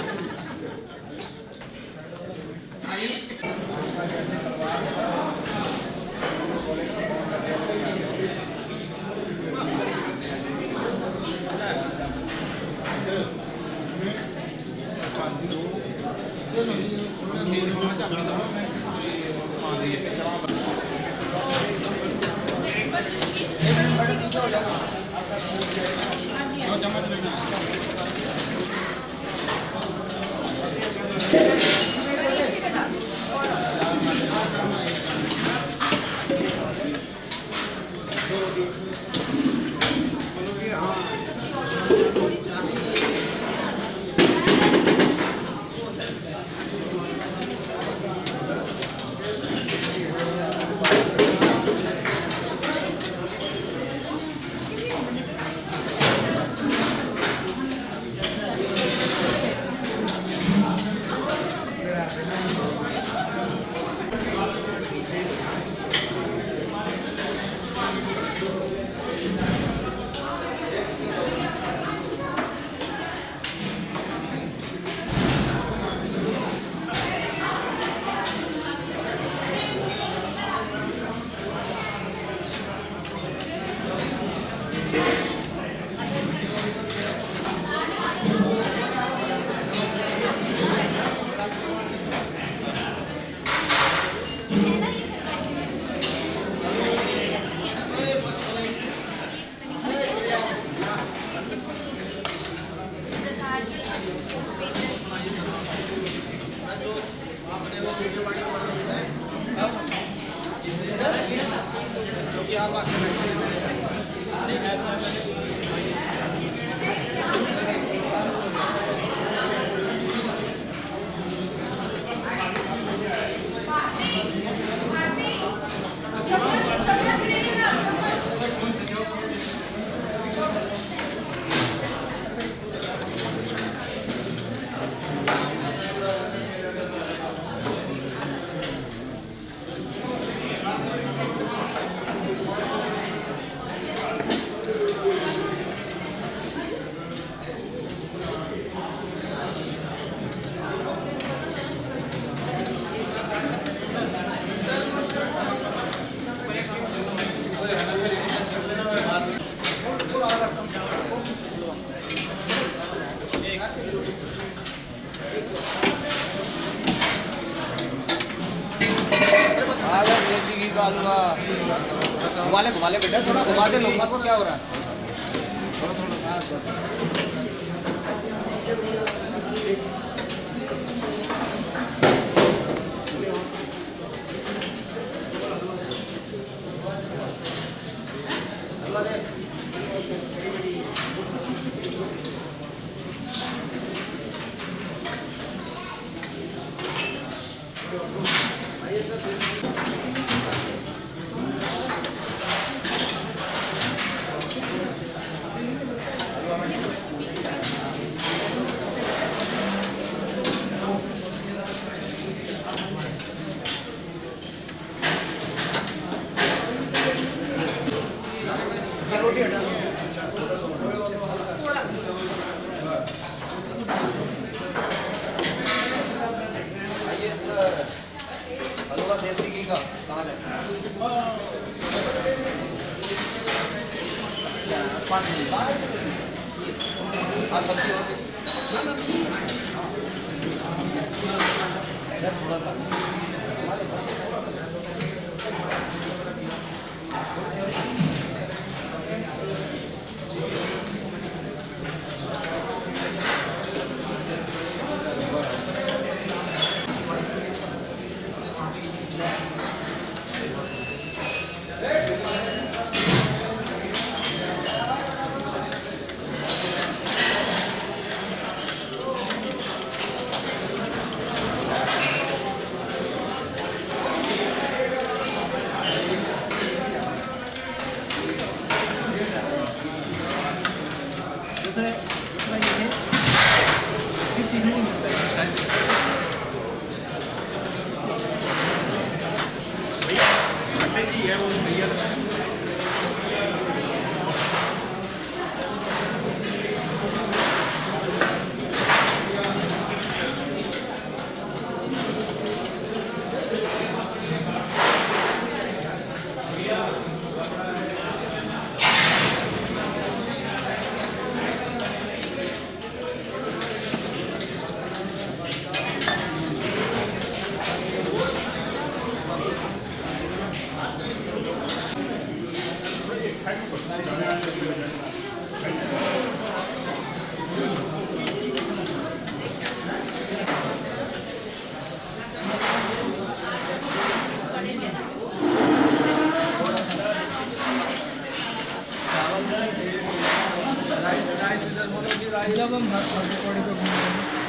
घुमा ले बेटा, थोड़ा घुमा दे, लोग को क्या हो रहा है। देसी घी का कहाँ है? सब्जी थोड़ा सा है वो भैया प्राइस जब हम हर पकौड़े को घूम रहे हैं